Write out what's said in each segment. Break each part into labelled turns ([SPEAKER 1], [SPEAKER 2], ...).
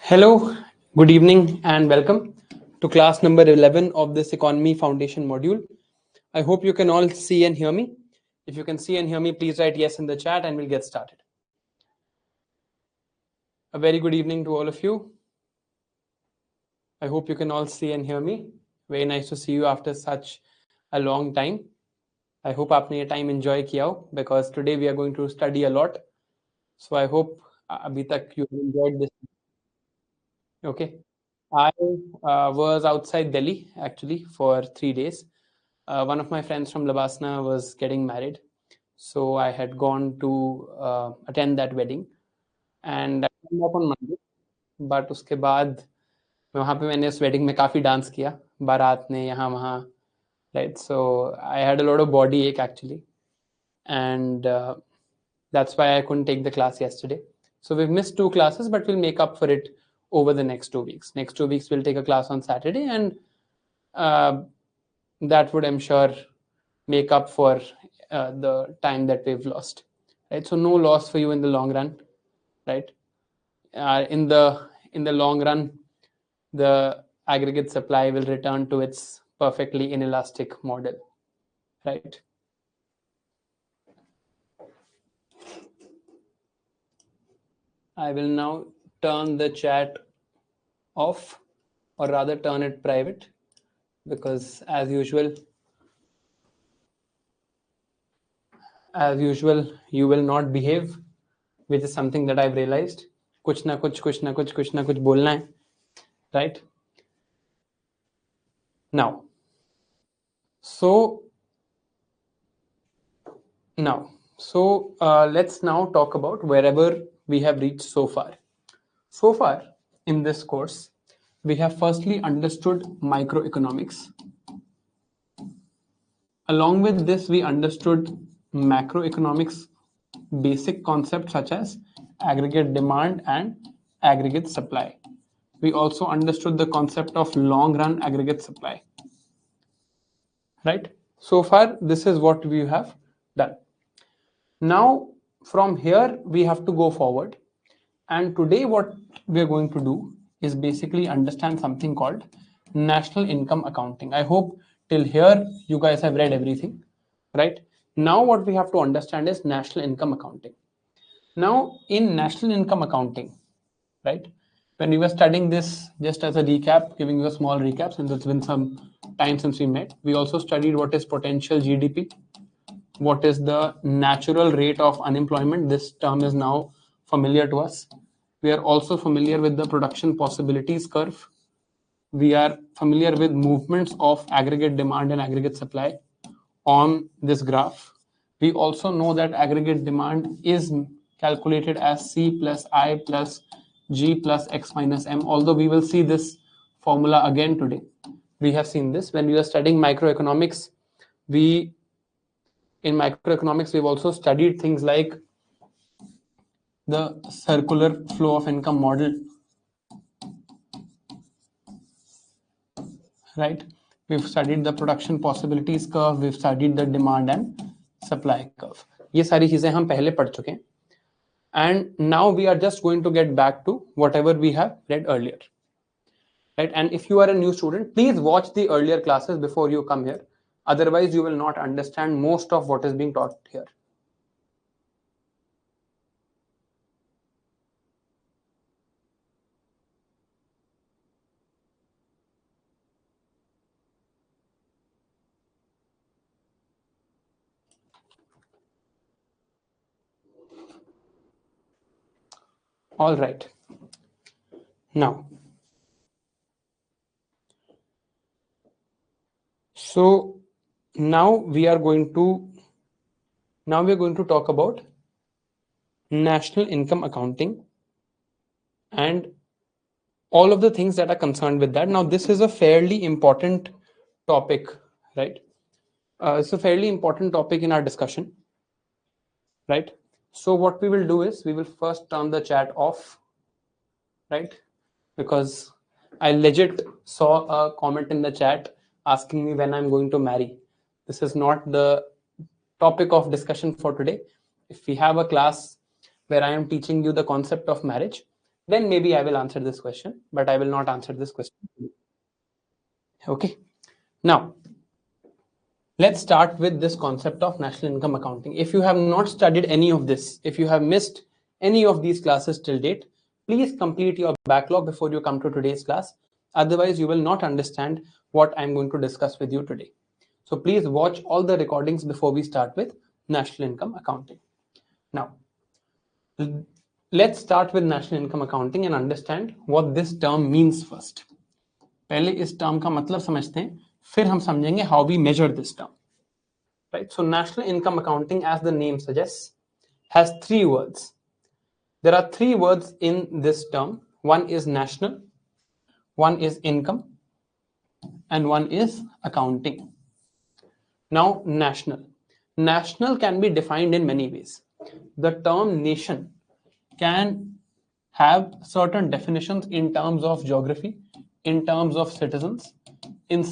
[SPEAKER 1] Hello, good evening, and welcome to class number 11 of this Economy Foundation module. I hope you can all see and hear me. If you can see and hear me, please write yes in the chat and we'll get started. A very good evening to all of you. I hope you can all see and hear me. Very nice to see you after such a long time. I hope आपने ये time enjoy किया हो because today we are going to study a lot. So I hope अभी तक you have enjoyed this. Okay. I was outside Delhi actually for 3 days. One of my friends from Labasna was getting married, so I had gone to attend that wedding, and I came back on Monday. But उसके बाद वहाँ पे मैंने उस wedding में काफ़ी dance किया, बारात ने यहाँ वहाँ, right? So I had a lot of body ache actually, and that's why I couldn't take the class yesterday. So we've missed 2 classes, but we'll make up for it over the next 2 weeks. Next 2 weeks we'll take a class on Saturday, and that would, I'm sure, make up for the time that we've lost, right? So no loss for you in the long run, right? In the long run, the aggregate supply will return to its perfectly inelastic model, right? I will now turn the chat off, or rather turn it private, because as usual you will not behave, which is something that I've realized. कुछ ना कुछ बोलना है, right? Now let's now talk about wherever we have reached so far. So far in this course, we have firstly understood microeconomics. Along with this, we understood macroeconomics basic concepts such as aggregate demand and aggregate supply. We also understood the concept of long-run aggregate supply. Right? So far, this is what we have done. Now, from here, we have to go forward. And today, what we're going to do is basically understand something called national income accounting. I hope till here, you guys have read everything, right? Now, what we have to understand is national income accounting. Now, in national income accounting, right? When we were studying this, just as a recap, giving you a small recap, since it's been some time since we met, we also studied what is potential GDP, what is the natural rate of unemployment. This term is now familiar to us. We are also familiar with the production possibilities curve. We are familiar with movements of aggregate demand and aggregate supply on this graph. We also know that aggregate demand is calculated as C plus I plus G plus X minus M, although we will see this formula again today. We have seen this when we were studying microeconomics. In microeconomics, we've also studied things like the circular flow of income model, right? We've studied the production possibilities curve, we've studied the demand and supply curve. ये सारी चीजें हम पहले पढ़ चुके हैं. And now we are just going to get back to whatever we have read earlier, right? And if you are a new student, please watch the earlier classes before you come here. Otherwise, you will not understand most of what is being taught here. All right. Now, so now we are going to talk about national income accounting and all of the things that are concerned with that. Now, this is a fairly important topic, right? It's a fairly important topic in our discussion, right? So what we will do is we will first turn the chat off, right? Because I legit saw a comment in the chat asking me when I'm going to marry. This is not the topic of discussion for today. If we have a class where I am teaching you the concept of marriage, then maybe I will answer this question, but I will not answer this question. Okay. Now, let's start with this concept of national income accounting. If you have not studied any of this, if you have missed any of these classes till date, please complete your backlog before you come to today's class. Otherwise, you will not understand what I'm going to discuss with you today. So please watch all the recordings before we start with national income accounting. Now, let's start with national income accounting and understand what this term means first. पहले इस term का मतलब समझते हैं, फिर हम समझेंगे how we measure this term. Right? So national income accounting, as the name suggests, has three words. There are three words in this term. One is national, one is income, and one is accounting. Now, national. National can be defined in many ways. The term nation can have certain definitions in terms of geography, in terms of citizens, in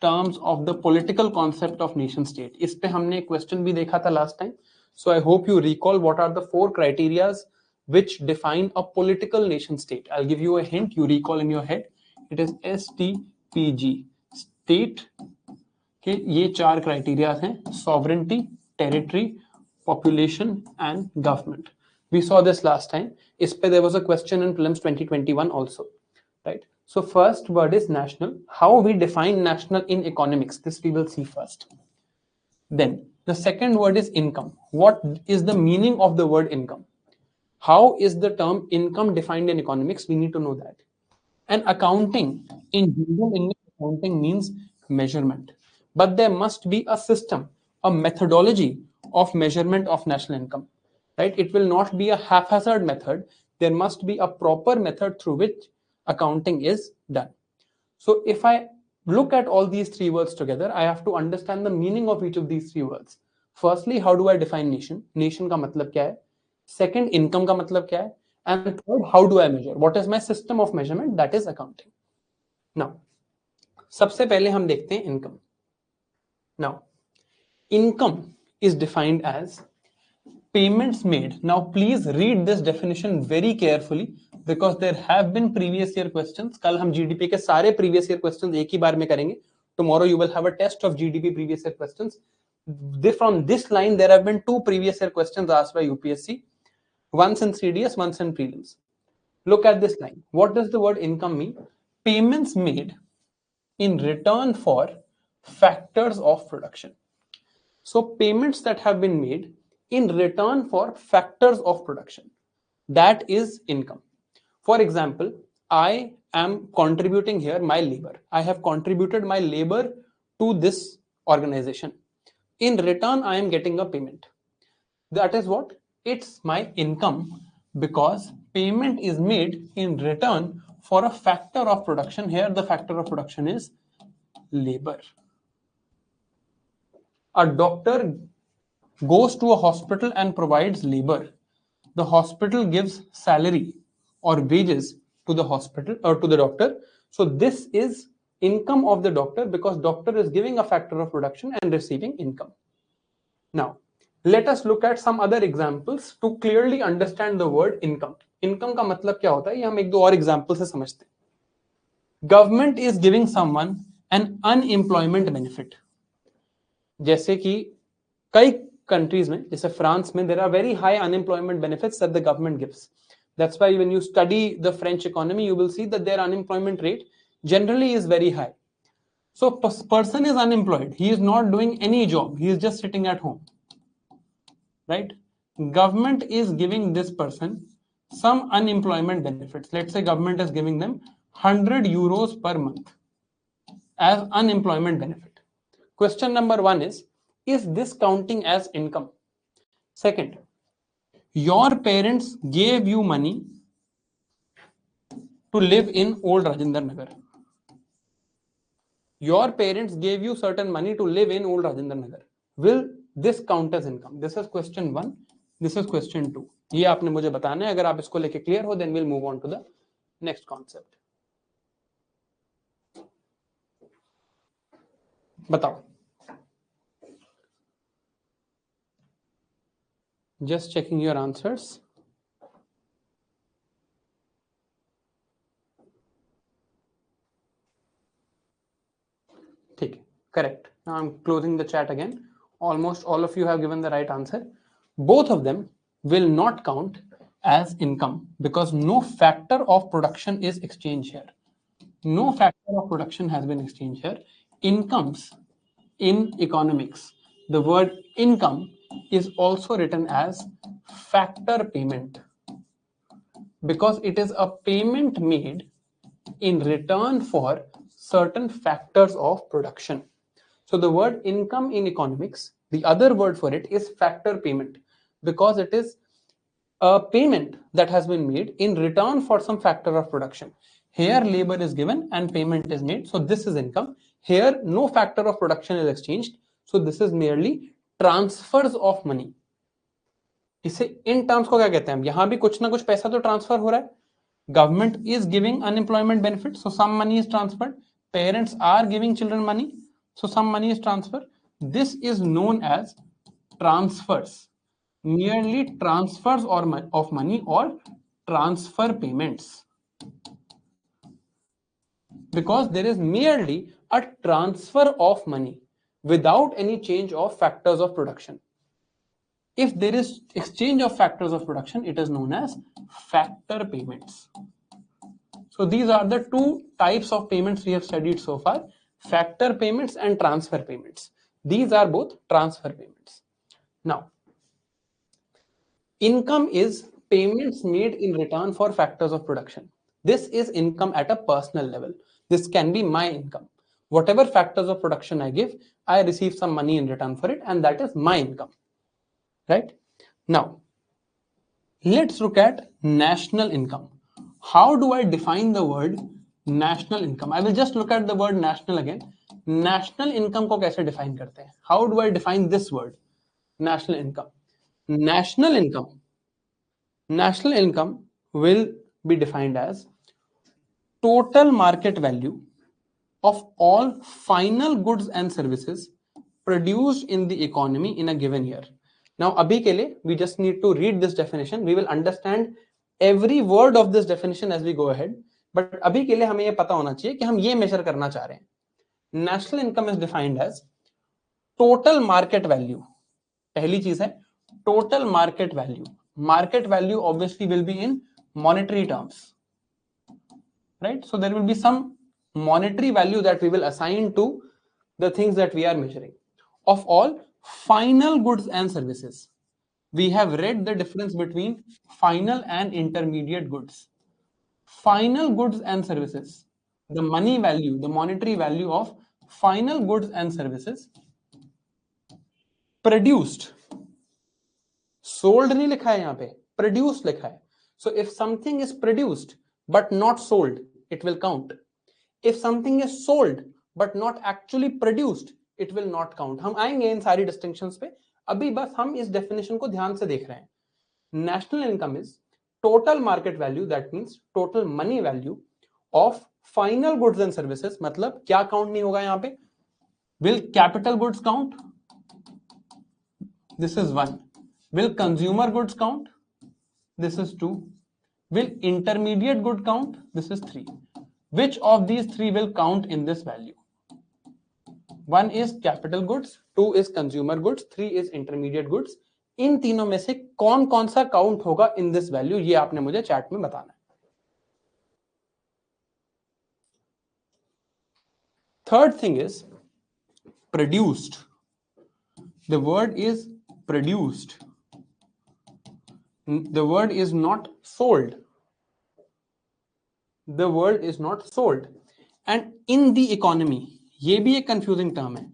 [SPEAKER 1] terms of the political concept of nation state. इस पे हमने एक question भी देखा था last time. So I hope you recall what are the four criterias which define a political nation state. I'll give you a hint, you recall in your head. It is STPG, state के ये चार criteria हैं: sovereignty, territory, population and government. We saw this last time. इस पे there was a question in prelims 2021 also, right? So first word is national. How we define national in economics, this we will see first. Then the second word is income. What is the meaning of the word income? How is the term income defined in economics? We need to know that. And accounting, in general English, accounting means measurement. But there must be a system, a methodology of measurement of national income. Right? It will not be a haphazard method. There must be a proper method through which accounting is done. So if I look at all these three words together, I have to understand the meaning of each of these three words. Firstly, how do I define nation? Nation का मतलब क्या है? Second, income का मतलब क्या है? And third, how do I measure? What is my system of measurement? That is accounting. Now, सबसे पहले हम देखते हैं income. Now, income is defined as payments made. Now, please read this definition very carefully because there have been previous year questions. कल हम GDP के सारे previous year questions एक ही बार में करेंगे. Tomorrow you will have a test of GDP previous year questions. From this line, there have been two previous year questions asked by UPSC. Once in CDS, once in prelims. Look at this line. What does the word income mean? Payments made in return for factors of production. So payments that have been made in return for factors of production. That is income. For example, I am contributing here my labor. I have contributed my labor to this organization. In return, I am getting a payment. That is what? It's my income because payment is made in return for a factor of production. Here, the factor of production is labor. A doctor goes to a hospital and provides labor. The hospital gives salary or wages to the hospital or to the doctor. So this is income of the doctor because doctor is giving a factor of production and receiving income. Now, let us look at some other examples to clearly understand the word income. Income का मतलब क्या होता है ये हम एक दो और एग्जांपल से समझते हैं. Government is giving someone an unemployment benefit. जैसे कि कई कंट्रीज में, जैसे फ्रांस में, there are very high unemployment benefits that the government gives. That's why when you study the French economy, you will see that their unemployment rate generally is very high. So person is unemployed. He is not doing any job. He is just sitting at home. Right? Government is giving this person some unemployment benefits. Let's say government is giving them 100 euros per month as unemployment benefit. Question number one is this counting as income? Second, your parents gave you money to live in old Rajendra Nagar. Your parents gave you certain money to live in old Rajendra Nagar. Will this count as income? This is question one. This is question two. ये आपने मुझे बताना है. अगर आप इसको लेके clear हो, then we'll move on to the next concept. बताओ. Just checking your answers. Correct. Now I'm closing the chat again. Almost all of you have given the right answer. Both of them will not count as income because no factor of production is exchanged here. No factor of production has been exchanged here. Incomes in economics, the word income is also written as factor payment because it is a payment made in return for certain factors of production. So the word income in economics, the other word for it is factor payment because it is a payment that has been made in return for some factor of production. Here labor is given and payment is made, so this is income. Here no factor of production is exchanged, so this is merely transfers of money. इसे in terms को क्या कहते हैं? यहां भी कुछ ना कुछ पैसा तो ट्रांसफर हो रहा है. Government is giving unemployment benefit, so some money is transferred. Parents are giving children money, so some money is transferred. This is known as transfers, merely transfers of money or transfer payments, because there is merely a transfer of money without any change of factors of production. If there is exchange of factors of production, it is known as factor payments. So these are the two types of payments we have studied so far: factor payments and transfer payments. These are both transfer payments. Now, income is payments made in return for factors of production. This is income at a personal level. This can be my income. Whatever factors of production I give, I receive some money in return for it, and that is my income. Right? Now, let's look at national income. How do I define the word national income? I will just look at the word national again. National income को कैसे define करते हैं? How do I define this word? National income. National income will be defined as total market value of all final goods and services produced in the economy in a given year. Now, abhi ke liye, we just need to read this definition. We will understand every word of this definition as we go ahead. But abhi ke liye हमें ये पता होना चाहिए कि हम ये measure करना चाह रहे हैं. National income is defined as total market value. पहली चीज है total market value. Market value obviously will be in monetary terms, right? So there will be some monetary value that we will assign to the things that we are measuring. Of all final goods and services, we have read the difference between final and intermediate goods. Final goods and services, the money value, the monetary value of final goods and services produced. Sold नहीं लिखा है यहाँ पे, produced लिखा है. So if something is produced but not sold, it will count. If something is sold but not actually produced, it will not count. हम आएंगे इन सारी distinctions पे. अभी बस हम इस definition को ध्यान से देख रहे हैं. National income is total market value, that means total money value of final goods and services. मतलब क्या count नहीं होगा यहाँ पे? Will capital goods count? This is 1. Will consumer goods count? This is 2. Will intermediate good count? This is 3. Which of these 3 will count in this value? 1 is capital goods, 2 is consumer goods, 3 is intermediate goods. इन तीनों में से कौन कौन सा count होगा in this value, ये आपने मुझे चैट में बताना है. Third thing is produced. The word is produced. The word is not sold. The word is not sold. And in the economy, ये भी एक confusing term है.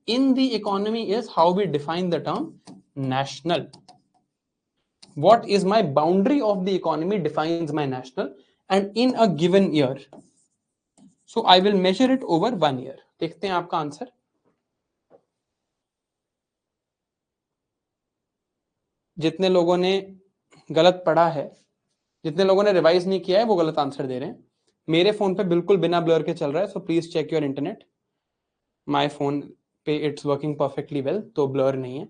[SPEAKER 1] In the economy is how we define the term national. What is my boundary of the economy defines my national, and in a given year. So I will measure it over 1 year. देखते हैं आपका answer. जितने लोगों ने गलत पढ़ा है, जितने लोगों ने रिवाइज नहीं किया है, वो गलत आंसर दे रहे हैं. मेरे फोन पे बिल्कुल बिना ब्लर के चल रहा है, so please check your internet. My phone पे इट्स वर्किंग परफेक्टली वेल, तो ब्लर नहीं है,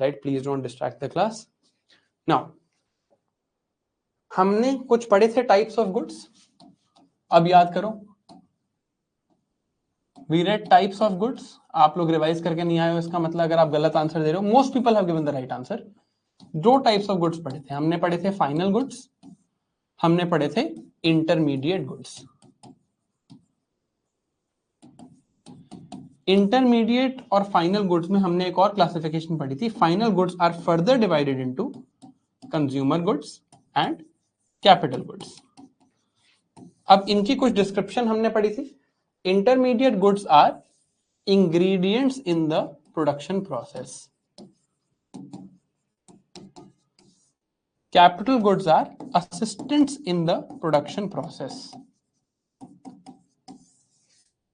[SPEAKER 1] right? Please don't distract the class. Now हमने कुछ पढ़े थे टाइप्स ऑफ गुड्स. अब याद करो, we read types of goods, आप लोग रिवाइज करके नहीं आए हो, इसका मतलब अगर आप गलत आंसर दे रहे हो, most people have given the right answer. दो टाइप्स ऑफ गुड्स पढ़े थे हमने, पढ़े थे फाइनल गुड्स, हमने पढ़े थे इंटरमीडिएट गुड्स। इंटरमीडिएट और फाइनल गुड्स में हमने एक और क्लासिफिकेशन पढ़ी थी, final goods are further divided into consumer goods and capital goods. अब इनकी कुछ डिस्क्रिप्शन हमने पढ़ी थी। Intermediate goods are ingredients in the production process, capital goods are assistants in the production process,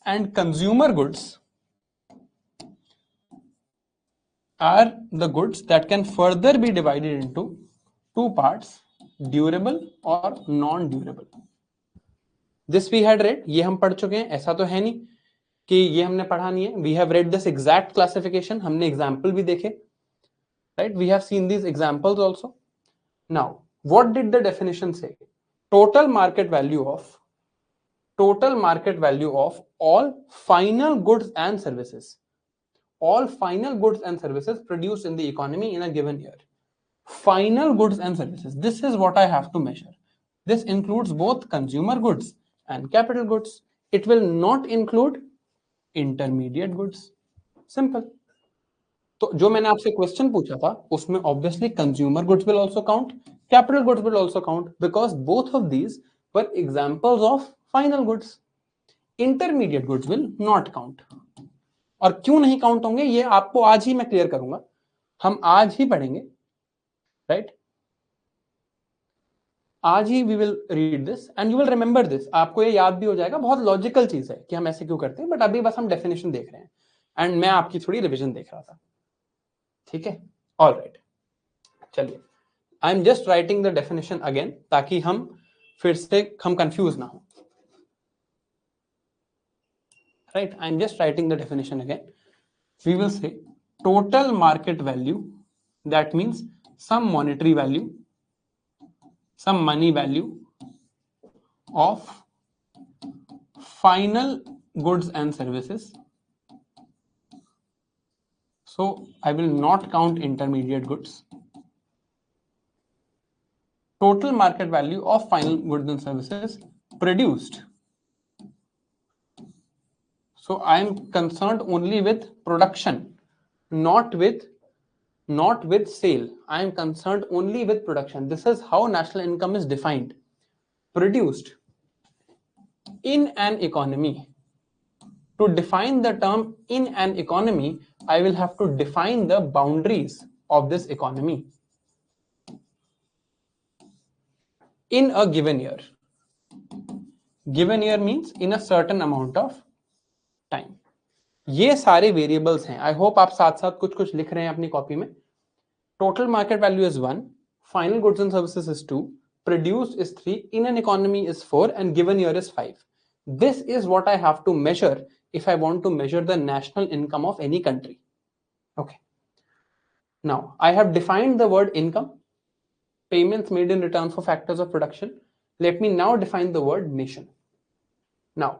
[SPEAKER 1] and consumer goods are the goods that can further be divided into two parts, durable और non durable. This we had read, ये हम पढ़ चुके हैं, ऐसा तो है नहीं कि ये हमने पढ़ा नहीं है। We have read this exact classification, हमने एग्जाम्पल भी देखे, right? We have seen these examples also. Now, what did the definition say? Total market value of all final goods and services. All final goods and services produced in the economy in a given year. Final goods and services. This is what I have to measure. This includes both consumer goods and capital goods. It will not include intermediate goods. Simple. तो जो मैंने आपसे question पूछा था उसमें obviously consumer goods will also count, capital goods will also count, because both of these were examples of final goods. Intermediate goods will not count. और क्यों नहीं काउंट होंगे ये आपको आज ही मैं क्लियर करूंगा, हम आज ही पढ़ेंगे, राइट? आज ही we will read this and you will remember this. आपको ये याद भी हो जाएगा, बहुत लॉजिकल चीज है कि हम ऐसे क्यों करते हैं, बट अभी बस हम डेफिनेशन देख रहे हैं एंड मैं आपकी थोड़ी रिविजन देख रहा था, ठीक है? ऑल राइट, चलिए I am just writing the definition again ताकि हम फिर से हम कंफ्यूज ना हो, right? I am just writing the definition again. We will say total market value, that means some monetary value, some money value of final goods and services. So I will not count intermediate goods. Total market value of final goods and services produced. So I am concerned only with production, not with sale. I am concerned only with production. This is how national income is defined. Produced in an economy. To define the term in an economy, I will have to define the boundaries of this economy. In a given year. Given year means in a certain amount of time. ये सारे variables हैं. I hope आप साथ साथ कुछ कुछ लिख रहे हैं अपनी कॉपी में. Total market value is 1, final goods and services is 2, produced is 3, in an economy is 4, and given year is 5. This is what I have to measure if I want to measure the national income of any country. Okay. Now I have defined the word income, payments made in return for factors of production. Let me now define the word nation. Now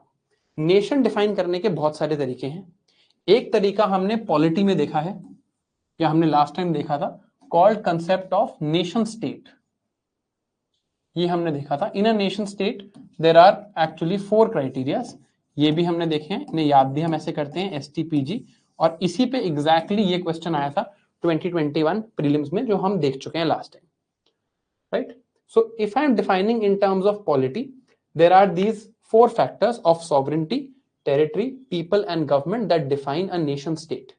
[SPEAKER 1] nation define करने के बहुत सारे तरीके हैं. एक तरीका हमने polity में देखा है, या हमने लास्ट टाइम देखा था, called concept of nation state. ये हमने देखा था. In a nation state there are actually 4 criterias. ये भी हमने देखे हैं, इन्हें याद भी हम ऐसे करते हैं, STPG. और इसी पे एग्जैक्टली ये क्वेश्चन आया था 2021 प्रीलिम्स में, जो हम देख चुके हैं last time, right? So if I am defining in terms of polity, there are these 4 factors of sovereignty, territory, people and government that define a nation state.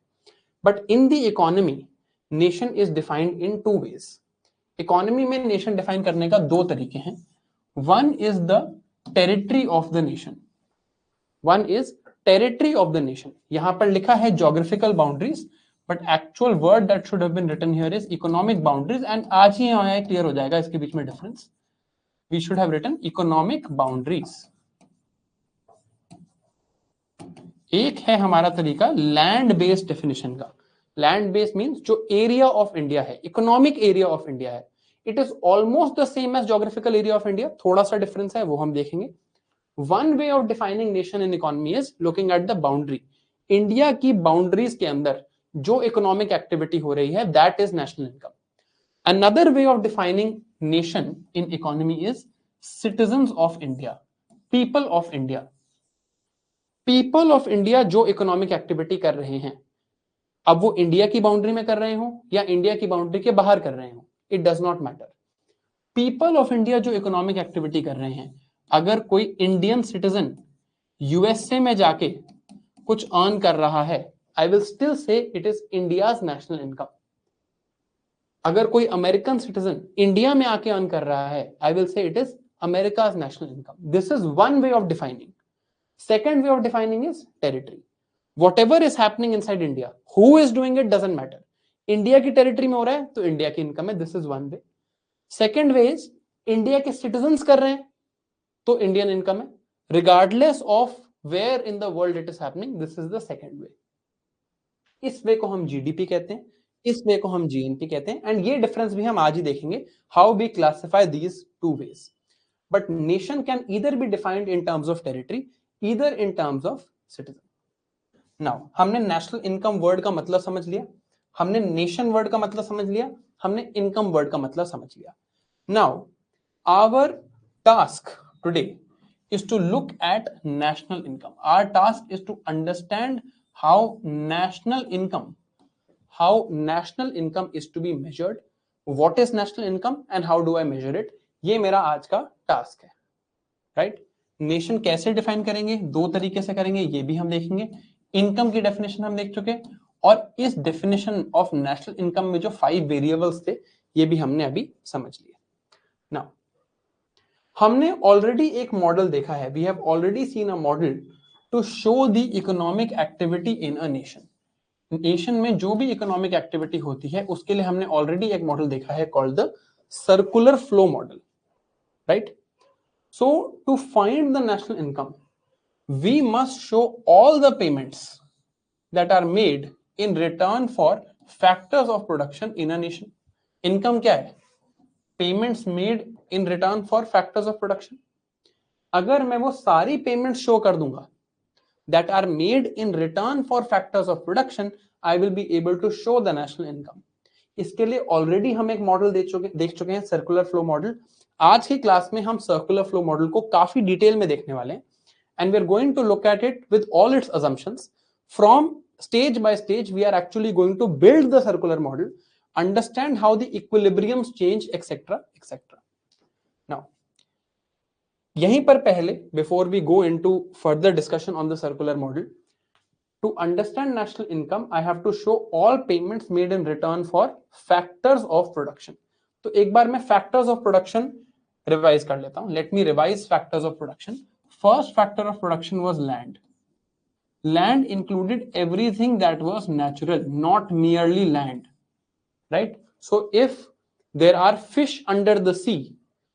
[SPEAKER 1] But in the economy, nation is defined in 2 ways. Economy में nation define करने का 2 तरीके हैं. One is the territory of the nation. One is territory of the nation. यहाँ पर लिखा है geographical boundaries, but actual word that should have been written here is economic boundaries. And आज ही यहाँ clear हो जाएगा इसके बीच में difference. We should have written economic boundaries. एक है हमारा तरीका लैंड बेस्ड डेफिनेशन का. लैंड बेस्ड मींस जो एरिया ऑफ इंडिया है, इकोनॉमिक एरिया ऑफ इंडिया है, it is almost the same as geographical area of India. थोड़ा सा डिफरेंस है, वो हम देखेंगे. One way of defining nation in economy is looking at the boundary. India की boundaries के अंदर जो इकोनॉमिक एक्टिविटी हो रही है, that is national income. Another way of defining nation in economy is citizens of India, people of India. People of India जो economic activity कर रहे हैं, अब वो इंडिया की बाउंड्री में कर रहे हो या इंडिया की बाउंड्री के बाहर कर रहे हो, it does not matter. People of India जो इकोनॉमिक एक्टिविटी कर रहे हैं, अगर कोई इंडियन सिटीजन यूएसए में जाके कुछ अर्न कर रहा है, I will still say it is India's national income. अगर कोई अमेरिकन सिटीजन इंडिया में आके अर्न कर रहा है, I will say it is America's national income. This is one way of defining. Second way of defining is territory. whatever is happening inside India, who is doing it doesn't matter. India की territory में हो रहा है तो India की income है, this is one way. Second way is India के citizens कर रहे हैं तो इंडियन इनकम है, regardless of where in the world it is happening, this is the second way. इस वे को हम जीडीपी कहते हैं, इस वे को हम जीएनपी कहते हैं, एंड ये डिफरेंस भी हम आज ही देखेंगे, how we classify these two ways. But nation can either be defined in terms of territory, either in terms of citizen. Now हमने नेशनल इनकम वर्ड का मतलब समझ लिया, हमने नेशन वर्ड का मतलब समझ लिया, हमने इनकम वर्ड का मतलब समझ लिया। Now our task today is to look at national income. Our task is to understand how national income is to be measured. What is national income and how do I measure it? ये मेरा आज का task है, right? Nation कैसे define करेंगे, दो तरीके से करेंगे, ये भी हम देखेंगे। इनकम की डेफिनेशन हम देख चुके, और इस डेफिनेशन ऑफ नेशनल इनकम में जो 5 वेरिएबल्स थे, ये भी हमने अभी समझ लिए। नाउ हमने ऑलरेडी एक मॉडल देखा है, we have already seen a model to show the economic activity in a nation. Nation में जो भी इकोनॉमिक एक्टिविटी होती है उसके लिए हमने ऑलरेडी एक मॉडल देखा है called the circular flow model, right? So to find the national income, we must show all the payments that are made in return for factors of production in a nation. Income क्या है? Payments made in return for factors of production. अगर मैं वो सारी payments show कर दूंगा that are made in return for factors of production, I will be able to show the national income. इसके लिए ऑलरेडी हम एक मॉडल देख चुके हैं, सर्कुलर फ्लो मॉडल। आज की क्लास में हम सर्कुलर फ्लो मॉडल को काफी डिटेल में देखने वाले हैं, and we are going to look at it with all its assumptions from stage by stage. We are actually going to build the circular model, understand how the equilibriums change, etcetera etcetera. Now यहीं पर पहले, before we go into further discussion on the circular model, to understand national income, I have to show all payments made in return for factors of production. तो एक बार मैं factors of production revise कर लेता हूं. Let me revise factors of production. First factor of production was land. Land included everything that was natural, not merely land, right? So if there are fish under the sea,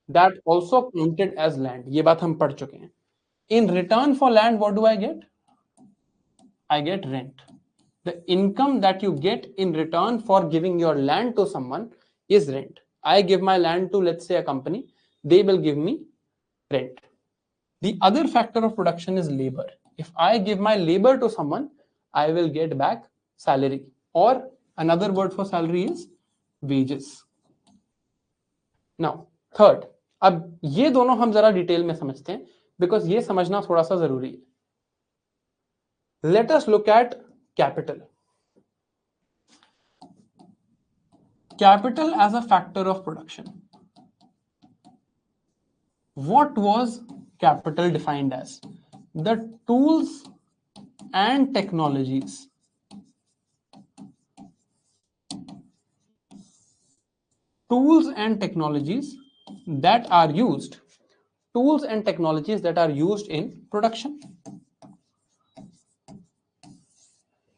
[SPEAKER 1] that also counted as land. ये बात हम पढ़ चुके हैं. In return for land, what do I get? I get rent. The income that you get in return for giving your land to someone is rent. I give my land to, let's say, a company, they will give me rent. The other factor of production is labor. If I give my labor to someone, I will get back salary, or another word for salary is wages. Now, third, अब ये दोनों हम जरा detail में समझते हैं, because ये समझना थोड़ा सा जरूरी है। Let us look at capital. Capital as a factor of production. What was capital defined as? The tools and technologies that are used in production.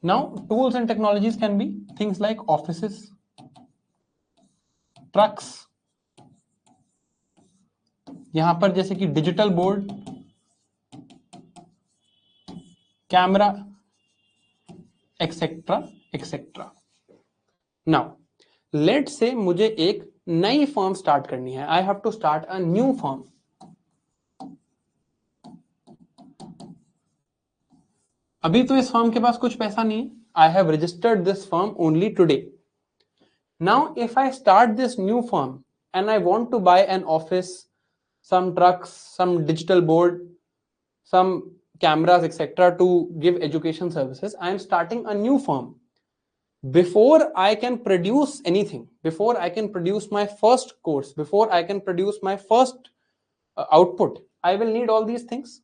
[SPEAKER 1] Now, tools and technologies can be things like offices, trucks, यहां पर जैसे कि digital board, camera, etcetera etcetera. Now let say मुझे एक नई firm start करनी है, I have to start a new firm. अभी तो इस फर्म के पास कुछ पैसा नहीं है. I have registered this firm only today. Now, if I start this new firm and I want to buy an office, some trucks, some digital board, some cameras, etc., to give education services, I am starting a new firm. Before I can produce anything, before I can produce my first course, before I can produce my first output, I will need all these things.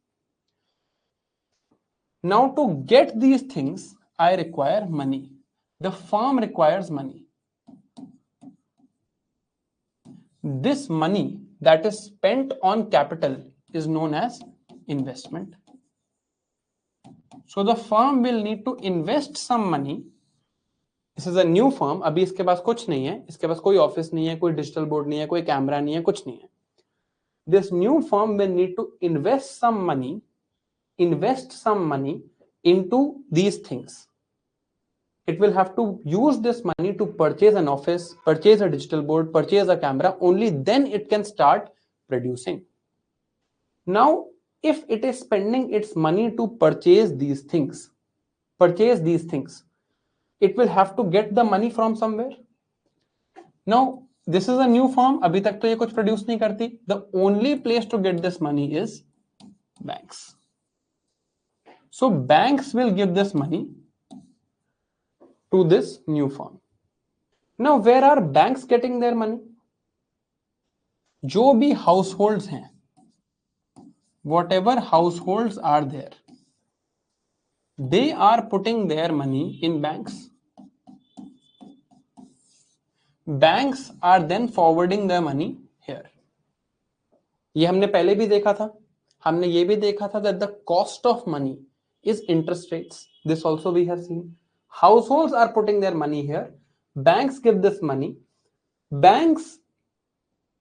[SPEAKER 1] Now, to get these things, I require money. The firm requires money. This money that is spent on capital is known as investment. So the firm will need to invest some money. This is a new firm. अभी इसके पास कुछ नहीं है, इसके पास कोई office नहीं है, कोई डिजिटल बोर्ड नहीं है, कोई कैमरा नहीं है, कुछ नहीं है. This new firm will need to invest some money into these things. It will have to use this money to purchase an office, purchase a digital board, purchase a camera. Only then it can start producing. Now, if it is spending its money to purchase these things, it will have to get the money from somewhere. Now, this is a new firm. अभी तक तो ये कुछ produce नहीं करती. The only place to get this money is banks. So banks will give this money to this new firm. Now, where are banks getting their money? जो भी households हैं, whatever households are there, they are putting their money in banks. Banks are then forwarding the money here. ये हमने पहले भी देखा था. हमने ये भी देखा था that the cost of money is interest rates. This also we have seen. Households are putting their money here. Banks give this money. Banks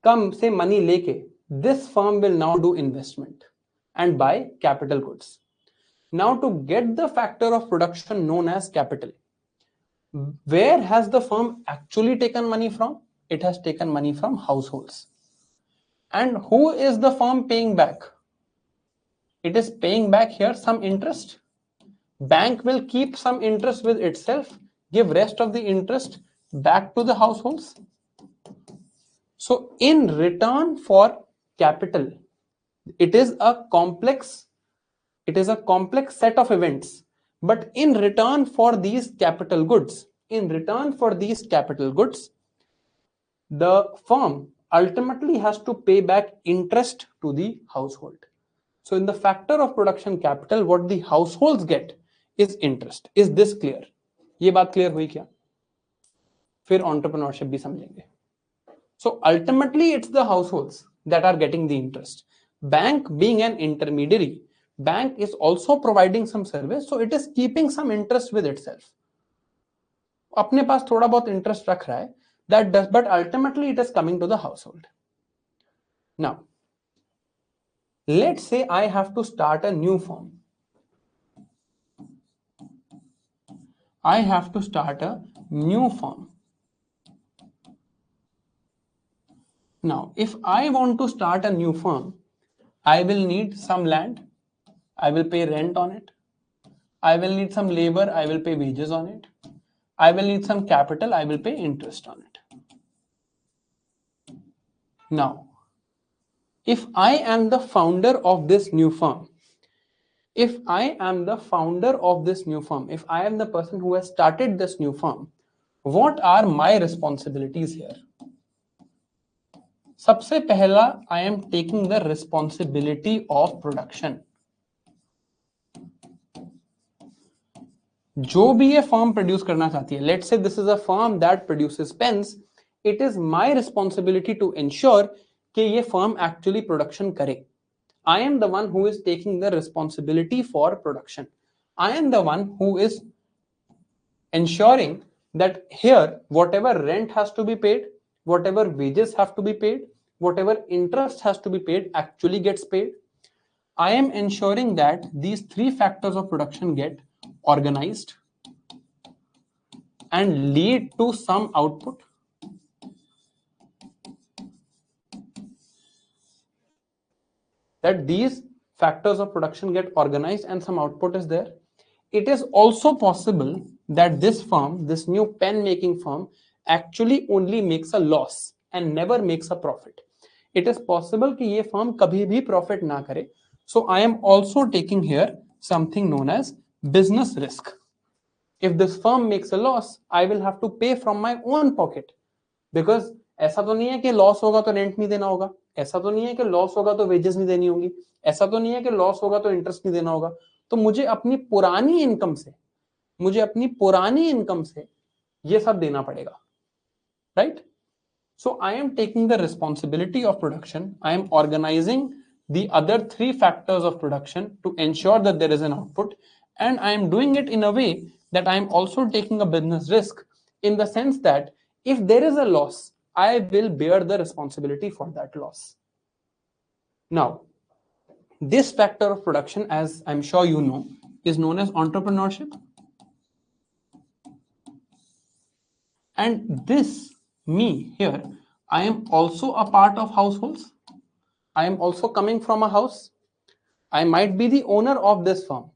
[SPEAKER 1] come से money लेके this firm will now do investment and buy capital goods. Now, to get the factor of production known as capital, where has the firm actually taken money from? It has taken money from households. And who is the firm paying back? It is paying back here some interest. Bank will keep some interest with itself, give rest of the interest back to the households. So in return for capital, it is a complex set of events. But in return for these capital goods, the firm ultimately has to pay back interest to the household. So in the factor of production capital, what the households get is interest. Is this clear? ये बात clear हुई क्या? फिर entrepreneurship भी समझेंगे. So ultimately it's the households that are getting the interest. Bank being an intermediary, bank is also providing some service, so it is keeping some interest with itself. अपने पास थोड़ा बहुत interest रख रहा है, that does, but ultimately it is coming to the household. Now, let's say I have to start a new firm. I have to start a new firm. Now, if I want to start a new firm, I will need some land. I will pay rent on it. I will need some labor. I will pay wages on it. I will need some capital. I will pay interest on it. Now, if I am the founder of this new firm, if I am the person who has started this new firm, what are my responsibilities here? सबसे पहला, I am taking the responsibility of production. जो भी ये firm produce करना चाहती है, let's say this is a firm that produces pens, it is my responsibility to ensure कि ये फर्म एक्चुअली प्रोडक्शन करे. I am the one who is taking the responsibility for production. I am the one who is ensuring that here whatever rent has to be paid, whatever wages have to be paid, whatever interest has to be paid actually gets paid. I am ensuring that these three factors of production get organized and lead to some output. That these factors of production get organized and some output is there. it is also possible that this firm, this new pen making firm, actually only makes a loss and never makes a profit. It is possible कि ये firm कभी भी profit ना करे. So I am also taking here something known as business risk. If this firm makes a loss, I will have to pay from my own pocket. Because ऐसा तो नहीं है कि लॉस होगा तो रेंट नहीं देना होगा, ऐसा तो नहीं है कि लॉस होगा तो वेजेस नहीं देनी होगी, ऐसा तो नहीं है कि लॉस होगा तो इंटरेस्ट नहीं देना होगा. तो मुझे अपनी पुरानी इनकम से ये सब देना पड़ेगा, right? So I am taking the responsibility of production. I am organizing the other three factors of production to ensure that there is an output, and I am doing it in a way that I am also taking a business risk, in the sense that if there is a loss, I will bear the responsibility for that loss. Now, this factor of production, as I'm sure you know, is known as entrepreneurship. And this, me here, I am also a part of households. I am also coming from a house. I might be the owner of this firm.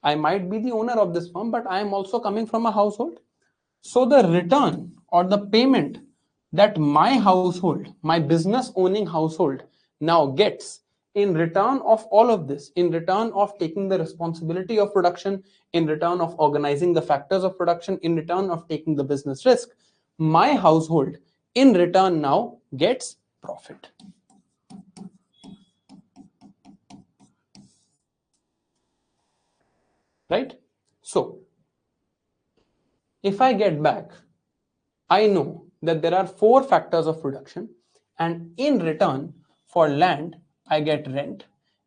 [SPEAKER 1] But I am also coming from a household. So the return or the payment that my household, my business owning household, now gets in return of all of this, in return of taking the responsibility of production, in return of organizing the factors of production, in return of taking the business risk, my household in return now gets profit. Right? So if I get back, I know that there are 4 factors of production, and in return for land, I get rent.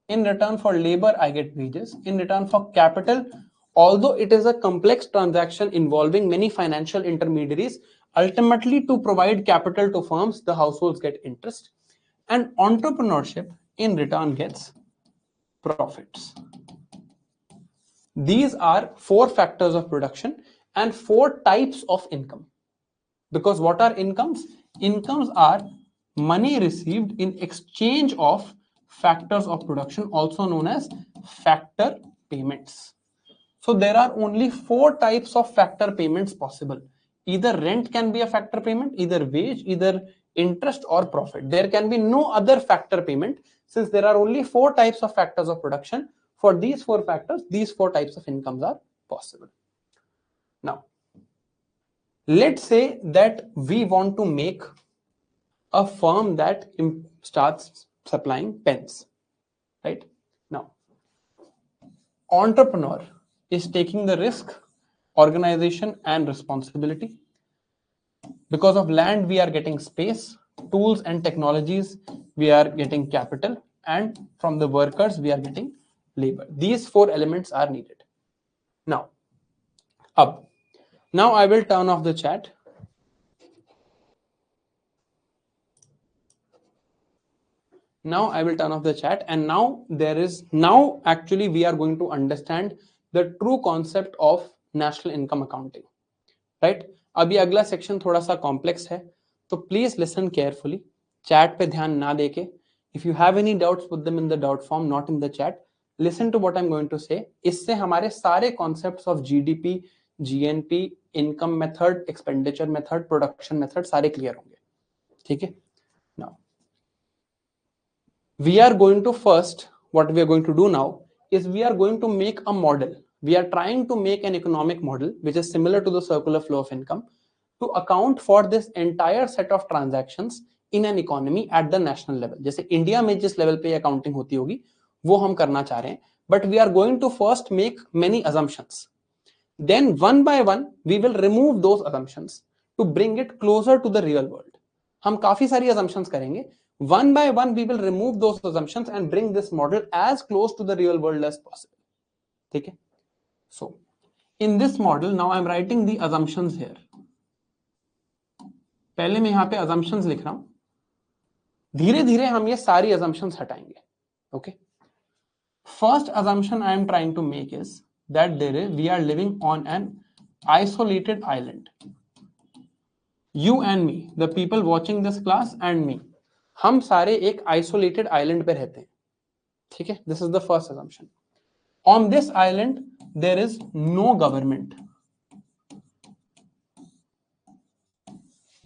[SPEAKER 1] In return for labor, I get wages. In return for capital, although it is a complex transaction involving many financial intermediaries, ultimately to provide capital to firms, the households get interest. And entrepreneurship in return gets profits. These are 4 factors of production and 4 types of income. Because what are incomes? Incomes are money received in exchange of factors of production, also known as factor payments. So there are only 4 types of factor payments possible. Either rent can be a factor payment, either wage, either interest or profit. There can be no other factor payment, since there are only 4 types of factors of production. For these 4 factors, these 4 types of incomes are possible. Now, let's say that we want to make a firm that starts supplying pens, right? Now, entrepreneur is taking the risk, organization and responsibility. Because of land, we are getting space, tools and technologies, we are getting capital, and from the workers, we are getting labor. These 4 elements are needed. Now I will turn off the chat. Now I will turn off the chat, and now actually we are going to understand the true concept of national income accounting, right? अभी अगला section थोड़ा सा complex है, तो please listen carefully. Chat पे ध्यान ना देके, if you have any doubts put them in the doubt form, not in the chat. Listen to what I am going to say. इससे हमारे सारे concepts of GDP, GNP, income method, expenditure method, production method सारे clear होंगे. ठीक है? Now we are going to what we are going to do now is we are going to make a model. We are trying to make an economic model which is similar to the circular flow of income to account for this entire set of transactions in an economy at the national level. जैसे India में जिस level पे accounting होती होगी वो हम करना चाह रहे हैं, but we are going to first make many assumptions. Then one by one we will remove those assumptions to bring it closer to the real world. हम काफी सारी assumptions करेंगे. One by one we will remove those assumptions and bring this model as close to the real world as possible. ठीक है? So in this model now I am writing the assumptions here. पहले मैं यहाँ पे assumptions लिख रहा हूं, धीरे धीरे हम ये सारी assumptions हटाएंगे. Okay? First assumption I am trying to make is that we are living on an isolated island. You and me, the people watching this class and me, हम सारे एक isolated island पे रहते हैं. ठीक है? This is the first assumption. On this island there is no government.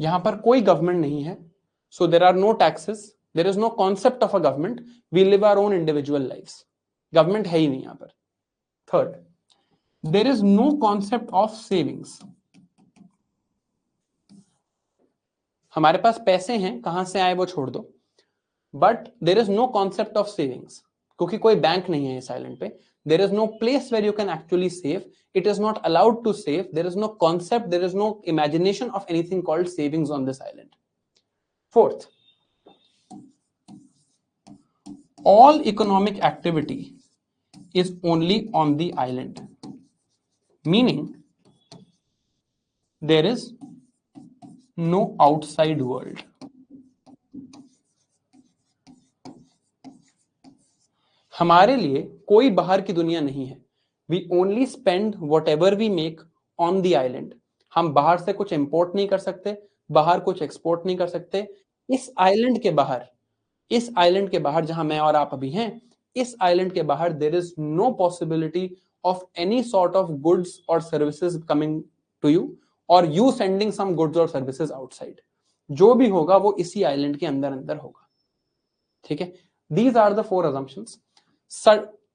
[SPEAKER 1] यहां पर कोई गवर्नमेंट नहीं है, so there are no taxes, there is no concept of a government, we live our own individual lives. Government है ही नहीं यहां पर. Third, there is no concept of savings. हमारे पास पैसे हैं, कहां से आए वो छोड़ दो, but there is no concept of savings, क्योंकि कोई बैंक नहीं है इस आइलैंड पे. There is no place where you can actually save, it is not allowed to save, there is no concept, there is no imagination of anything called savings on this island. Fourth, all economic activity is only on the island, meaning there is no outside world. हमारे लिए कोई बाहर की दुनिया नहीं है. We only spend whatever we make on the island. हम बाहर से कुछ इंपोर्ट नहीं कर सकते, बाहर कुछ एक्सपोर्ट नहीं कर सकते. इस आइलैंड के बाहर, इस आइलैंड के बाहर जहां मैं और आप अभी हैं, इस आइलैंड के बाहर there is no possibility of any sort of goods और सर्विसेज कमिंग टू यू, और यू सेंडिंग सम गुड्स और सर्विसेज आउटसाइड. जो भी होगा वो इसी आइलैंड के अंदर अंदर होगा. ठीक है, these are the four assumptions.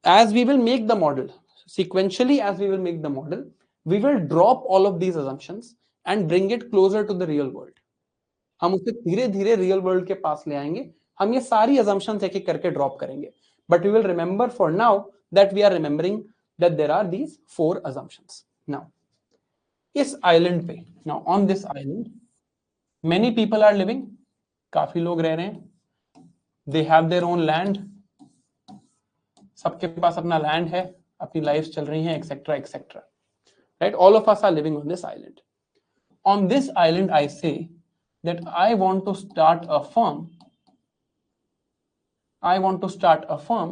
[SPEAKER 1] As we will make the model, sequentially as we will make the model, we will drop all of these assumptions and bring it closer to the real world. हम उसे धीरे धीरे real world के पास ले आएंगे. हम ये सारी assumptions एक एक करके ड्रॉप करेंगे, but we will remember for now that we are remembering that there are these four assumptions. Now, इस island पे, now on this island, many people are living. काफी लोग रह रहे हैं. They have their own land. सबके पास अपना land है, अपनी लाइफ चल रही है, etcetera etcetera. Right, all of us are living on this island. On this island I say that I want to start a firm. I want to start a firm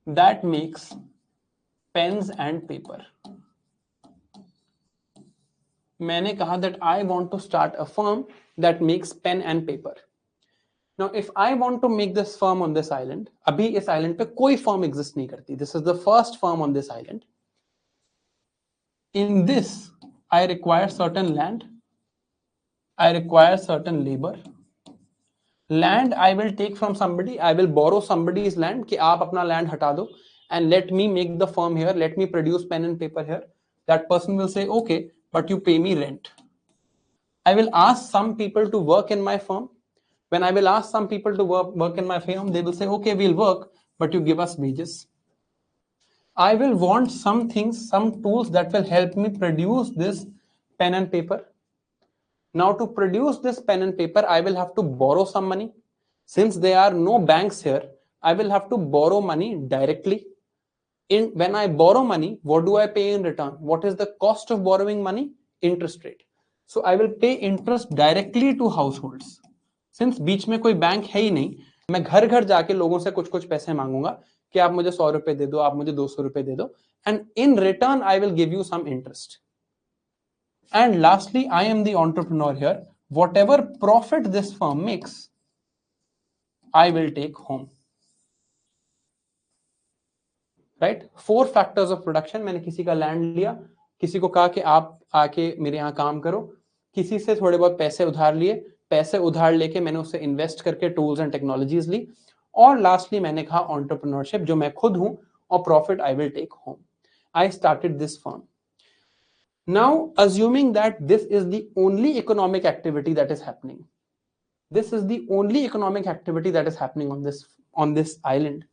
[SPEAKER 1] that makes pens and paper. मैंने कहा that I want to start a firm that makes pen and paper. Now, if I want to make this firm on this island, अभी इस island पे कोई firm exist नहीं करती. This is the first firm on this island. In this, I require certain land. I require certain labor. Land I will take from somebody. I will borrow somebody's land कि आप अपना land हटा दो and let me make the firm here. Let me produce pen and paper here. That person will say, okay, but you pay me rent. I will ask some people to work in my firm. When I will ask some people to work in my firm, they will say, okay, we'll work, but you give us wages. I will want some things, some tools that will help me produce this pen and paper. Now, to produce this pen and paper, I will have to borrow some money. Since there are no banks here, I will have to borrow money directly. When I borrow money, what do I pay in return? What is the cost of borrowing money? Interest rate. So I will pay interest directly to households. Since बीच में कोई bank है ही नहीं, मैं घर घर जाके लोगों से कुछ कुछ पैसे मांगूंगा कि आप मुझे 100 रुपए दे दो, आप मुझे 200 रुपए दे दो, and in return I will give you some interest. And lastly, I am the entrepreneur here. Whatever profit this firm makes, I will take home. Right, 4 factors of production. मैंने किसी का लैंड लिया, किसी को कहा कि आप आके मेरे यहाँ काम करो, किसी से थोड़े बहुत पैसे उधार लिए, पैसे उधार लेके मैंने उससे इन्वेस्ट करके टूल्स एंड टेक्नोलॉजीज ली, और लास्टली मैंने कहा एंटरप्रेन्योरशिप, जो मैं खुद हूं, और profit I will take home. I started this firm. Now assuming that this is the only economic activity that is happening, this is the only economic activity that is happening on this island,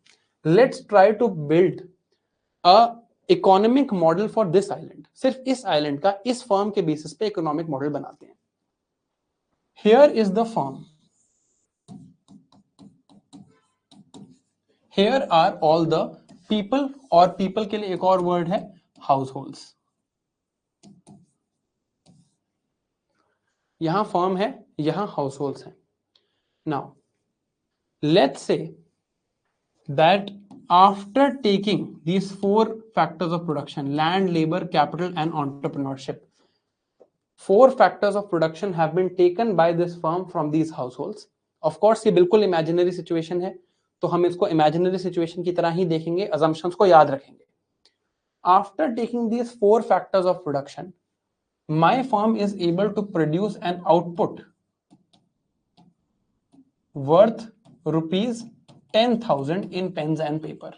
[SPEAKER 1] let's try to build a economic model for this island. सिर्फ इस island का, इस firm के basis पे economic model बनाते हैं. Here is the firm. Here are all the people, और people के लिए एक और वर्ड है households. यहां फर्म है, यहां हाउसहोल्ड्स हैं. Now, let's say that after taking these 4 factors of production, land, labor, capital and entrepreneurship, 4 factors of production have been taken by this firm from these households. Of course, ये बिल्कुल imaginary situation है, तो हम इसको imaginary situation की तरह ही देखेंगे, assumptions को याद रखेंगे. After taking these 4 factors of production, my firm is able to produce an output worth rupees 10,000 in pens and paper.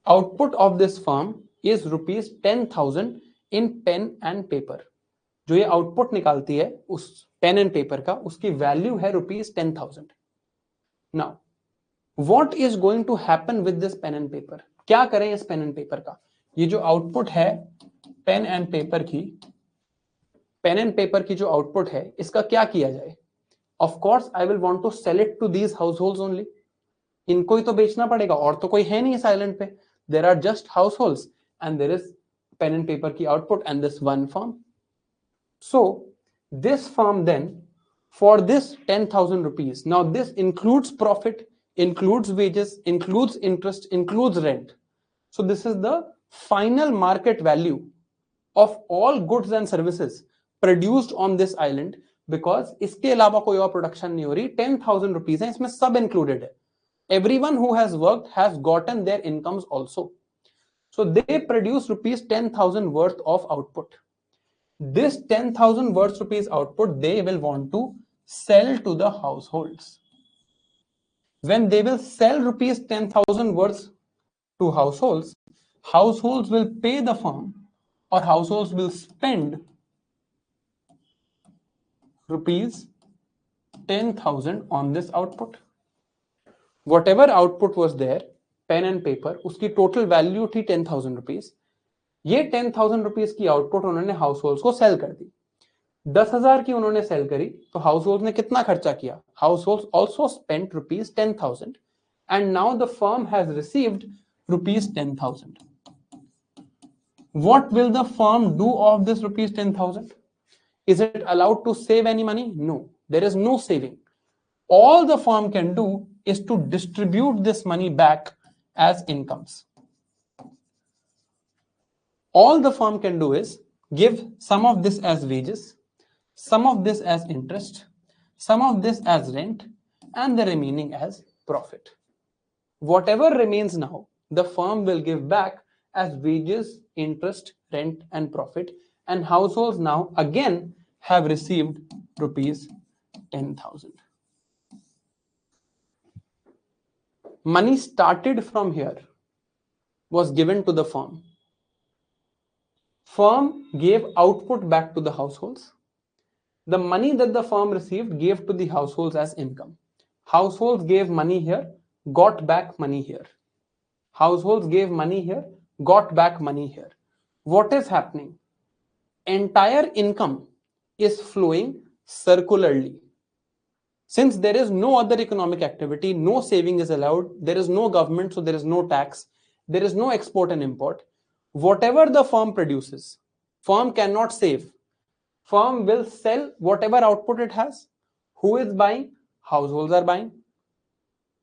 [SPEAKER 1] Output of this firm is rupees 10,000 in pen and paper. जो ये output निकालती है उस pen and paper का, उसकी value है rupees 10,000. Now what is going to happen with this pen and paper? क्या करें इस पेन एंड पेपर का? ये जो आउटपुट है पेन एंड पेपर की, पेन एंड पेपर की जो आउटपुट है, इसका क्या किया जाए? Of course I will want to sell it to these households only. इनको ही तो बेचना पड़ेगा, और तो कोई है नहीं इस आइलैंड पे. There are just households and there is pen and paper की output and this one firm. So this firm then, for this 10,000 rupees, now this includes profit, includes wages, includes interest, includes rent. So this is the final market value of all goods and services produced on this island, because इसके अलावा कोई और production नहीं हो रही. 10,000 rupees है, इसमें सब included है. Everyone who has worked has gotten their incomes also. So they produce rupees 10,000 worth of output. This 10,000 worth rupees output they will want to sell to the households. When they will sell rupees 10,000 worth to households, households will pay the firm, or households will spend rupees 10,000 on this output. Whatever output was there, pen and paper, उसकी total value थी 10,000 rupees. ये 10,000 rupees की output उन्होंने house hold को cell कर दी. 10,000 की उन्होंने cell करी, तो हाउस होल्ड ने कितना खर्चा किया? House hold also spent rupees 10,000 and now the firm has received rupees 10,000. What will the firm do of this rupees 10,000? Is it allowed to save any money? No, there is no saving. All the firm can do is to distribute this money back as incomes. All the firm can do is give some of this as wages, some of this as interest, some of this as rent, and the remaining as profit. Whatever remains now, the firm will give back as wages, interest, rent, and profit, and households now again have received rupees 10,000. Money started from here was given to the firm. Firm gave output back to the households. The money that the firm received gave to the households as income. Households gave money here, got back money here. Households gave money here, got back money here. What is happening? Entire income is flowing circularly. Since there is no other economic activity, no saving is allowed, there is no government, so there is no tax, there is no export and import. Whatever the firm produces, firm cannot save. Firm will sell whatever output it has. Who is buying? Households are buying.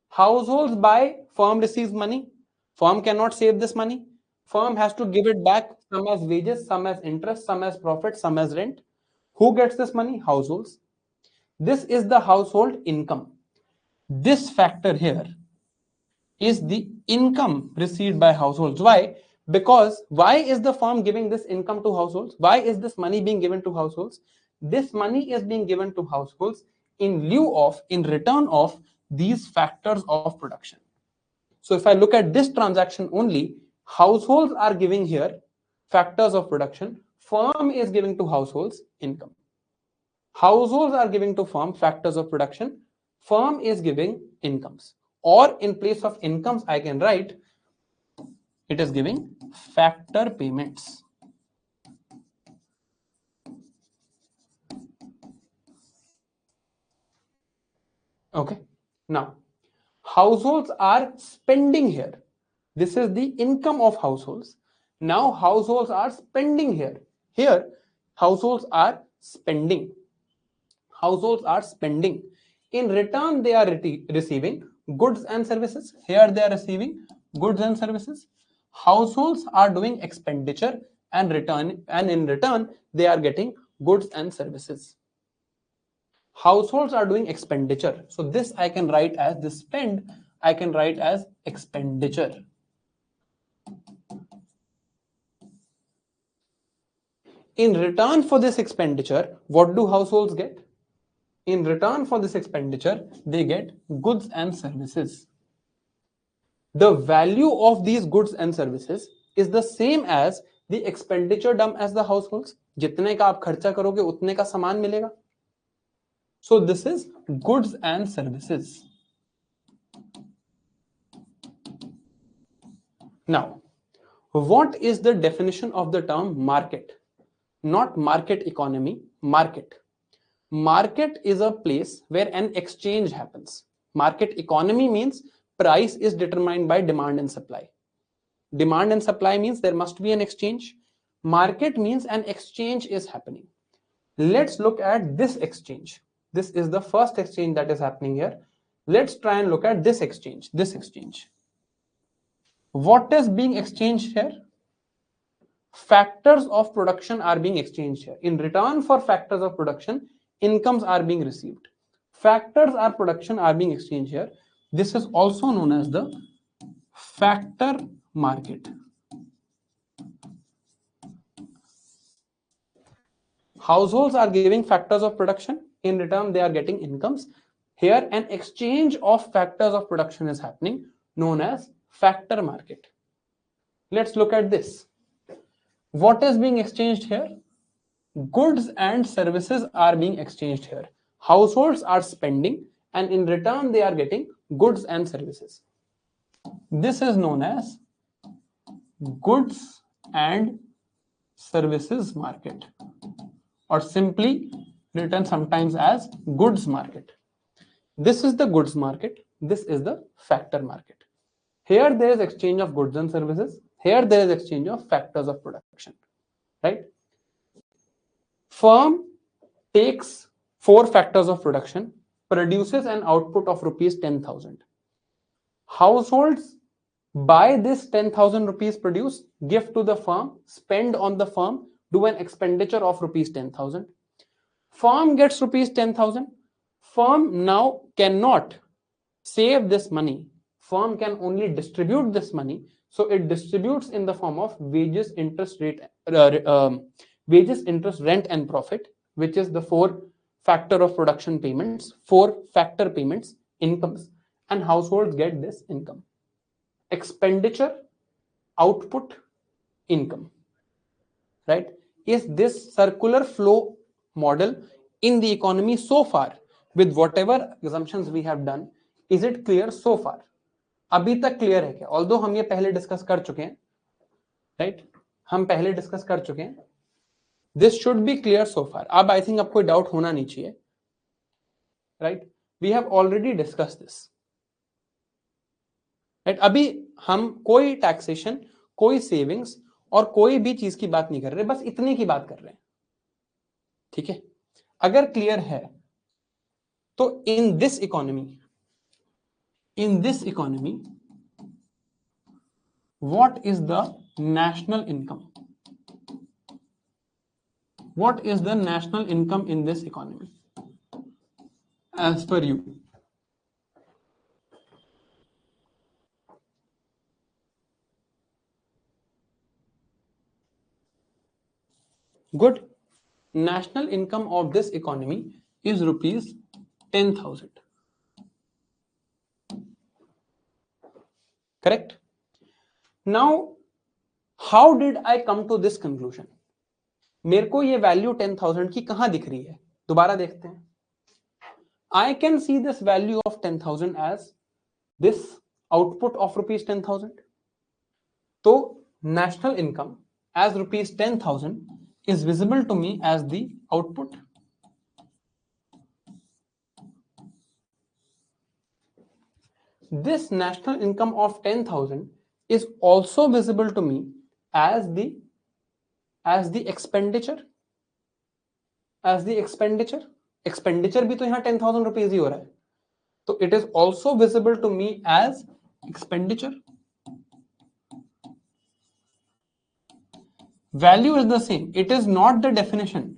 [SPEAKER 1] Households buy, firm receives money. Firm cannot save this money. Firm has to give it back, some as wages, some as interest, some as profit, some as rent. Who gets this money? Households. This is the household income. This factor here is the income received by households. Why? Because why is the firm giving this income to households? Why is this money being given to households? This money is being given to households in lieu of, in return of these factors of production. So if I look at this transaction only, households are giving here factors of production, firm is giving to households income. Households are giving to firm factors of production, firm is giving incomes. Or in place of incomes, I can write it is giving factor payments. Okay. Now, households are spending here. This is the income of households. Now, households are spending here. Here, households are spending. Households are spending. In return, they are receiving goods and services. Here, they are receiving goods and services. Households are doing expenditure and in return, they are getting goods and services. households are doing expenditure. So this I can write as this spend, I can write as expenditure. In return for this expenditure, what do households get? In return for this expenditure, they get goods and services. The value of these goods and services is the same as the expenditure done as the households. जितने का आप खर्चा करोगे उतने का सामान मिलेगा. So this is goods and services. Now, what is the definition of the term market? Not market economy, market. Market is a place where an exchange happens. Market economy means price is determined by demand and supply. Demand and supply means there must be an exchange. Market means an exchange is happening. Let's look at this exchange. This is the first exchange that is happening here. Let's try and look at this exchange. This exchange. What is being exchanged here? Factors of production are being exchanged here. In return for factors of production, incomes are being received. Factors or production are being exchanged here. This is also known as the factor market. Households are giving factors of production. In return, they are getting incomes. Here, an exchange of factors of production is happening, known as factor market. Let's look at this. What is being exchanged here? Goods and services are being exchanged here. Households are spending, and in return, they are getting goods and services. This is known as goods and services market, or simply written sometimes as goods market. This is the goods market. This is the factor market. Here there is exchange of goods and services. Here there is exchange of factors of production, right? Firm takes 4 factors of production, produces an output of rupees 10,000. Households buy this 10,000 rupees produce, give to the firm, spend on the firm, do an expenditure of rupees 10,000. Firm gets rupees 10,000. Firm now cannot save this money. Firm can only distribute this money. So it distributes in the form of wages, interest, rent, and profit, which is the 4 factor of production payments, 4 factor payments, incomes, and households get this income. Expenditure, output, income, right? Is this circular flow model in the economy so far, with whatever assumptions we have done, is it clear so far? अभी तक clear है क्या? Although हम ये पहले discuss कर चुके हैं, right? हम पहले डिस्कस कर चुके हैं. This should be clear so far. अब I think अब कोई डाउट होना नहीं चाहिए, right? We have already discussed this, right? अभी हम कोई टैक्सेशन, कोई सेविंग्स और कोई भी चीज की बात नहीं कर रहे, बस इतने की बात कर रहे हैं, ठीक है? अगर क्लियर है तो इन this economy what is the national income? What is the national income in this economy as per you? Good. National income of this economy is rupees 10,000. Correct? Now, how did I come to this conclusion? मेरे को ये value 10,000 की कहां दिख रही है? दोबारा देखते हैं. I can see this value of 10,000 as this output of rupees 10,000. So, national income as rupees 10,000 is visible to me as the output. This national income of 10,000 is also visible to me as the expenditure. As the expenditure. Expenditure भी तो यहाँ 10,000 rupees ही हो रहा है. So it is also visible to me as expenditure. Value is the same. It is not the definition.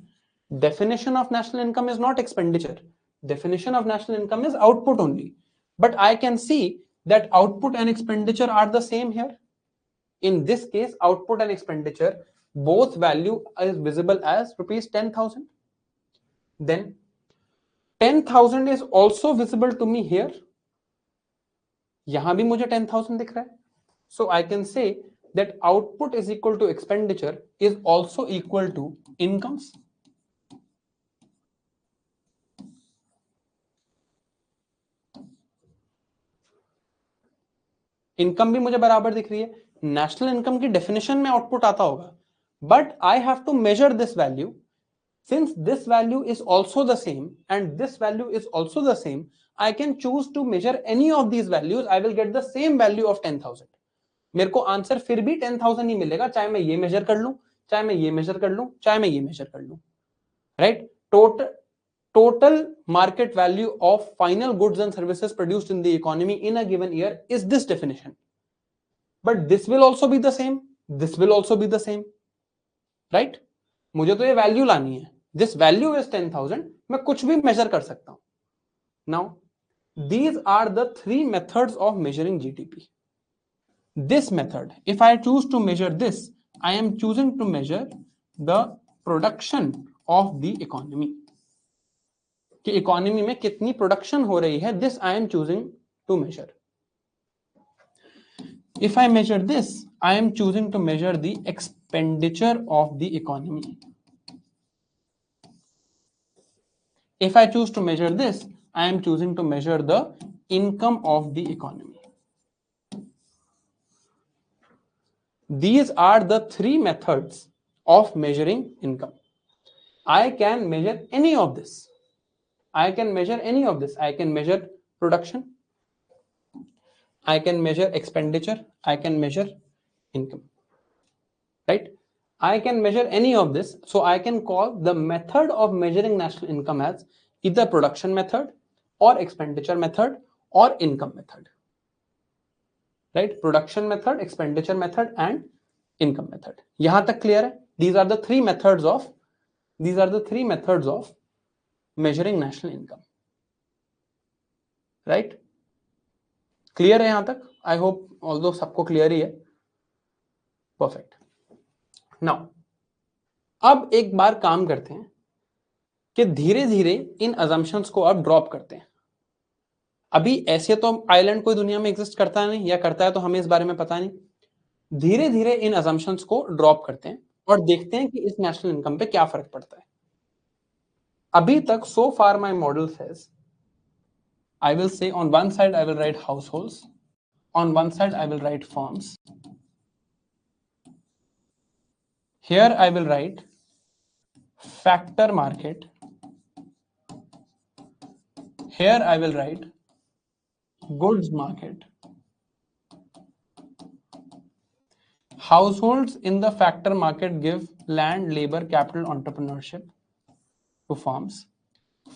[SPEAKER 1] Definition of national income is not expenditure. Definition of national income is output only. But I can see that output and expenditure are the same here. In this case, output and expenditure, both value is visible as rupees 10,000. Then 10,000 is also visible to me here. यहां भी मुझे 10,000 दिख रहा है. So I can say that output is equal to expenditure is also equal to incomes. Income भी मुझे बराबर दिख रही है. नेशनल इनकम की डेफिनेशन में आउटपुट आता होगा, but I have to measure this value. Since this value is also the same and this value is also the same, I can choose to measure any of these values. I will get the same value of 10,000. मेरे को answer फिर भी 10,000 ही मिलेगा, चाहे मैं ये major कर लूं, चाहे मैं ये मेजर कर लूं, चाहे मैं ये मेजर कर लूं. Right. Total market value of final goods and services produced in the economy in a given year is this definition. But this will also be the same. This will also be the same. Right? मुझे तो ये value लानी है. This value is 10,000. मैं कुछ भी major कर सकता हूं. Now, these are the three methods of measuring GDP. This method, if I choose to measure this, I am choosing to measure the production of the economy. कि economy में कितनी production हो रही है, this I am choosing to measure. If I measure this, I am choosing to measure the expenditure of the economy. If I choose to measure this, I am choosing to measure the income of the economy. These are the three methods of measuring income. I can measure any of this. I can measure any of this. I can measure production. I can measure expenditure. I can measure income. Right? I can measure any of this. So I can call the method of measuring national income as either production method or expenditure method or income method. Right? Production method, expenditure method and income method. Yahan tak clear hai? These are the three methods of measuring national income. Right? Clear है यहां तक? I hope although सबको clear ही है. Perfect. Now, अब एक बार काम करते हैं कि धीरे धीरे इन assumptions को अब ड्रॉप करते हैं. अभी ऐसे तो आइलैंड कोई दुनिया में एग्जिस्ट करता नहीं, या करता है तो हमें इस बारे में पता नहीं. धीरे धीरे इन assumptions को ड्रॉप करते हैं और देखते हैं कि इस नेशनल इनकम पे क्या फर्क पड़ता है. अभी तक so far my model says I will say on one side I will write households, on one side I will write firms. Here I will write factor market. Here I will write goods market. Households in the factor market give land, labor, capital, entrepreneurship to firms.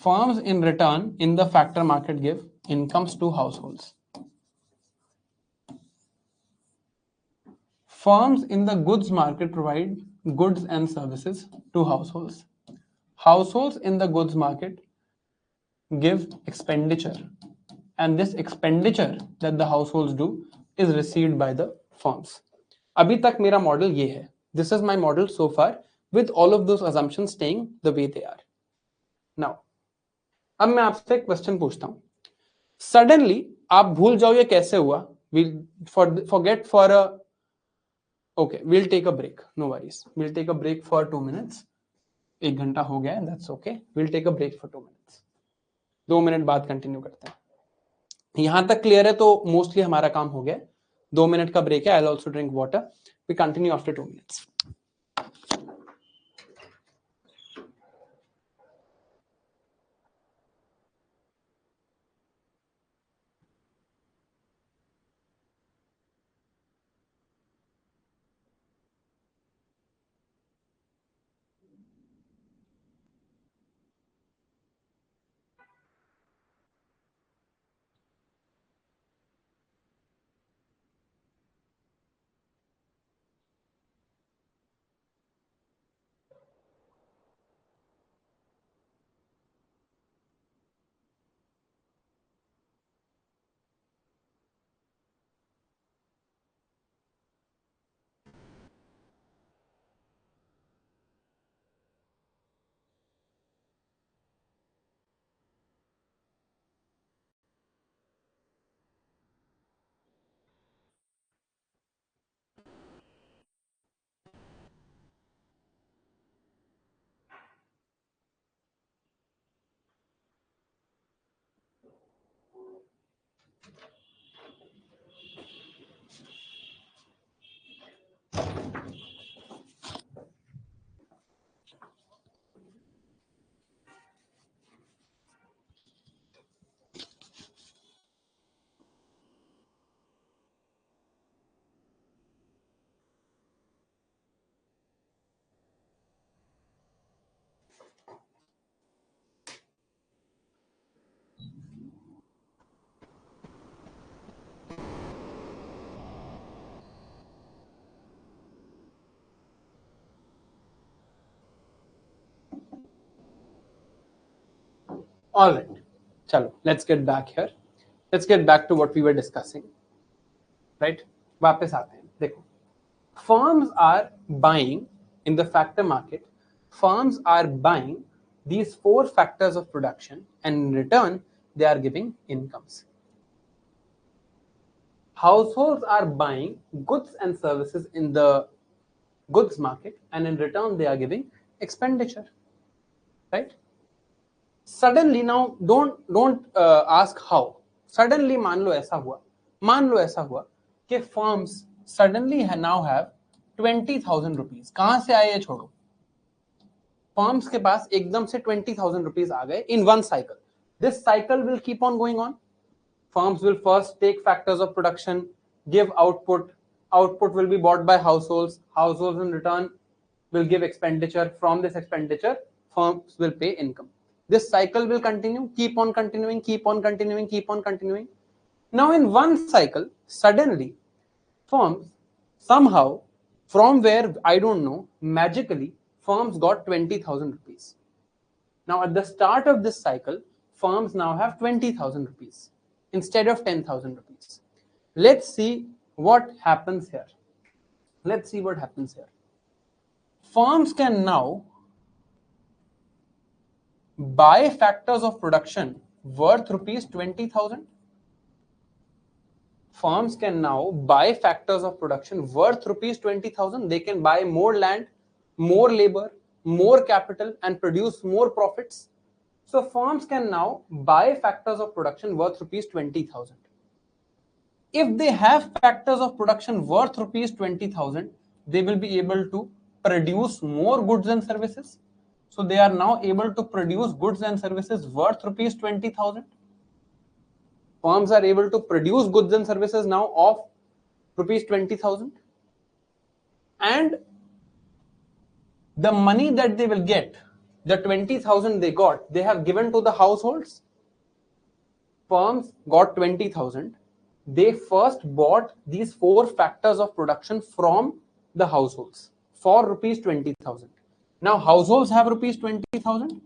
[SPEAKER 1] Firms in return in the factor market give incomes to households. Firms in the goods market provide goods and services to households. Households in the goods market give expenditure, and this expenditure that the households do is received by the firms. अभी तक मेरा model ये है. This is my model so far with all of those assumptions staying the way they are. Now, अब मैं आपसे एक question पूछता हूं. सडनली आप भूल जाओ ये कैसे हुआ. Forget for a okay, we'll take a break. No worries. We'll take a break for 2 minutes. 1 घंटा हो गया है, that's okay. We'll take a break for 2 minutes. 2 minute बाद कंटिन्यू करते हैं. यहां तक क्लियर है तो मोस्टली हमारा काम हो गया. 2 मिनट का ब्रेक है. I will also drink water. We continue after 2 minutes. All right. Chalo, let's get back here. Let's get back to what we were discussing. Right? वापस आते हैं. देखो. Firms are buying in the factor market. Firms are buying these 4 factors of production, and in return, they are giving incomes. Households are buying goods and services in the goods market, and in return, they are giving expenditure. Right? Suddenly, now don't ask how. Suddenly, मान लो ऐसा हुआ कि firms suddenly now have 20,000 rupees. कहां से आए ये छोड़ो. Firms के पास एकदम से 20,000 rupees आ गए in one cycle. This cycle will keep on going on. Firms will first take factors of production, give output. Output will be bought by households. Households in return will give expenditure. From this expenditure, firms will pay income. This cycle will continue, keep on continuing, keep on continuing, keep on continuing. Now in one cycle, suddenly, firms somehow, from where I don't know, magically, firms got 20,000 rupees. Now at the start of this cycle, firms now have 20,000 rupees instead of 10,000 rupees. Let's see what happens here. Let's see what happens here. Firms can now buy factors of production worth rupees 20,000. Firms can now buy factors of production worth rupees 20,000. They can buy more land, more labor, more capital, and produce more profits. So firms can now buy factors of production worth rupees 20,000. If they have factors of production worth rupees 20,000, they will be able to produce more goods and services. So they are now able to produce goods and services worth rupees 20,000. Firms are able to produce goods and services now of rupees 20,000. And the money that they will get, the 20,000 they got, they have given to the households. Firms got 20,000. They first bought these 4 factors of production from the households for rupees 20,000. Now households have rupees 20,000.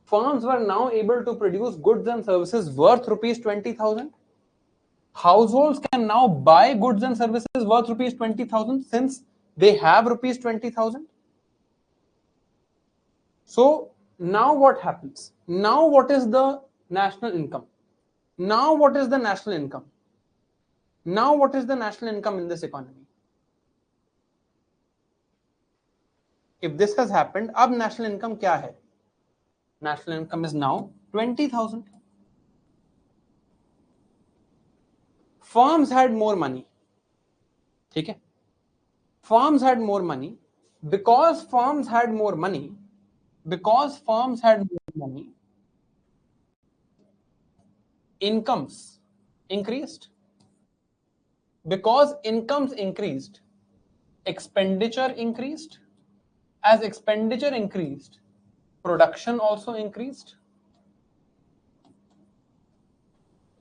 [SPEAKER 1] Firms were now able to produce goods and services worth rupees 20,000. Households can now buy goods and services worth rupees 20,000 since they have rupees 20,000. So now what happens? Now what is the national income? Now what is the national income? Now what is the national income in this economy? If this has happened, अब national income क्या है? National income is now 20,000. Firms had more money. ठीक है? Firms had more money. Because firms had more money, incomes increased. Because incomes increased, expenditure increased. As expenditure increased, production also increased.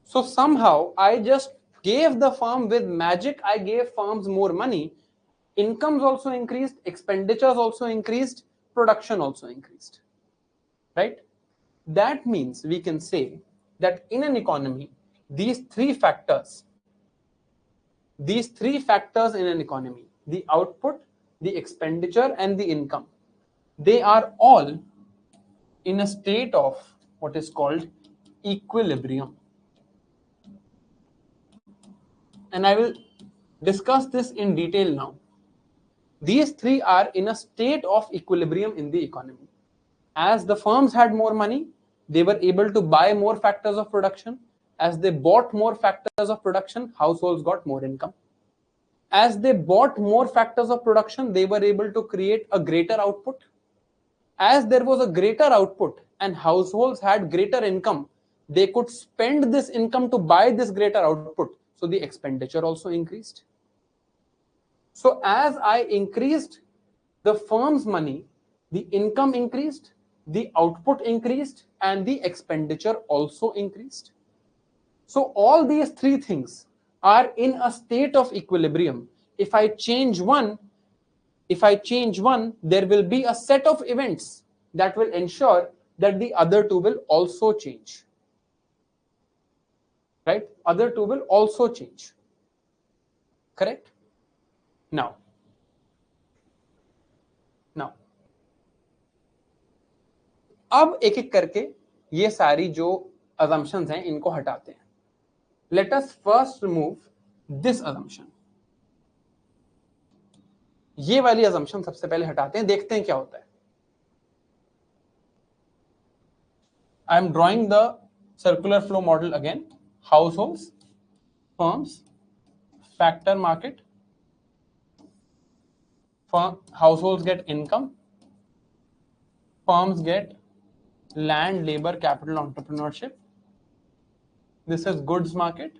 [SPEAKER 1] So somehow I just gave the firm with magic, I gave firms more money. Incomes also increased, expenditures also increased, production also increased. Right? That means we can say that in an economy, these three factors in an economy, the output, the expenditure, and the income, they are all in a state of what is called equilibrium. And I will discuss this in detail now. These three are in a state of equilibrium in the economy. As the firms had more money, they were able to buy more factors of production. As they bought more factors of production, households got more income. As they bought more factors of production, they were able to create a greater output. As there was a greater output and households had greater income, they could spend this income to buy this greater output. So the expenditure also increased. So as I increased the firm's money, the income increased, the output increased, and the expenditure also increased. So all these three things are in a state of equilibrium. If I change one, there will be a set of events that will ensure that the other two will also change. Right? Other two will also change. Correct? Now, अब एक एक करके ये सारी जो assumptions हैं इनको हटाते हैं. Let us first remove this assumption. ये वाली assumption सबसे पहले हटाते हैं, देखते हैं क्या होता है. I am drawing the circular flow model again. Households, firms, factor market. Households get income. Firms get land, labor, capital, entrepreneurship. This is goods market.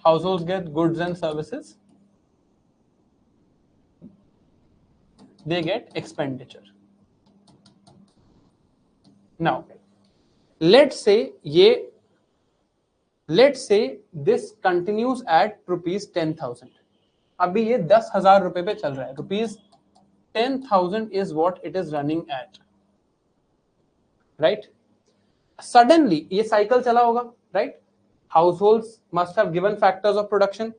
[SPEAKER 1] Households get goods and services. They get expenditure. Now, let's say this continues at rupees 10,000. अभी ये 10,000 रुपए पे चल रहा है. Rupees 10,000 is what it is running at. Right? Suddenly ये cycle चला होगा. Right? Households must have given factors of production.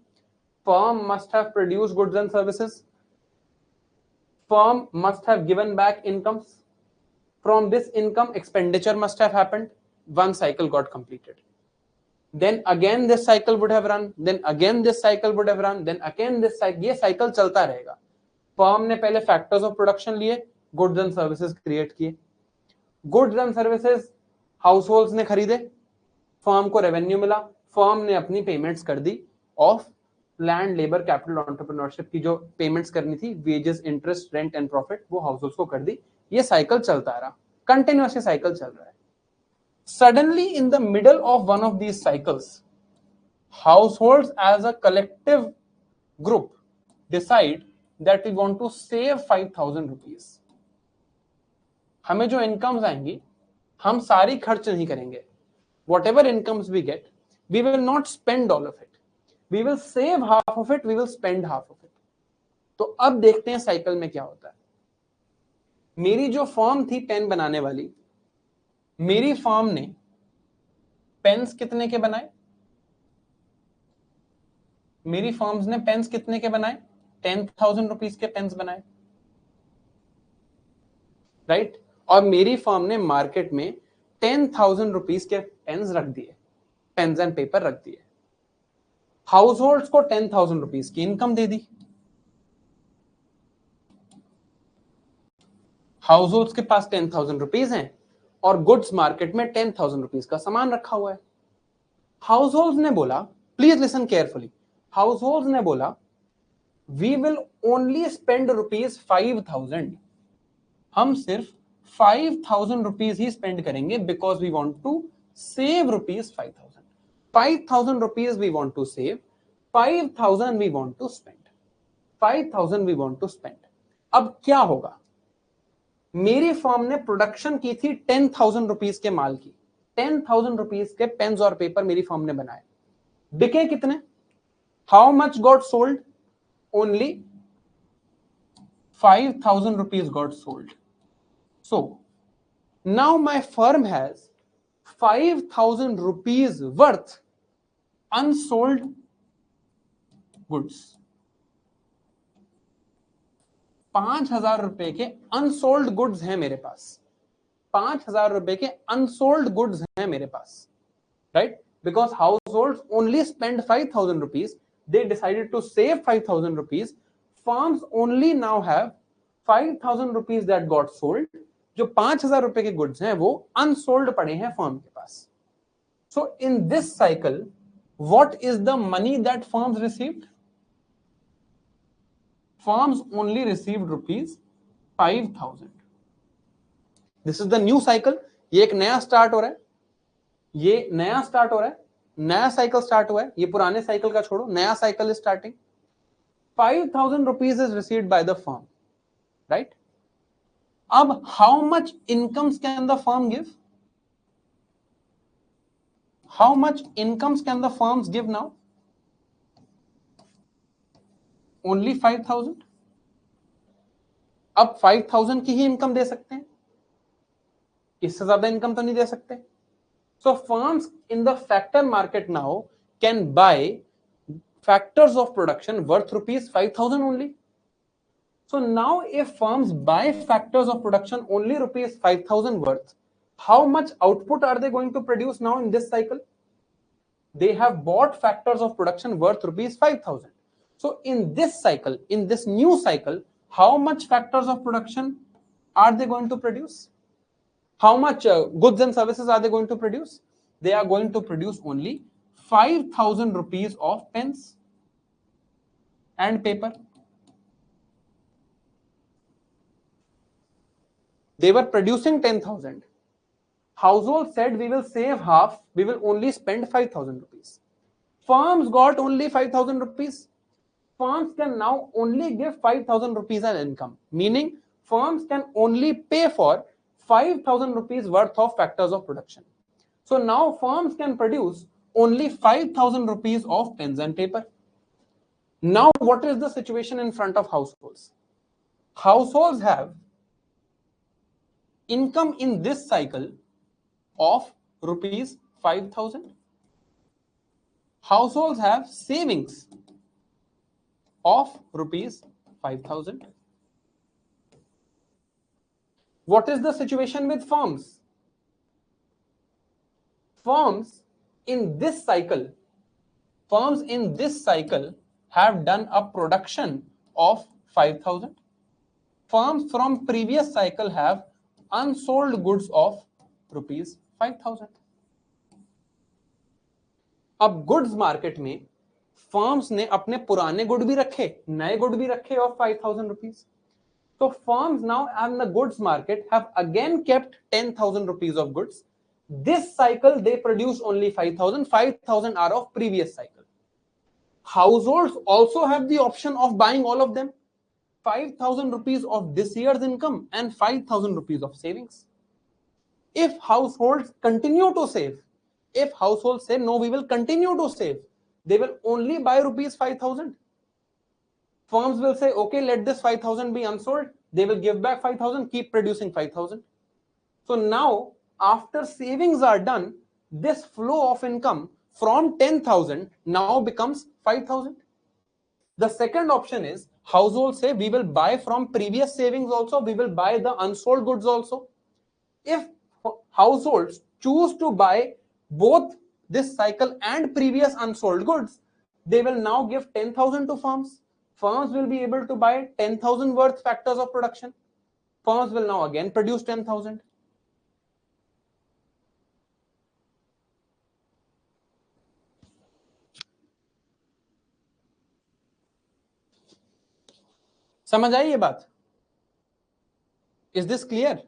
[SPEAKER 1] Firm must have produced goods and services. Firm must have given back incomes. From this income, expenditure must have happened. One cycle got completed. Then again this cycle would have run. Then again this cycle would have run. Then again this cycle. ये cycle चलता रहेगा. Firm ने पहले factors of production लिए, goods and services create किए. Goods and services households ने खरीदे, firm को revenue मिला, firm ने अपनी payments कर दी of land, labor, capital, entrepreneurship की जो payments करनी थी, wages, interest, rent and profit वो households को कर दी. ये cycle चलता रहा, continuously cycle चल रहा है. Suddenly in the middle of one of these cycles, households as a collective group decide that we want to save 5,000 rupees. हमें जो incomes आएंगी हम सारी खर्च नहीं करेंगे. Whatever incomes we get, we will not spend all of it. We will save half of it, we will spend half of it. तो अब देखते हैं साइकिल में क्या होता है. मेरी जो फर्म थी पेन बनाने वाली, मेरी फर्म ने पेन्स कितने के बनाए? मेरी फर्म्स ने पेन्स कितने के बनाए? 10,000 रुपीस के पेन्स बनाए. राइट? और मेरी फर्म ने मार्केट में 10,000 रुपीस के पेन्स रख दिए, पेन्स एंड पेपर रख दिए. हाउस होल्ड्स को 10,000 रुपीस की इनकम दे दी. हाउस होल्ड्स के पास 10,000 रुपीस हैं और गुड्स मार्केट में 10,000 रुपीस का सामान रखा हुआ है. हाउस होल्ड्स ने बोला, please listen carefully, households ने बोला we will only spend rupees 5,000. हम सिर्फ 5,000 रुपीज ही स्पेंड करेंगे because we want to save rupees 5,000. 5,000 rupees we want to save, 5,000 we want to spend, 5,000 we want to spend. अब क्या होगा? मेरी फर्म ने प्रोडक्शन की थी 10,000 रुपीज के माल की. 10,000 रुपीज के पेन्स और पेपर मेरी फर्म ने बनाए. बिके कितने? How much got sold? Only 5,000 rupees got sold. So now my firm has 5,000 rupees worth unsold goods. 5,000 रुपए के अनसोल्ड गुड्स हैं मेरे पास. 5,000 रुपए के अनसोल्ड गुड्स हैं मेरे पास. Right? Because household only spend 5,000 rupees, they decided to save 5,000 rupees. Firms only now have 5,000 rupees that got sold. जो 5,000 रुपए के गुड्स हैं वो अनसोल्ड पड़े हैं फर्म के पास. So in this cycle, what is the money that firms received? Firms only received rupees 5,000. This is the new cycle. ये एक नया स्टार्ट हो रहा है. ये नया स्टार्ट हो रहा है. नया साइकिल स्टार्ट हुआ है. ये पुराने साइकिल का छोड़ो, नया cycle is starting. 5,000 rupees is received by the firm. Right? अब how much incomes can the firm give? How much incomes can the firms give now? Only 5,000. अब 5,000 की ही इनकम दे सकते हैं, इससे ज्यादा इनकम तो नहीं दे सकते. So firms in the factor market now can buy factors of production worth rupees 5,000 only. So now if firms buy factors of production only rupees 5,000 worth, how much output are they going to produce now in this cycle? They have bought factors of production worth rupees 5,000. So in this cycle, in this new cycle, how much factors of production are they going to produce? How much goods and services are they going to produce? They are going to produce only 5,000 rupees of pens and paper. They were producing 10,000. Household said we will save half, we will only spend 5,000 rupees. Firms got only 5,000 rupees. Firms can now only give 5,000 rupees as income, meaning firms can only pay for 5,000 rupees worth of factors of production. So now firms can produce only 5,000 rupees of pens and paper. Now, what is the situation in front of households? Households have income in this cycle of rupees 5,000. Households have savings of rupees 5,000. What is the situation with firms? Firms in this cycle, firms in this cycle have done a production of 5,000. Firms from previous cycle have unsold goods of rupees 5,000. अब goods market में firms ने अपने पुराने good भी रखे, नए good भी रखे of 5,000 rupees. So firms now in the goods market have again kept 10,000 rupees of goods. This cycle they produce only 5,000. 5,000 are of previous cycle. Households also have the option of buying all of them. 5,000 rupees of this year's income and 5,000 rupees of savings. If households continue to save, if households say no, we will continue to save, they will only buy rupees 5,000. Firms will say, okay, let this 5,000 be unsold. They will give back 5,000, keep producing 5,000. So now, after savings are done, this flow of income from 10,000 now becomes 5,000. The second option is households say we will buy from previous savings also, we will buy the unsold goods also. If households choose to buy both this cycle and previous unsold goods, they will now give 10,000 to firms. Firms will be able to buy 10,000 worth factors of production. Firms will now again produce 10,000. समझ आई ये बात? Is this clear?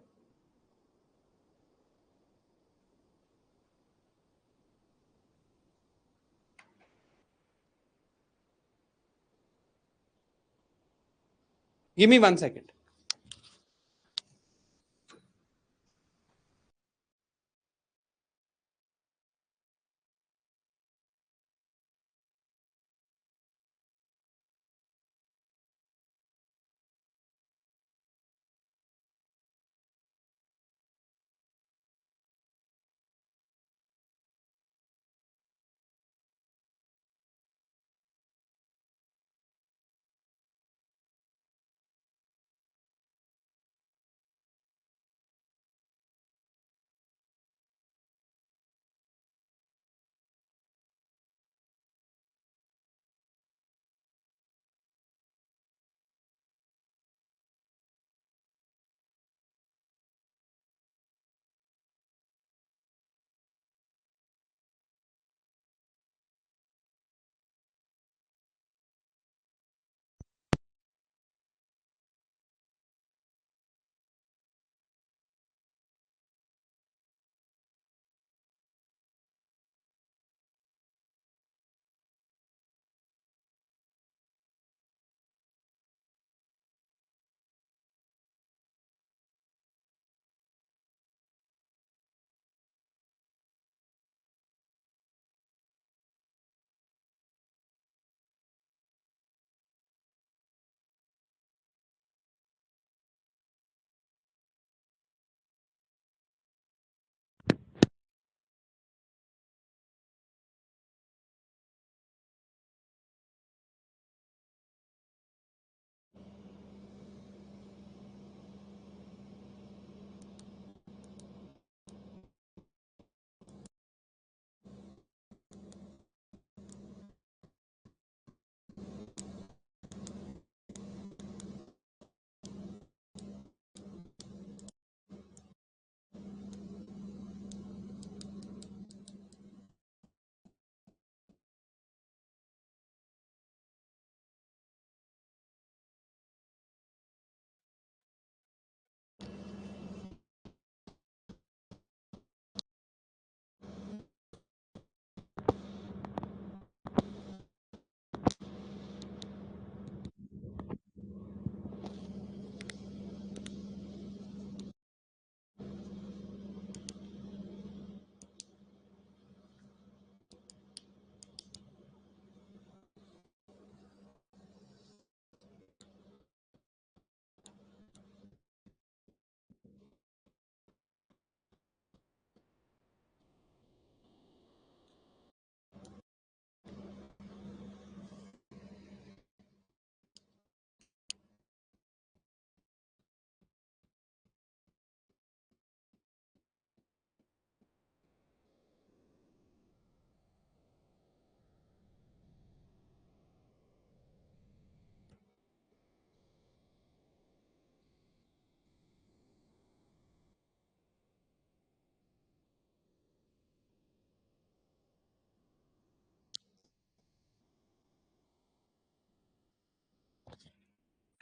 [SPEAKER 1] Give me 1 second.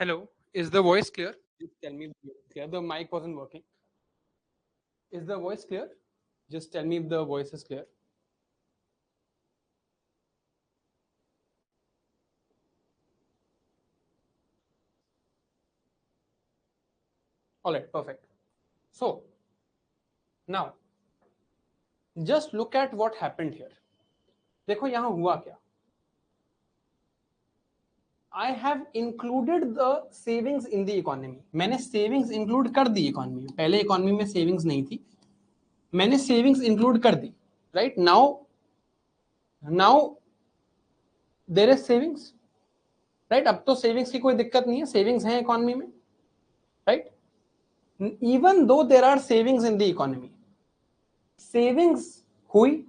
[SPEAKER 1] Hello, is the voice clear? Just tell me if it's clear. The mic wasn't working. Is the voice clear? Just tell me if the voice is clear. All right, perfect. So now just look at what happened here. देखो यहाँ हुआ क्या? I have included the savings in the economy. मैंने savings include कर दी economy में. पहले economy में savings नहीं थी. मैंने savings include कर दी. Right now there is savings. Right? अब तो savings की कोई दिक्कत नहीं है. Savings है economy में. Right? Even though there are savings in the economy, savings हुई,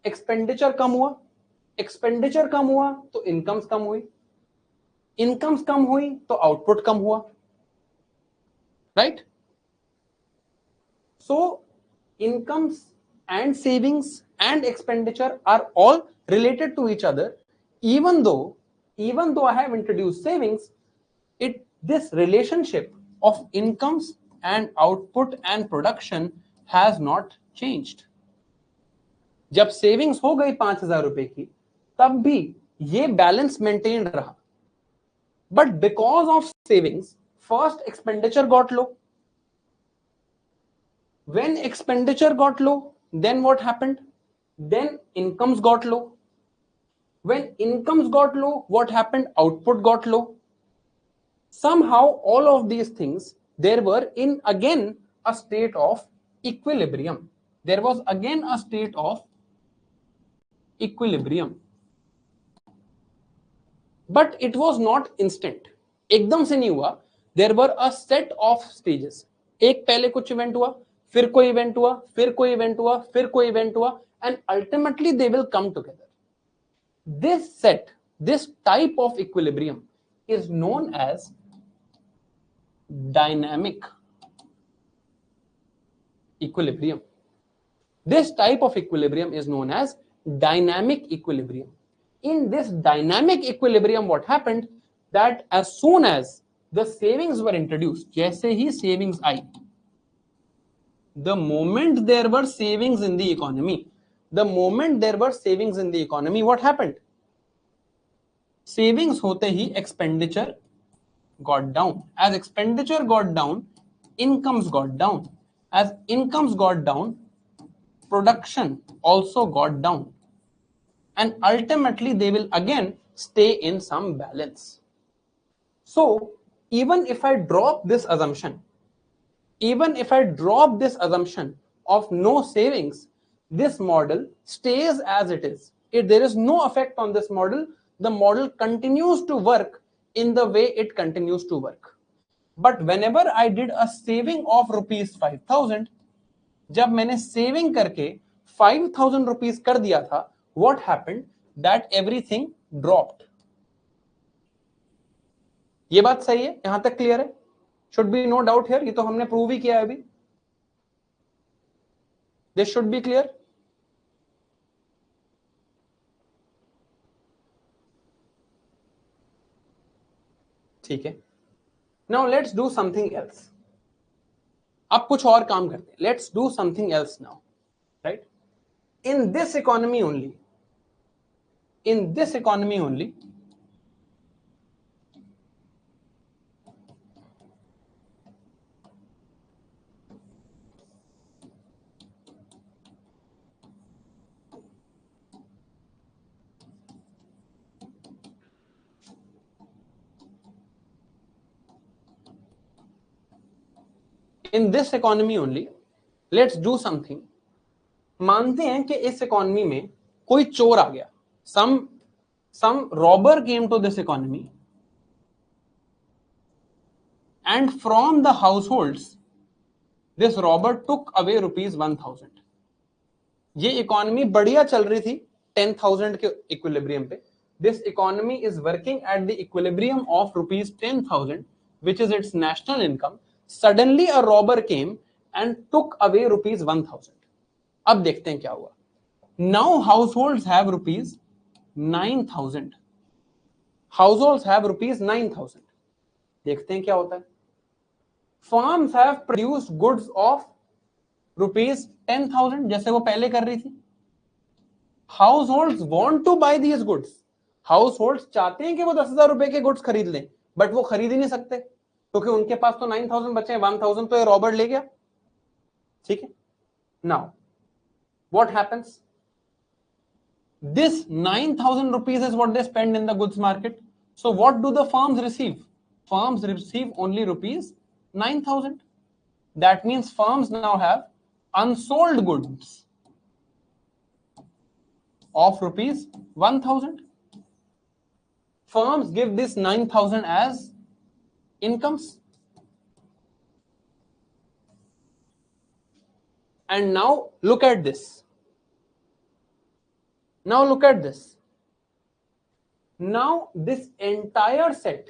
[SPEAKER 1] एक्सपेंडिचर कम हुआ, एक्सपेंडिचर कम हुआ तो इनकम्स कम हुई, इनकम्स कम हुई तो आउटपुट कम हुआ, right? So incomes and savings and expenditure are all related to each other. Even though I have introduced savings, this relationship of incomes and output and production has not changed. जब savings हो गई 5,000 रुपए की, तब भी ये balance maintain रहा. But because of savings, first expenditure got low. When expenditure got low, then what happened? Then incomes got low. When incomes got low, what happened? Output got low. Somehow all of these things, there were in again a state of equilibrium. There was again a state of equilibrium, but it was not instant. एकदम से नहीं हुआ. There were a set of stages. एक पहले कुछ event हुआ, फिर कोई इवेंट हुआ, फिर कोई इवेंट हुआ, फिर कोई इवेंट हुआ, and ultimately they will come together. This type of equilibrium is known as dynamic equilibrium. This type of equilibrium is known as dynamic equilibrium. In this dynamic equilibrium, what happened? That as soon as the savings were introduced, जैसे ही savings I, the moment there were savings in the economy, what happened? Savings होते ही expenditure got down. As expenditure got down, incomes got down. As incomes got down, production also got down. And ultimately they will again stay in some balance. So even if I drop this assumption of no savings, this model stays as it is. If there is no effect on this model, the model continues to work in the way it continues to work. But whenever I did a saving of rupees 5,000, जब मैंने saving करके 5,000 rupees कर दिया था, what happened? That everything dropped. ये बात सही है? यहां तक क्लियर है? Should be no doubt here. ये तो हमने प्रूव ही किया है अभी. This should be clear. ठीक है. Now let's do something else. अब कुछ और काम करते हैं. Let's do something else now, right? In this economy only, let's do something. मानते हैं कि इस इकोनॉमी में कोई चोर आ गया. Some robber came to this economy, and from the households this robber took away rupees 1,000. ये इकोनॉमी बढ़िया चल रही थी 10,000 के इक्विलिब्रियम पे. This economy is working at the equilibrium of rupees 10,000, which is its national income. Suddenly a robber came and took away rupees 1,000. अब देखते हैं क्या हुआ. Now households have rupees 9,000. देखते हैं क्या होता है। Firms have produced goods of ₹10,000, जैसे वो पहले कर रही थी। Household want to buy these goods, household चाहते हैं कि वो 10,000 रुपए के गुड्स खरीद लें, बट वो खरीद ही नहीं सकते क्योंकि उनके पास तो 9,000 बचे हैं, 1,000 तो ये रॉबर्ट ले गया। ठीक है, now what happens, this 9,000 rupees is what they spend in the goods market. So what do the firms receive? Firms receive only rupees 9,000. That means firms now have unsold goods of rupees 1,000. Firms give this 9,000 as incomes. And now look at this. Now look at this. Now this entire set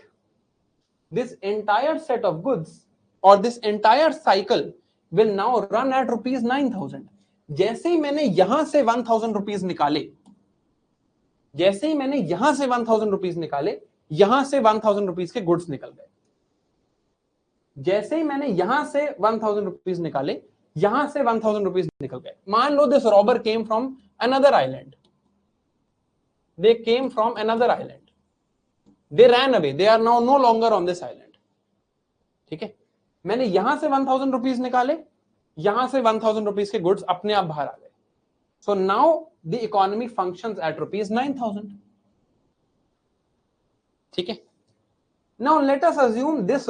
[SPEAKER 1] of goods or this entire cycle will now run at rupees 9,000. जैसे ही मैंने यहां से 1,000 rupees निकाले, जैसे ही मैंने यहां से 1,000 rupees निकाले, यहां से 1,000 रुपीज के गुड्स निकल गए। जैसे ही मैंने यहां से 1,000 रुपीज निकाले, यहां से 1,000 रुपीज निकल गए। मान लो this robber came from another island, they came from another island, they ran away, they are now no longer on this island. ठीक है, मैंने यहां से 1,000 रुपीज निकाले, यहां से 1,000 रुपीज के गुड्स अपने आप बाहर आ गए। So now the economy functions at rupees 9,000। ठीक है, now let us assume this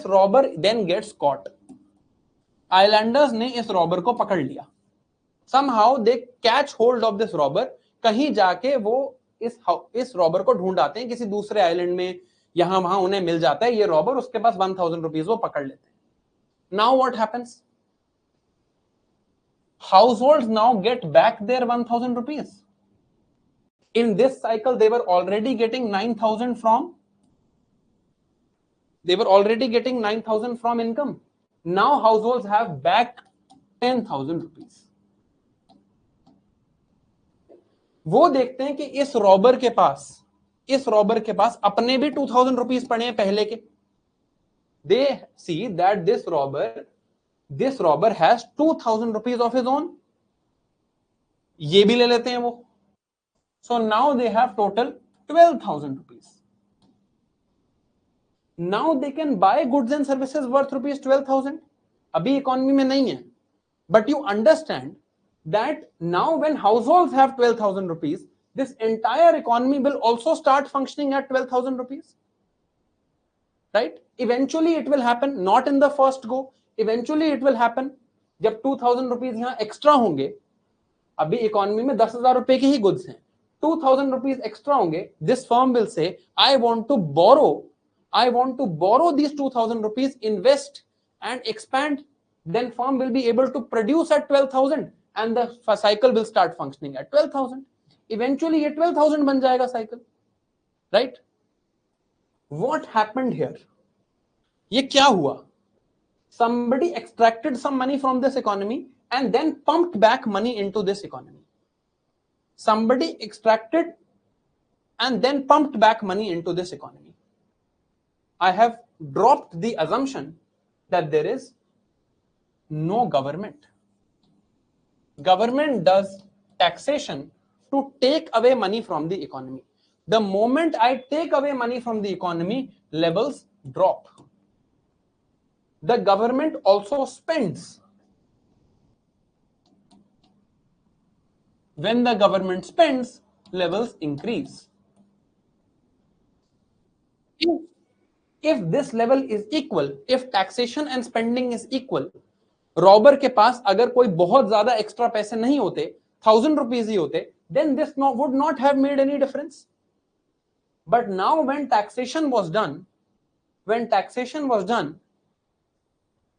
[SPEAKER 1] robber then gets caught. Islanders ने इस रॉबर को पकड़ लिया, somehow they catch hold of this robber, कहीं जाके वो इस रॉबर को ढूंढ आते हैं किसी दूसरे आइलैंड में, यहां वहां उन्हें मिल जाता है ये रॉबर, उसके पास 1,000 रुपीज वो पकड़ लेते हैं। Now what happens, households now get back their 1,000 rupees. In this cycle they were already getting 9,000 from income. Now households have back 10,000 rupees. वो देखते हैं कि इस रॉबर के पास अपने भी 2,000 रुपीज पड़े हैं पहले के। They see that this robber has 2,000 rupees of his own. ये भी ले लेते हैं वो। So now they have total 12,000 rupees. Now they can buy goods and services worth rupees 12,000. अभी इकोनॉमी में नहीं है, but you understand that now when households have 12,000 rupees, this entire economy will also start functioning at 12,000 rupees. Right? Eventually it will happen, not in the first go. Eventually it will happen. जब 2,000 rupees यहाँ extra होंगे, अभी economy में 10,000 रुपए के ही goods हैं, 2,000 rupees extra होंगे, this firm will say, I want to borrow these 2,000 rupees, invest and expand. Then firm will be able to produce at 12,000 and the cycle will start functioning at 12,000. Eventually ये 12,000 बन जाएगा cycle, right? What happened here? ये क्या हुआ? Somebody extracted some money from this economy and then pumped back money into this economy. Somebody extracted and then pumped back money into this economy. I have dropped the assumption that there is no government. Government does taxation to take away money from the economy. The moment I take away money from the economy, levels drop. The government also spends. When the government spends, levels increase. If this level is equal, if taxation and spending is equal, robber के पास अगर कोई बहुत ज्यादा extra पैसे नहीं होते, 1,000 rupees ही होते, then this would not have made any difference. But now when taxation was done,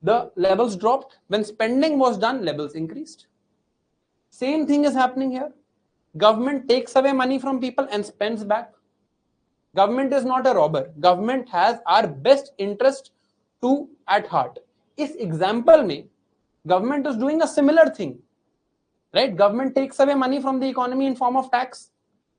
[SPEAKER 1] the levels dropped. When spending was done, levels increased. Same thing is happening here. Government takes away money from people and spends back. Government is not a robber. Government has our best interest at heart. इस example में government is doing a similar thing, right? Government takes away money from the economy in form of tax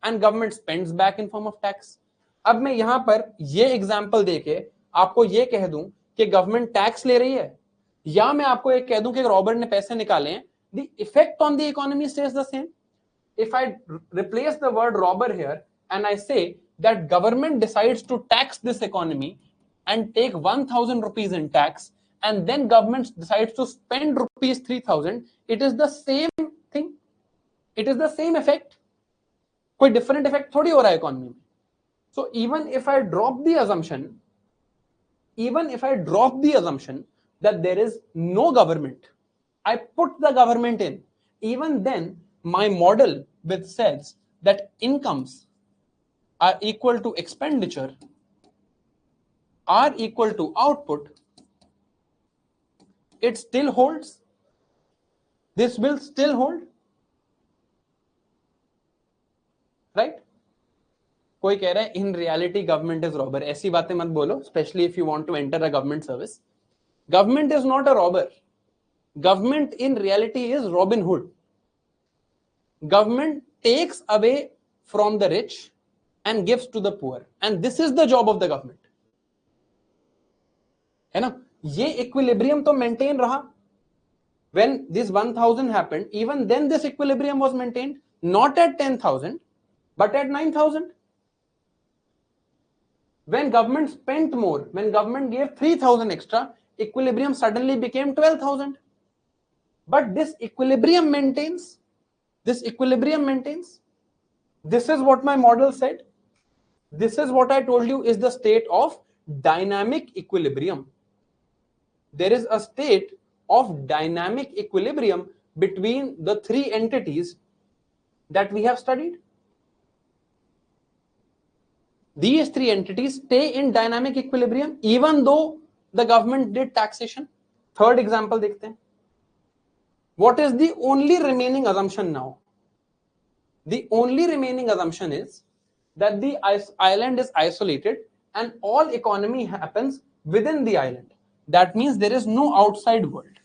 [SPEAKER 1] and government spends back in form of tax. अब मैं यहां पर ये example देके आपको ये कह दूं कि गवर्नमेंट टैक्स ले रही है, या मैं आपको एक कह दूं कि रॉबर्ट ने पैसे निकाले हैं, the effect on the economy stage the same. If I replace the word robber here and I say that government decides to tax this economy and take 1000 rupees in tax, and then government decides to spend rupees 3000, it is the same thing, it is the same effect. कोई different effect थोड़ी हो रहा है economy में. So even if I drop the assumption, that there is no government, I put the government in, even then my model which says that incomes are equal to expenditure are equal to output, it still holds. This will still hold, right? कोई कह रहा है in reality government is robber. ऐसी बातें मत बोलो, especially if you want to enter a government service. Government is not a robber. Government in reality is Robin Hood. Government takes away from the rich and gives to the poor, and this is the job of the government. है ना? ये equilibrium तो maintain रहा. When this 1000 happened, even then this equilibrium was maintained, not at 10,000 but at 9,000. When government spent more, when government gave 3,000 extra, equilibrium suddenly became 12,000. But this equilibrium maintains. This equilibrium maintains. This is what my model said. This is what I told you is the state of dynamic equilibrium. There is a state of dynamic equilibrium between the three entities that we have studied. These three entities stay in dynamic equilibrium even though the government did taxation. Third example dekhte hain. What is the only remaining assumption now? The only remaining assumption is that the island is isolated and all economy happens within the island. That means there is no outside world,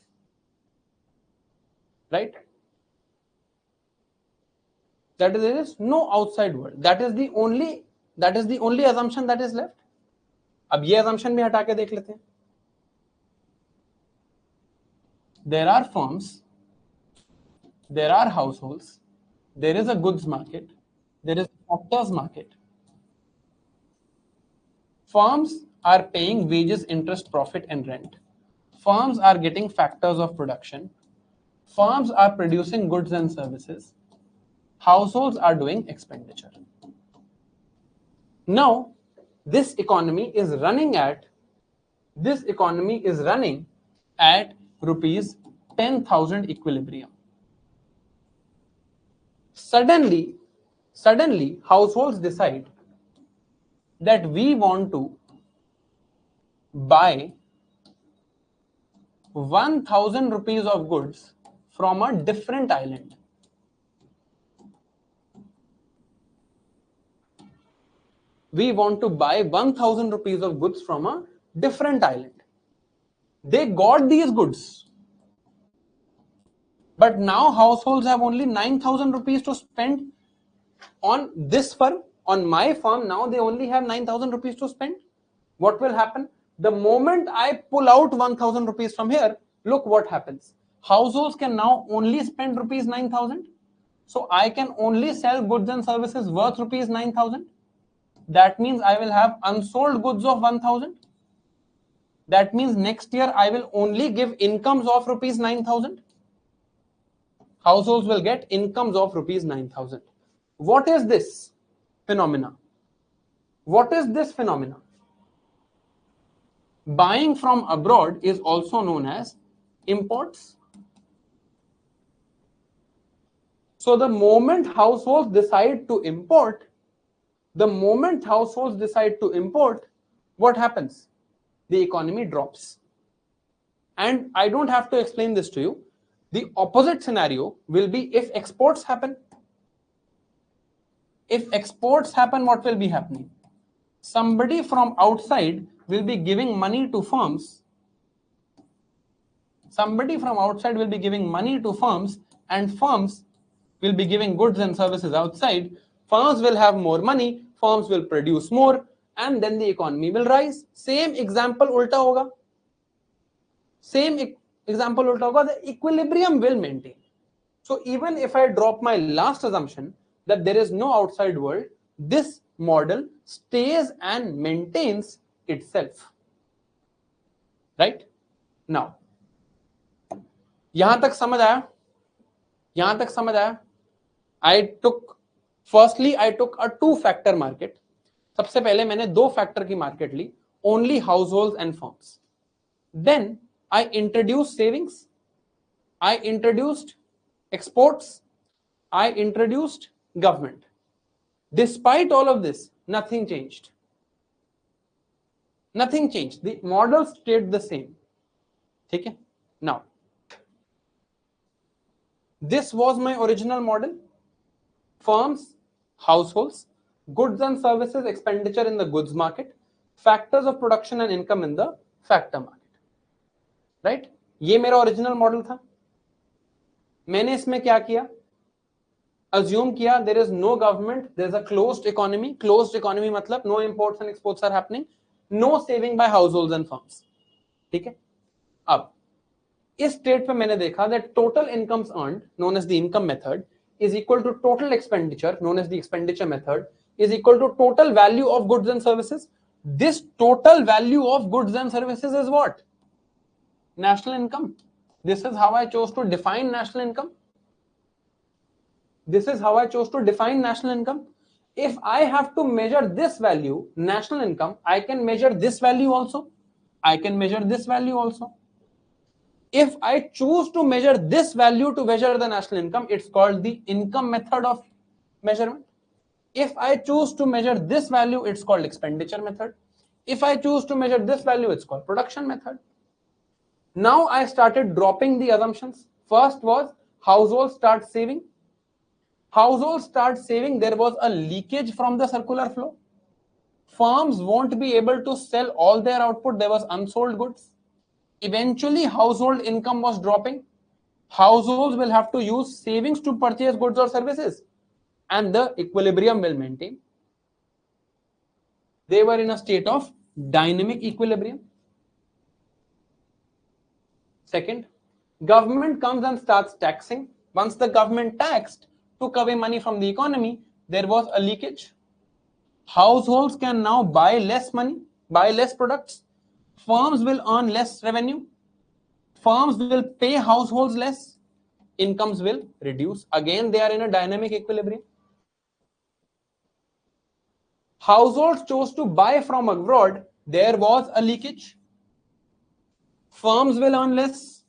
[SPEAKER 1] right? That is, there is no outside world. That is the only assumption that is left. अब ये assumption भी हटा के देख लेते हैं. There are firms, there are households, there is a goods market, there is a factors market. Firms are paying wages, interest, profit, and rent. Firms are getting factors of production. Firms are producing goods and services. Households are doing expenditure. Now, this economy is running at rupees 10,000 equilibrium. Suddenly, households decide that we want to buy 1,000 rupees of goods from a different island. We want to buy 1,000 rupees of goods from a different island. They got these goods. But now households have only 9,000 rupees to spend on this firm. On my firm, now they only have 9,000 rupees to spend. What will happen? The moment I pull out 1,000 rupees from here, look what happens. Households can now only spend rupees 9,000. So I can only sell goods and services worth rupees 9,000. That means I will have unsold goods of 1,000. That means next year I will only give incomes of rupees 9,000. Households will get incomes of rupees 9,000. What is this phenomena? What is this phenomena? Buying from abroad is also known as imports. So the moment households decide to import, what happens? The economy drops. And I don't have to explain this to you. The opposite scenario will be if exports happen. If exports happen, what will be happening? Somebody from outside will be giving money to firms. Somebody from outside will be giving money to firms, and firms will be giving goods and services outside. Firms will have more money. firms will produce more and then the economy will rise. Same example उल्टा होगा, same example उल्टा होगा, the equilibrium will maintain. So even if I drop my last assumption that there is no outside world, this model stays and maintains itself. Right? Now, यहां तक समझ आया? यहां तक समझ आया? Firstly, I took a two-factor market. सबसे पहले मैंने दो फैक्टर की मार्केट ली, only households and firms. Then I introduced savings, I introduced exports, I introduced government. Despite all of this, nothing changed. Nothing changed. The model stayed the same. ठीक है? Now, this was my original model. Firms, households, goods and services expenditure in the goods market, factors of production and income in the factor market. Right? ये मेरा original model था. मैंने इसमें क्या किया? Assume किया there is no government, there is a closed economy. Closed economy मतलब no imports and exports are happening, no saving by households and firms. ठीक है? अब इस स्टेट पे मैंने देखा that total incomes earned, known as the income method, is equal to total expenditure, known as the expenditure method, is equal to total value of goods and services. This total value of goods and services is what? National income. This is how I chose to define national income. This is how I chose to define national income. If I have to measure this value, national income, I can measure this value also. I can measure this value also. If I choose to measure this value to measure the national income, it's called the income method of measurement. If I choose to measure this value, it's called expenditure method. If I choose to measure this value, it's called production method. Now I started dropping the assumptions. First was households start saving. Households start saving, there was a leakage from the circular flow. Firms won't be able to sell all their output, there was unsold goods. Eventually, household income was dropping. Households will have to use savings to purchase goods or services, and the equilibrium will maintain. They were in a state of dynamic equilibrium. Second, government comes and starts taxing. Once the government taxed, took away money from the economy, there was a leakage. Households can now buy less money, buy less products. Firms will earn less revenue. Firms will pay households less. Incomes will reduce. Again, they are in a dynamic equilibrium. Households chose to buy from abroad. There was a leakage. Firms will earn less.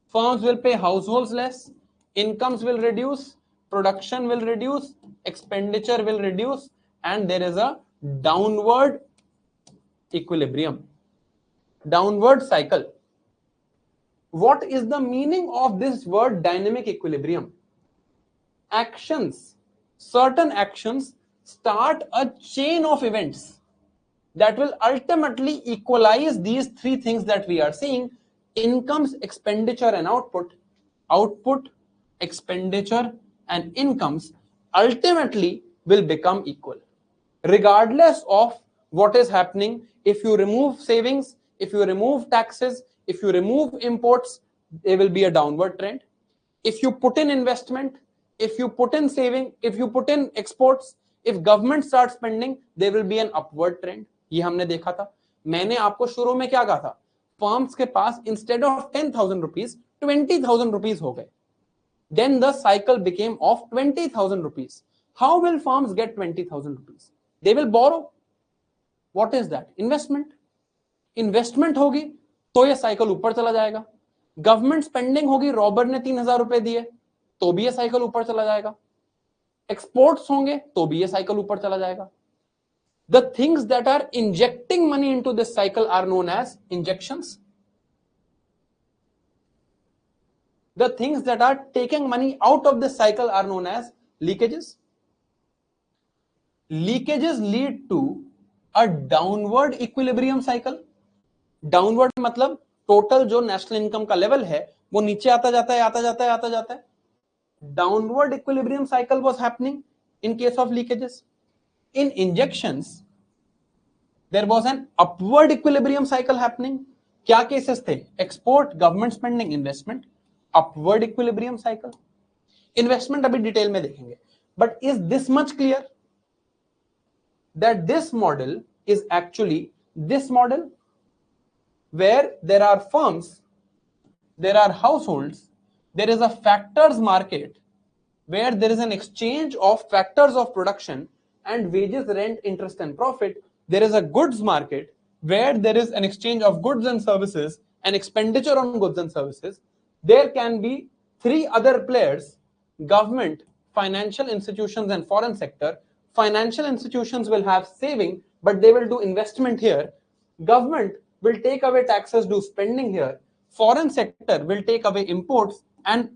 [SPEAKER 1] Firms will pay households less. Incomes will reduce. Production will reduce. Expenditure will reduce. And there is a downward equilibrium. Downward cycle. What is the meaning of this word dynamic equilibrium? Actions, certain actions start a chain of events that will ultimately equalize these three things that we are seeing: incomes, expenditure, and output. Output, expenditure, and incomes ultimately will become equal. Regardless of what is happening, if you remove savings, if you remove taxes, if you remove imports, there will be a downward trend. If you put in investment, if you put in saving, if you put in exports, if government starts spending, there will be an upward trend. ये हमने देखा था. मैंने आपको शुरू में क्या कहा था? Firms के पास instead of 10,000 rupees, 20,000 rupees हो गए. Then the cycle became of 20,000 rupees. How will firms get 20,000 rupees? They will borrow. What is that? Investment. Investment होगी तो ये साइकिल ऊपर चला जाएगा. गवर्नमेंट स्पेंडिंग होगी, रॉबर ने 3,000 रुपए दिए तो भी ये साइकिल ऊपर चला जाएगा. एक्सपोर्ट्स होंगे तो भी ये साइकिल ऊपर चला जाएगा. The things that are injecting money into this cycle are known as injections. The things that are taking money out of this cycle are known as leakages. Leakages lead to a downward equilibrium cycle. Downward मतलब total जो national income का level है वो नीचे आता जाता है, आता जाता है, आता जाता है. Downward equilibrium cycle was happening in case of leakages. In injections, there was an upward equilibrium cycle happening. क्या cases थे? Export, government spending, investment, upward equilibrium cycle. Investment अभी detail में देखेंगे. But is this much clear that this model is actually this model where there are firms, there are households, there is a factors market where there is an exchange of factors of production and wages, rent, interest and profit. There is a goods market where there is an exchange of goods and services and expenditure on goods and services. There can be three other players: government, financial institutions and foreign sector. Financial institutions will have saving, but they will do investment here. Government will take away taxes, do spending here. Foreign sector will take away imports and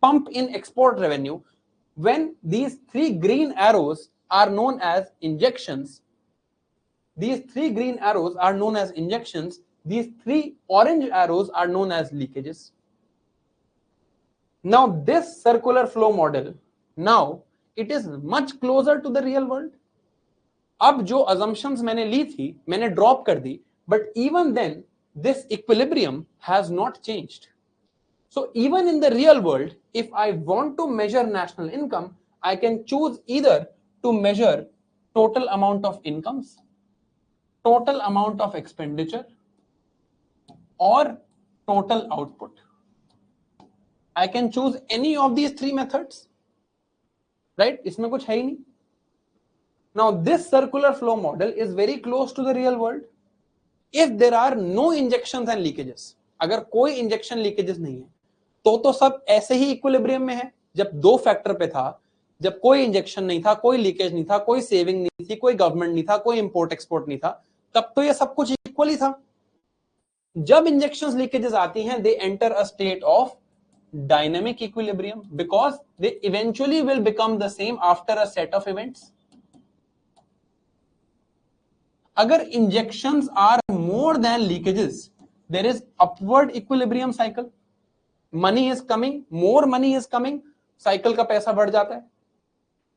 [SPEAKER 1] pump in export revenue. When these three green arrows are known as injections, these three green arrows are known as injections, these three orange arrows are known as leakages. Now this circular flow model, now it is much closer to the real world. अब जो assumptions मैंने ली थी मैंने drop कर दी, but even then this equilibrium has not changed. So even in the real world, if I want to measure national income, I can choose either to measure total amount of incomes, total amount of expenditure, or total output. I can choose any of these three methods, right? इसमें कुछ है ही नहीं. Now this circular flow model is very close to the real world. If there are no injections and leakages, अगर कोई injection leakages नहीं है, तो सब ऐसे ही इक्विलिब्रियम में है जब दो फैक्टर पे था, जब कोई इंजेक्शन नहीं था, कोई लीकेज नहीं था, कोई सेविंग नहीं थी, कोई गवर्नमेंट नहीं था, कोई इंपोर्ट एक्सपोर्ट नहीं था, तब तो ये सब कुछ इक्वल ही था. जब इंजेक्शंस लीकेजेस आती हैं, they enter a state of dynamic equilibrium because they eventually will become the same after a set of events. अगर injections are more than leakages, there is upward equilibrium cycle. Money is coming, more money is coming, cycle का पैसा बढ़ जाता है.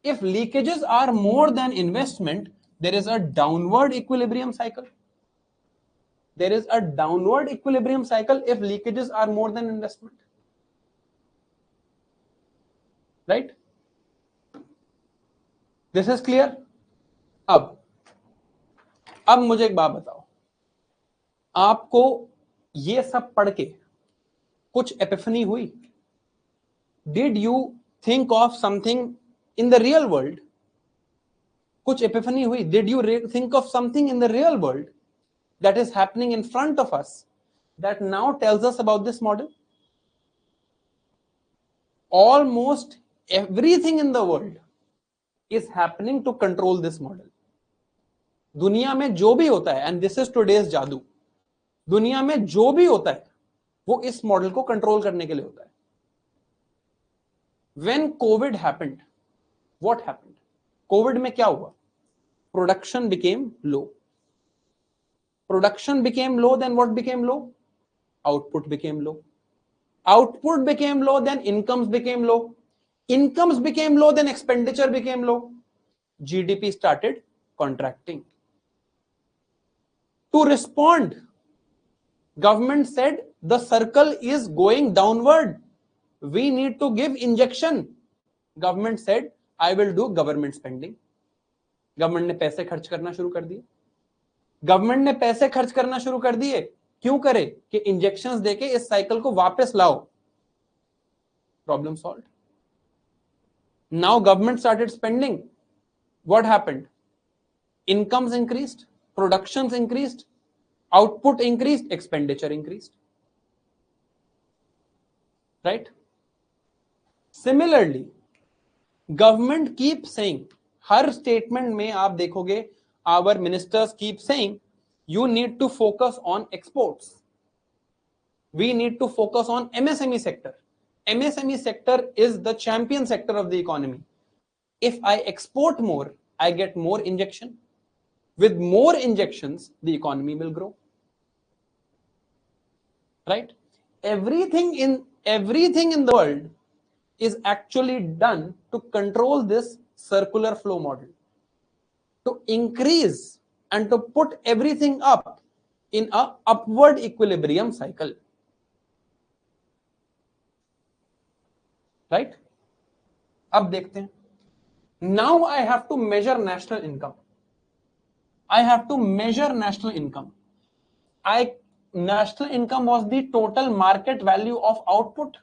[SPEAKER 1] If leakages are more than investment, there is a downward equilibrium cycle. There is a downward equilibrium cycle if leakages are more than investment. Right? This is clear? अब मुझे एक बात बताओ, आपको ये सब पढ़ के कुछ एपिफनी हुई? Did you think of something in the real world? कुछ एपिफनी हुई? Did you think of something in the real world that is happening in front of us that now tells us about this model? Almost everything in the world is happening to control this model. दुनिया में जो भी होता है, and this is today's जादू, दुनिया में जो भी होता है वो इस मॉडल को कंट्रोल करने के लिए होता है. When COVID happened, what happened? COVID में क्या हुआ? Production became low. Production became low, then what became low? Output became low. Output became low, then incomes became low. Incomes became low, then expenditure became low. GDP started contracting. To respond, government said the circle is going downward. We need to give injection. Government said, I will do government spending. Government ने पैसे खर्च करना शुरू कर दिए. Government ने पैसे खर्च करना शुरू कर दिए. क्यों करे? कि इंजेक्शंस देके इस साइकिल को वापस लाओ. Problem solved. Now government started spending. What happened? Incomes increased, productions increased, output increased, expenditure increased. Right? Similarly government keep saying, her statement में आप देखोगे our ministers keep saying you need to focus on exports. We need to focus on MSME sector. MSME sector is the champion sector of the economy. If I export more, I get more injection. With more injections, the economy will grow. Right? Everything in the world is actually done to control this circular flow model. to increase and to put everything up in a upward equilibrium cycle. Right? अब देखते हैं. Now I have to measure national income. I have to measure national income. National income was the total market value of output.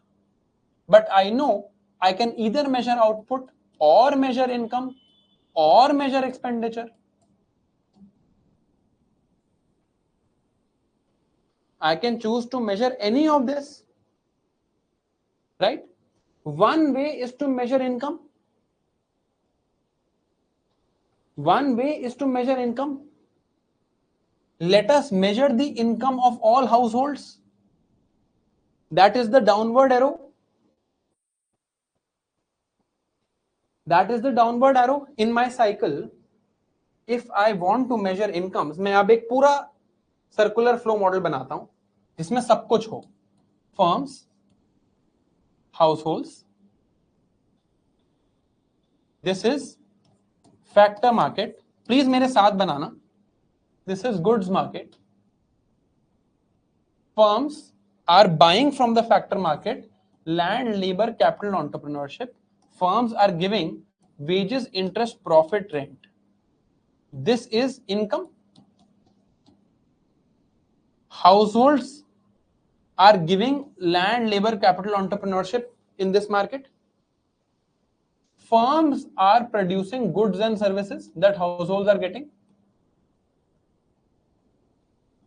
[SPEAKER 1] But I know I can either measure output or measure income or measure expenditure. I can choose to measure any of this. Right? One way is to measure income. One way is to measure income. Let us measure the income of all households. That is the downward arrow. That is the downward arrow in my cycle. If I want to measure incomes, मैं अब एक पूरा circular flow model बनाता हूं जिसमें सब कुछ हो. Firms, households. This is factor market. Please मेरे साथ बनाना. This is goods market. Firms are buying from the factor market land, labor, capital, entrepreneurship. Firms are giving wages, interest, profit, rent. This is income. Households are giving land, labor, capital, entrepreneurship in this market. Firms are producing goods and services that households are getting.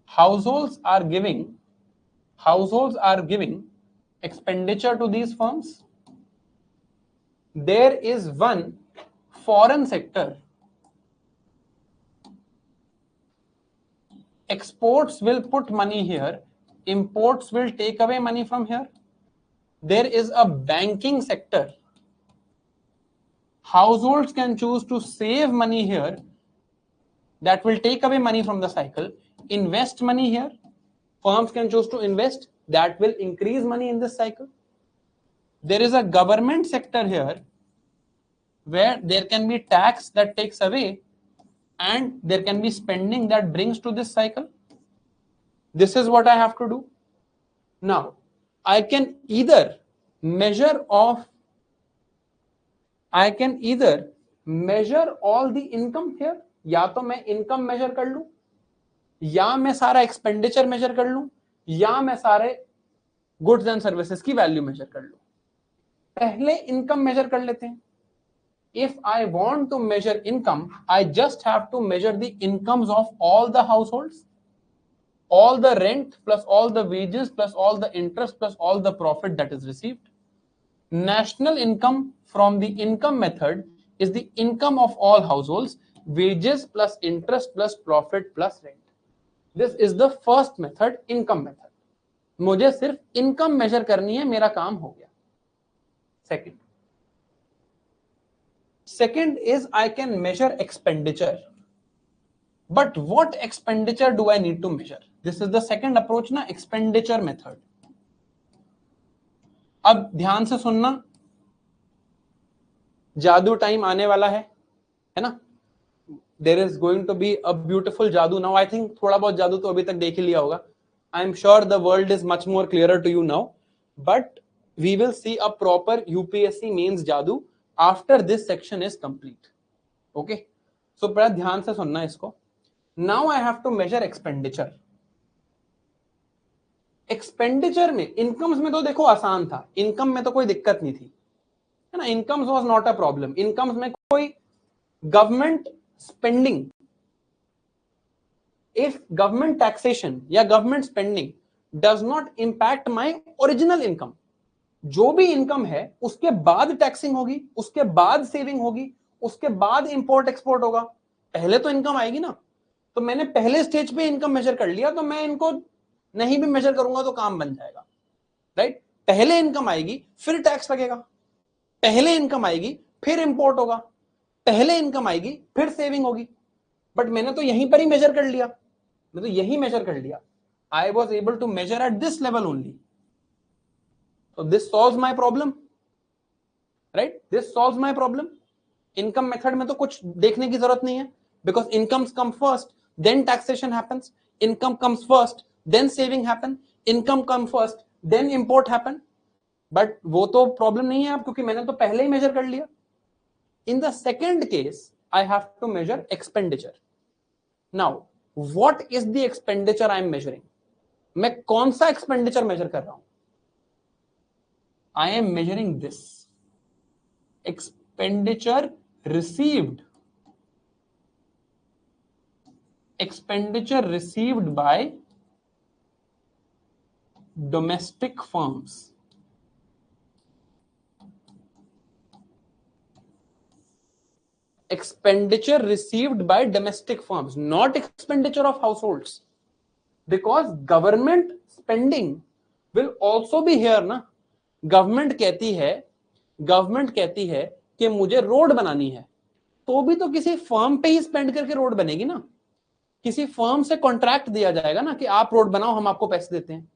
[SPEAKER 1] Households are giving expenditure to these firms. There is one foreign sector. Exports will put money here. Imports will take away money from here. There is a banking sector. Households can choose to save money here. That will take away money from the cycle. Invest money here. Firms can choose to invest. That will increase money in this cycle. There is a government sector here where there can be tax that takes away and there can be spending that brings to this cycle. This is what I have to do. Now, I can either measure all the income here, या तो मैं income measure कर लूं, या मैं सारा expenditure measure कर लूं, या मैं सारे goods and services की value measure कर लूं. पहले income measure कर लेते हैं. If I want to measure income, I just have to measure the incomes of all the households, all the rent plus all the wages plus all the interest plus all the profit that is received. National income from the income method is the income of all households, wages plus interest plus profit plus rent. This is the first method, income method. मुझे सिर्फ income measure करनी है, मेरा काम हो गया. Second is I can measure expenditure. But what expenditure do I need to measure? This is the second approach ना, expenditure method. अब ध्यान से सुनना, जादू टाइम आने वाला है ना? There is going to be a beautiful जादू now. I think थोड़ा बहुत जादू तो अभी तक देख ही लिया होगा. I am sure the world is much more clearer to you now. But we will see a proper UPSC mains जादू after this section is complete. Okay? So बड़ा ध्यान से सुनना इसको. Now I have to measure expenditure. Expenditure में, incomes में तो देखो आसान था. Income में तो कोई दिक्कत नहीं थी, है ना? Incomes was not a problem. Incomes में कोई government spending, if government taxation या government spending does not impact my original income, जो भी इनकम है उसके बाद टैक्सिंग होगी, उसके बाद सेविंग होगी, उसके बाद इंपोर्ट एक्सपोर्ट होगा. पहले तो इनकम आएगी ना. तो मैंने पहले स्टेज पे इनकम मेजर कर लिया, तो मैं इनको नहीं भी मेजर करूंगा तो काम बन जाएगा. राइट? पहले इनकम आएगी फिर टैक्स लगेगा, पहले इनकम आएगी फिर इंपोर्ट होगा, पहले इनकम आएगी फिर सेविंग होगी. बट मैंने तो यहीं पर ही मेजर कर लिया, मैं तो यही मेजर कर लिया. I was able to measure at this level only. So this solves my problem, right? This solves my problem. Income method में तो कुछ देखने की जरूरत नहीं है. because incomes come first, then taxation happens. Income comes first, then saving happen. Income come first, then import happen. But वो तो प्रॉब्लम नहीं है अब, क्योंकि मैंने तो पहले ही मेजर कर लिया. In the second case, I have to measure expenditure. Now, what is the expenditure I am measuring? मैं कौन सा expenditure measure कर रहा हूं? I am measuring this expenditure received. Expenditure received by domestic firms. Expenditure received by domestic firms, not expenditure of households, because government spending will also be here ना. Government कहती है कि मुझे रोड बनानी है, तो भी तो किसी फर्म पे ही स्पेंड करके रोड बनेगी ना. किसी फर्म से कॉन्ट्रैक्ट दिया जाएगा ना कि आप रोड बनाओ, हम आपको पैसे देते हैं.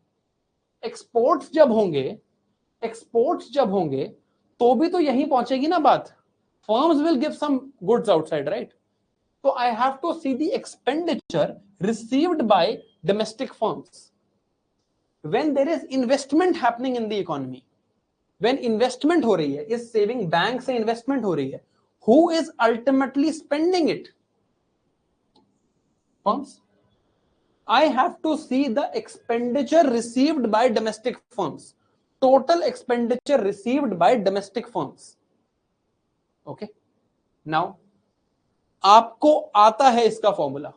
[SPEAKER 1] एक्सपोर्ट्स जब होंगे तो भी तो यहीं पहुंचेगी ना बात. Firms will give some goods outside, right? So I have to see the expenditure received by domestic firms. When there is investment happening in the economy, when investment हो रही है, इस saving bank से investment हो रही है, who is ultimately spending it? Firms. I have to see the expenditure received by domestic firms. Total expenditure received by domestic firms. Okay. Now, आपको आता है इसका formula.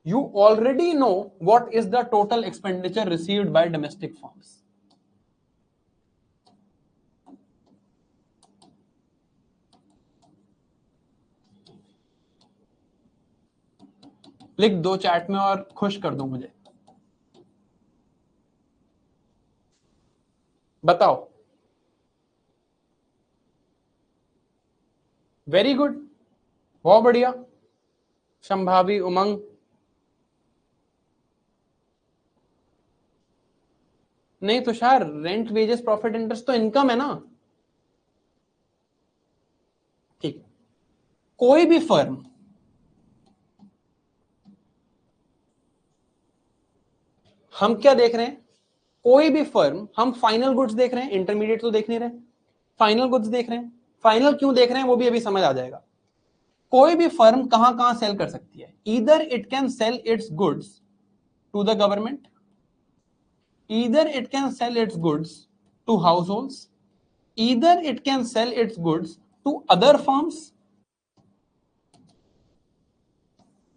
[SPEAKER 1] You already know what is the total expenditure received by domestic firms. लिख दो chat में और खुश कर दो मुझे. बताओ. वेरी गुड, बहुत बढ़िया. संभावी, उमंग. नहीं Tushar, rent, wages, profit, interest तो इनकम है ना. ठीक. कोई भी फर्म हम क्या देख रहे हैं? कोई भी फर्म, हम फाइनल गुड्स देख रहे हैं, इंटरमीडिएट तो देख नहीं रहे. फाइनल गुड्स देख रहे हैं. फाइनल क्यों देख रहे हैं वो भी अभी समझ आ जाएगा. कोई भी फर्म कहां सेल कर सकती है? Either it can sell its goods to the government, either it can sell its goods to households, either it can sell its goods to other firms,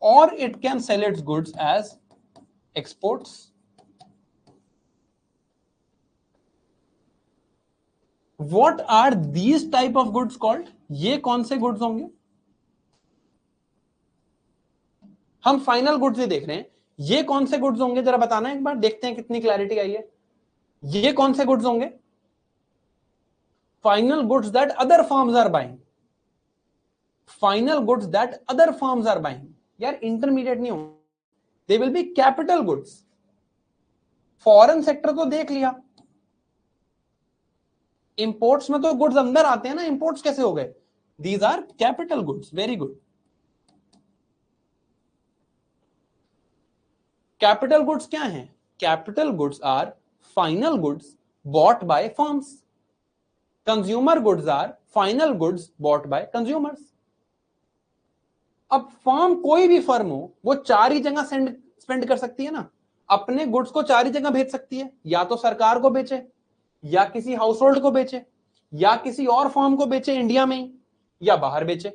[SPEAKER 1] और it can sell its goods as exports. What are these type of goods called? ये कौन से goods होंगे? हम final goods ही देख रहे हैं. ये कौन से गुड्स होंगे जरा बताना एक बार, देखते हैं कितनी क्लैरिटी आई है. ये कौन से गुड्स होंगे? Final goods that other firms are buying. Final goods that other firms are buying. यार इंटरमीडिएट नहीं हो. They will be capital goods. Foreign sector तो देख लिया. इंपोर्ट्स में तो गुड्स अंदर आते हैं ना. इंपोर्ट्स कैसे हो गए? These are capital goods. Very good. Capital goods क्या हैं? Capital goods are final goods bought by firms. Consumer goods are final goods bought by consumers. अब फर्म, कोई भी फर्म हो, वो चार ही जगह स्पेंड कर सकती है ना. अपने गुड्स को चार ही जगह भेज सकती है. या तो सरकार को बेचे, या किसी हाउस होल्ड को बेचे, या किसी और फर्म को बेचे इंडिया में ही, या बाहर बेचे.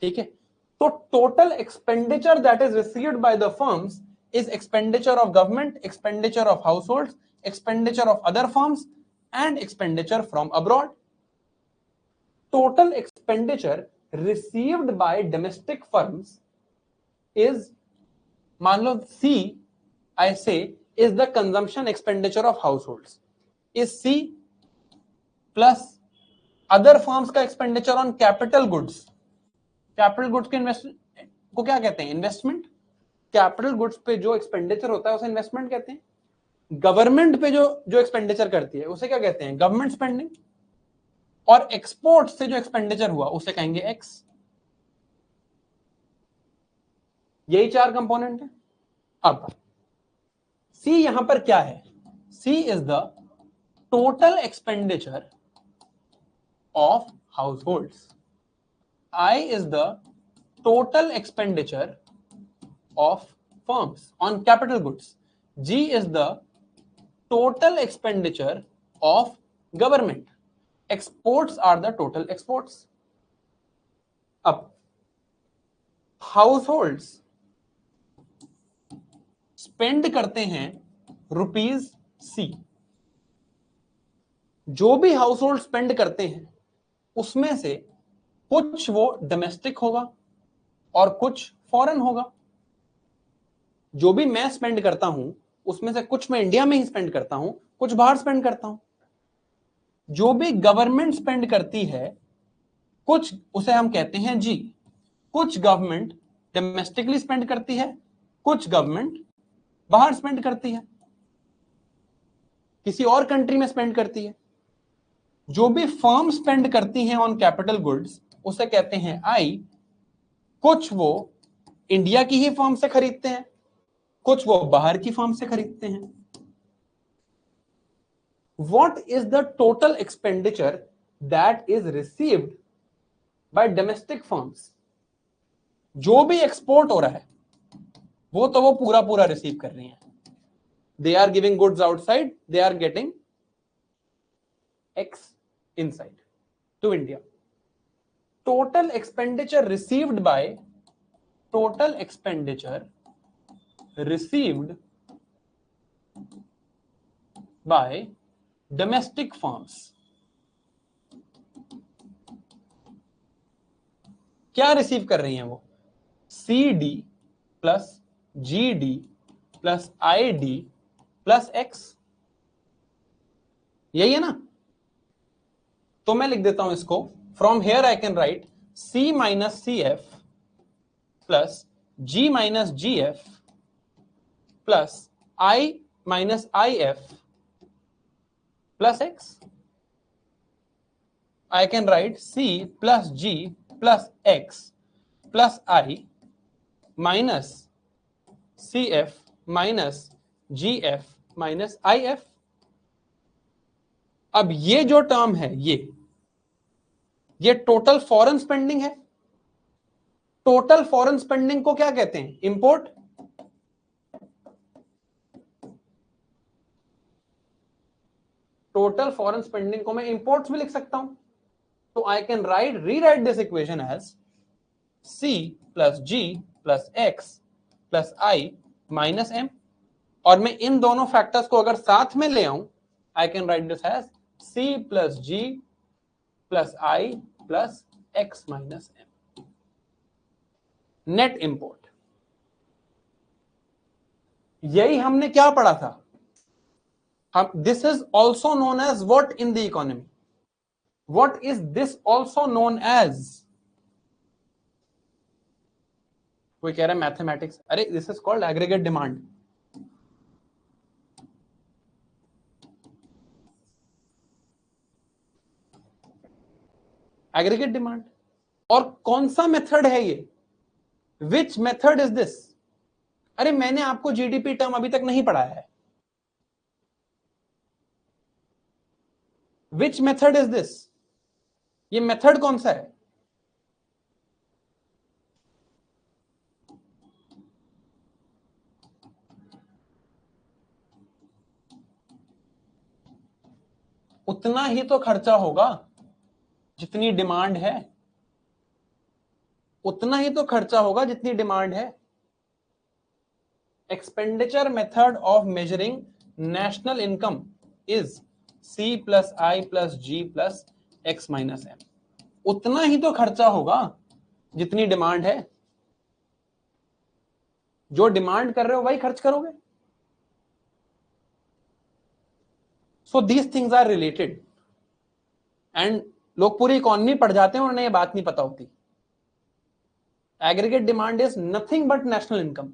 [SPEAKER 1] ठीक है. तो total expenditure that is received by the firms is expenditure of government, expenditure of house hold, expenditure of other firms and expenditure from abroad. Total expenditure received by domestic firms is, मान लो सी आई से, is the consumption expenditure of households. Is C plus other firms का expenditure on capital goods. Capital goods के investment को क्या कहते हैं? Investment. Capital goods पे जो एक्सपेंडिचर होता है उसे इन्वेस्टमेंट कहते हैं. गवर्नमेंट पे जो एक्सपेंडिचर करती है उसे क्या कहते हैं? Government spending. और एक्सपोर्ट से जो एक्सपेंडिचर हुआ उसे कहेंगे एक्स. यही 4 कंपोनेंट है। अब सी यहां पर क्या है? C is the total expenditure of households, I is the total expenditure of firms on capital goods, G is the total expenditure of government, exports are the total exports. अब households spend करते हैं ₹C, जो भी household spend करते हैं उसमें से कुछ वो डोमेस्टिक होगा और कुछ फॉरेन होगा। जो भी मैं स्पेंड करता हूं उसमें से कुछ मैं इंडिया में ही स्पेंड करता हूं, कुछ बाहर स्पेंड करता हूं। जो भी गवर्नमेंट स्पेंड करती है कुछ, उसे हम कहते हैं जी। कुछ गवर्नमेंट डोमेस्टिकली स्पेंड करती है, कुछ गवर्नमेंट बाहर स्पेंड करती है, किसी और कंट्री में स्पेंड करती है। जो भी फर्म स्पेंड करती हैं ऑन कैपिटल गुड्स उसे कहते हैं आई। कुछ वो इंडिया की ही फर्म से खरीदते हैं, कुछ वो बाहर की फर्म से खरीदते हैं। What is the total expenditure that is received by domestic firms? जो भी एक्सपोर्ट हो रहा है वो तो वो पूरा पूरा रिसीव कर रही हैं। They are giving goods outside, they are getting X inside to India. Total expenditure received by domestic firms. क्या रिसीव कर रही हैं वो? CD plus GD plus ID plus X, यही है ना? तो मैं लिख देता हूं इसको, from here I can right C minus CF plus G minus GF plus I minus IF plus X. I can write C plus G plus X plus I minus CF minus GF minus IF. अब ये जो term है ये total foreign spending है। Total foreign spending को क्या कहते हैं? इंपोर्ट। टोटल फॉरेन स्पेंडिंग को मैं इंपोर्ट्स भी लिख सकता हूं। तो I can rewrite this equation as C plus G plus X plus I minus M। और मैं इन दोनों फैक्टर्स को अगर साथ में ले आऊं, I can write this as C plus G plus I plus X minus M। Net import. यही हमने क्या पढ़ा था? हम this is also known as what in the economy? What is this also known as? कोई कह रहा है मैथमेटिक्स। अरे this is called aggregate demand. Aggregate demand. और कौन सा मेथड है ये? Which method is this? अरे मैंने आपको जीडीपी टर्म अभी तक नहीं पढ़ाया है। Which method is this? ये मेथड कौन सा है? उतना ही तो खर्चा होगा जितनी डिमांड है। उतना ही तो खर्चा होगा जितनी डिमांड है। Expenditure method of measuring national income is C plus I plus G plus X minus M। उतना ही तो खर्चा होगा जितनी डिमांड है। जो डिमांड कर रहे हो वही खर्च करोगे। So these things are related and लोग पूरी इकोनॉमी पढ़ जाते हैं और उन्हें ये बात नहीं पता होती। Aggregate demand is nothing but national income,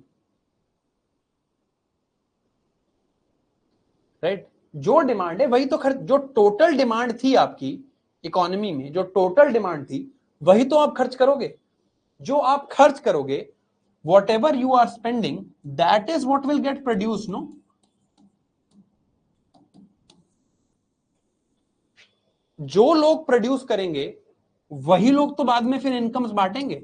[SPEAKER 1] right? जो डिमांड है वही तो खर्च। जो टोटल डिमांड थी आपकी इकोनॉमी में, जो टोटल डिमांड थी वही तो आप खर्च करोगे। जो आप खर्च करोगे whatever you are spending, that is what will get produced, no? जो लोग प्रोड्यूस करेंगे वही लोग तो बाद में फिर इनकम्स बांटेंगे।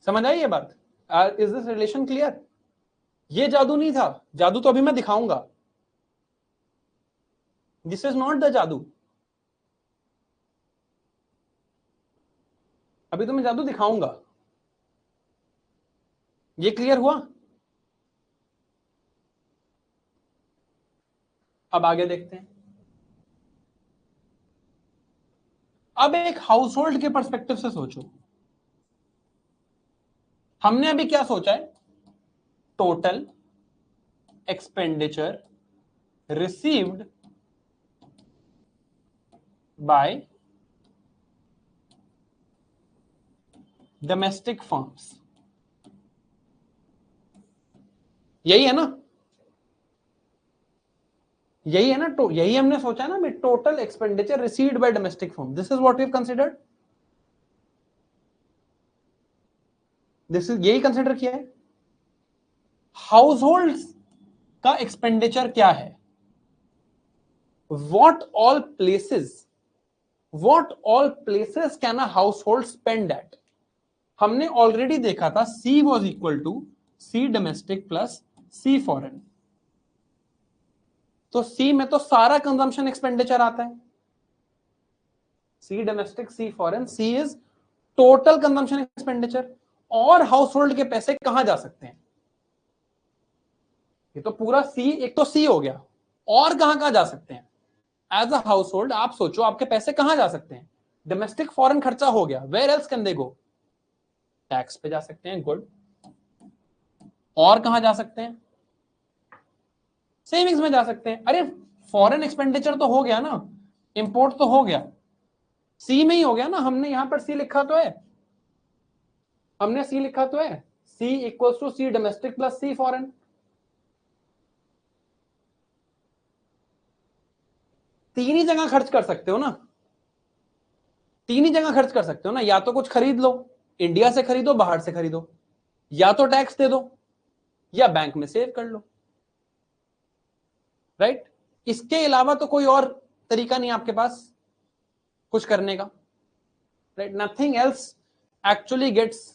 [SPEAKER 1] समझ आई ये बात? Is this relation clear? ये जादू नहीं था, जादू तो अभी मैं दिखाऊंगा। दिस इज नॉट द जादू, अभी तो मैं जादू दिखाऊंगा। ये क्लियर हुआ? अब आगे देखते हैं। अब एक हाउस होल्ड के पर्सपेक्टिव से सोचो। हमने अभी क्या सोचा है? Total expenditure received by domestic firms, यही है ना? यही है ना? तो यही हमने सोचा ना, total expenditure received by domestic firm, this is what we have considered. This is, यही कंसीडर किया है। हाउस होल्ड्स का एक्सपेंडिचर क्या है? What all places can a household spend at? हमने ऑलरेडी देखा था C was equal to C domestic plus C foreign. तो सी में तो सारा कंजम्पशन एक्सपेंडिचर आता है, C domestic C foreign, C is total consumption expenditure. और हाउस होल्ड के पैसे कहां जा सकते हैं? ये तो पूरा सी, एक तो सी हो गया, और कहां कहां जा सकते हैं? एज अ हाउस होल्ड आप सोचो, आपके पैसे कहां जा सकते हैं? डोमेस्टिक फॉरेन खर्चा हो गया, where else can they go? Tax पे जा सकते हैं, गुड। और कहां जा सकते हैं? सेविंग्स में जा सकते हैं। अरे फॉरेन एक्सपेंडिचर तो हो गया ना, इंपोर्ट तो हो गया, सी में ही हो गया ना। हमने यहां पर सी लिखा तो है, हमने सी लिखा तो है, C equals to C domestic plus C foreign. तीन ही जगह खर्च कर सकते हो ना, तीन ही जगह खर्च कर सकते हो ना। या तो कुछ खरीद लो, इंडिया से खरीदो, बाहर से खरीदो, या तो टैक्स दे दो, या बैंक में सेव कर लो, राइट? इसके अलावा तो कोई और तरीका नहीं आपके पास कुछ करने का, right? Nothing else actually gets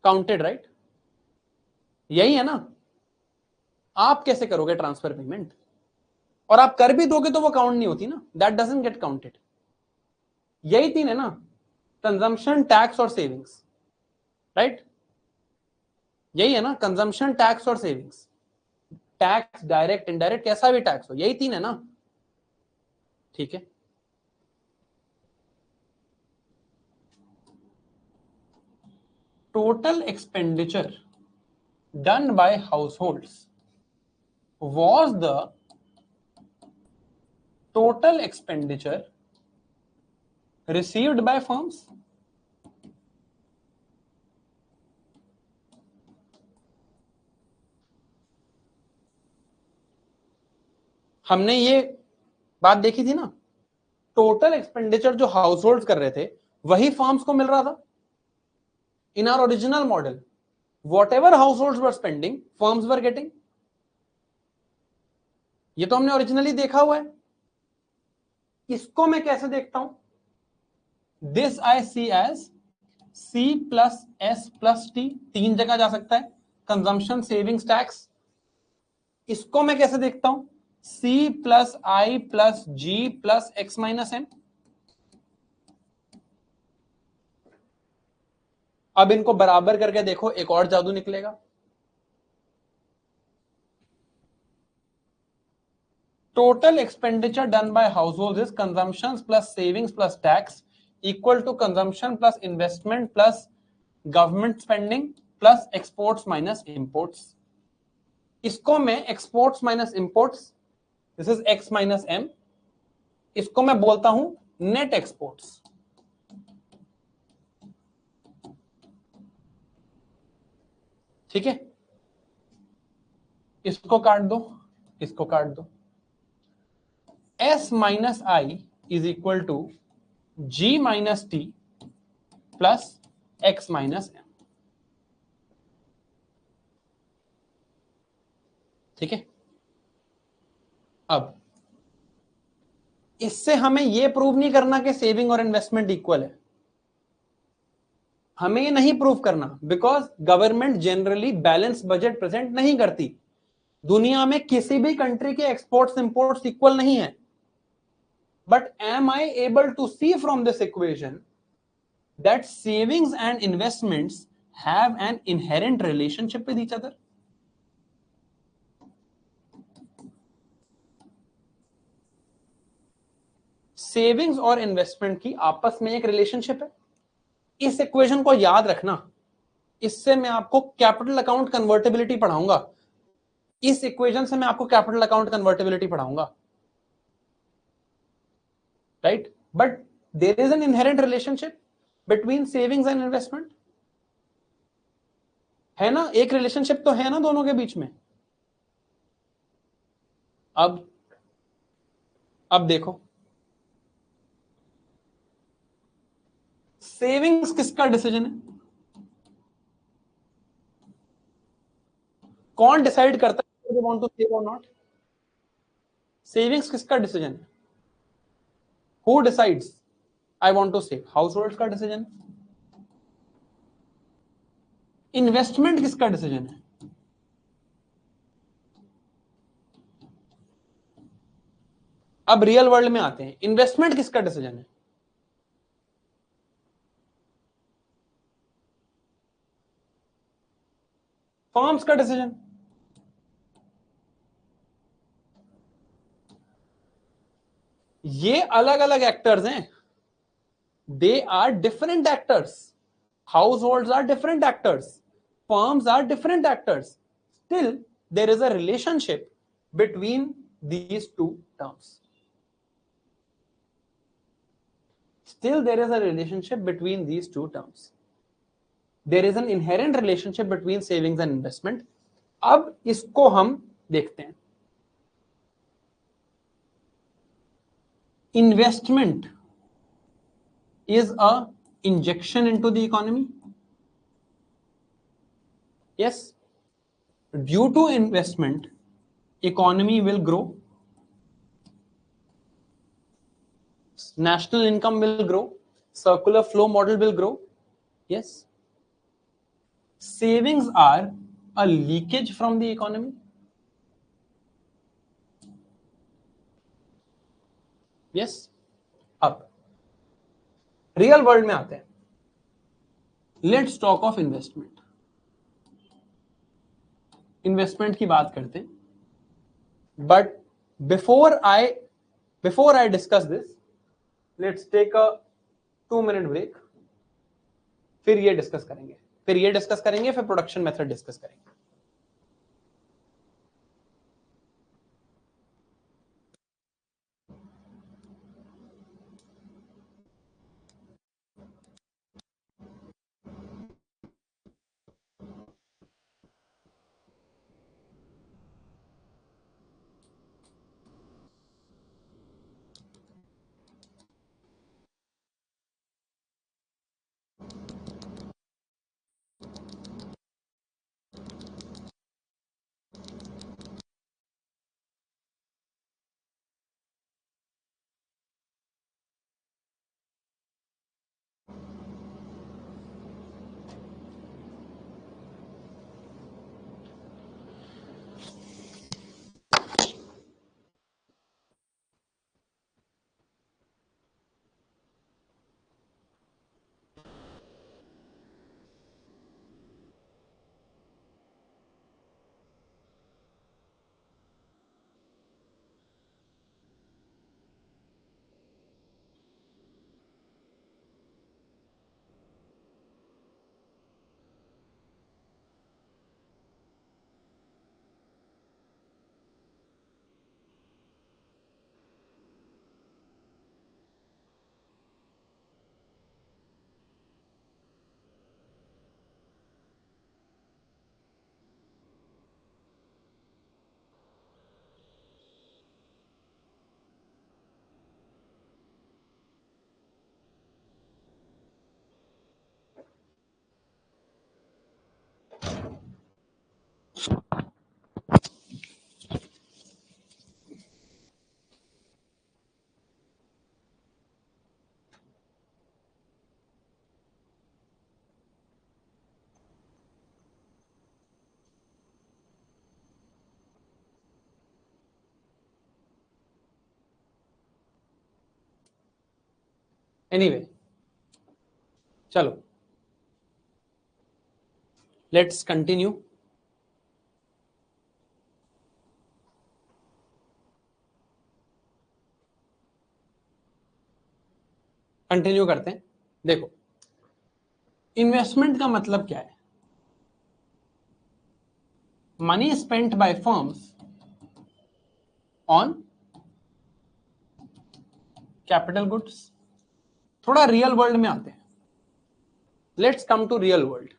[SPEAKER 1] counted, right? यही है ना। आप कैसे करोगे ट्रांसफर पेमेंट? और आप कर भी दोगे तो वो काउंट नहीं होती ना, दैट डजंट गेट काउंटेड। यही तीन है ना, कंजम्पशन, टैक्स और सेविंग्स, राइट? यही है ना, कंजम्पशन, टैक्स और सेविंग्स। टैक्स डायरेक्ट इनडायरेक्ट कैसा भी टैक्स हो, यही तीन है ना, ठीक है? Total expenditure done bye households was the total expenditure received by firms। हमने ये बात देखी थी ना, टोटल एक्सपेंडिचर जो हाउस होल्ड कर रहे थे वही फर्म्स को मिल रहा था। In our original model whatever household were spending, firms were getting. ये तो हमने ओरिजिनली देखा हुआ है। इसको मैं कैसे देखता हूं? This I see as C plus S plus T, तीन जगह जा सकता है, कंजम्पशन, सेविंग्स, टैक्स। इसको मैं कैसे देखता हूं? C plus I plus G plus X minus M. अब इनको बराबर करके देखो, एक और जादू निकलेगा। Total expenditure done by household is consumption plus savings plus tax equal to consumption plus investment plus government spending plus exports minus imports. इसको मैं exports minus imports, this is X minus M, इसको मैं बोलता हूं net exports. ठीक है, इसको काट दो, इसको काट दो। S minus I is equal to G minus T plus X minus M. ठीक है, अब इससे हमें यह प्रूव नहीं करना कि सेविंग और इन्वेस्टमेंट इक्वल है, हमें ये नहीं प्रूव करना, because government generally balance budget present नहीं करती। दुनिया में किसी भी कंट्री के एक्सपोर्ट्स इंपोर्ट्स इक्वल नहीं है। But am I able to see from this equation that savings and investments have an inherent relationship with each other? Savings और इन्वेस्टमेंट की आपस में एक रिलेशनशिप है। इस इक्वेशन को याद रखना, इससे मैं आपको कैपिटल अकाउंट कन्वर्टेबिलिटी पढ़ाऊंगा। इस इक्वेशन से मैं आपको कैपिटल अकाउंट कन्वर्टेबिलिटी पढ़ाऊंगा, right? But there is an inherent relationship between savings and investment, है ना? एक रिलेशनशिप तो है ना दोनों के बीच में। अब देखो, सेविंग्स किसका डिसीजन है? कौन डिसाइड करता है दे वांट टू सेव और नॉट? सेविंग्स किसका डिसीजन है? Who decides I want to save? Household का डिसीजन। इन्वेस्टमेंट किसका डिसीजन है? अब रियल वर्ल्ड में आते हैं, इन्वेस्टमेंट किसका डिसीजन है? फर्म्स का डिसीजन। ये अलग अलग एक्टर्स हैं, they are different actors. Households are different actors, firms are different actors. Still there is a relationship between these two terms. Still there is a relationship between these two terms. There is an inherent relationship between savings and investment. अब इसको हम देखते हैं। Investment is a injection into the economy. Yes, due to investment economy will grow, national income will grow, circular flow model will grow. Yes, savings are a leakage from the economy. Yes, अब real world में आते हैं। Let's talk of investment. Investment की बात करते हैं, but before I discuss this, let's take a 2 minute break. फिर ये डिस्कस करेंगे, फिर प्रोडक्शन मेथड डिस्कस करेंगे। एनीवे चलो लेट्स कंटिन्यू। कंटिन्यू करते हैं। देखो इन्वेस्टमेंट का मतलब क्या है? Money spent by firms on capital goods. थोड़ा रियल वर्ल्ड में आते हैं। Let's come to real world.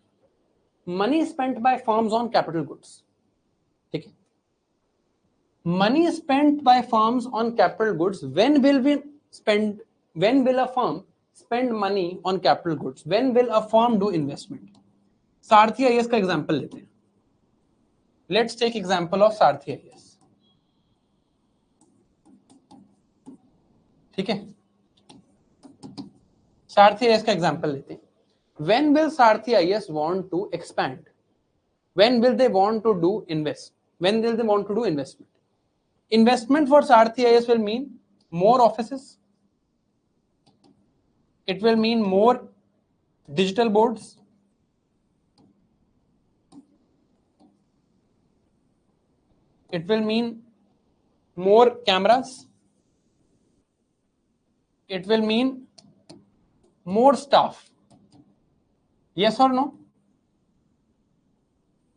[SPEAKER 1] Money spent by firms on capital goods, ठीक है। Money spent by firms on capital goods, when will a firm spend money on capital goods? When will a firm do investment? Sarathi IAS का example लेते हैं। Let's take example of Sarathi IAS, ठीक है। सारथी IAS का example लेते हैं। When will Sarthi IAS want to expand? When will they want to do invest? When will they want to do investment? Investment for Sarthi IAS will mean more offices. It will mean more digital boards. It will mean more cameras. It will mean more staff. Yes or no?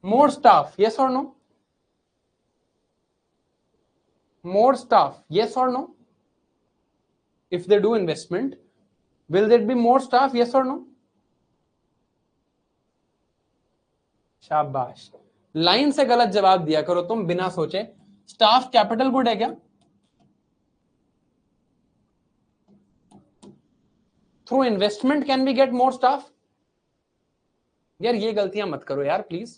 [SPEAKER 1] More staff. Yes or no? More staff. Yes or no? If they do investment, will there be more staff? Yes or no? शाबाश। Line से गलत जवाब दिया करो तुम बिना सोचे। Staff capital good है क्या? Through investment can we get more staff? यार ये गलतियां मत करो यार प्लीज।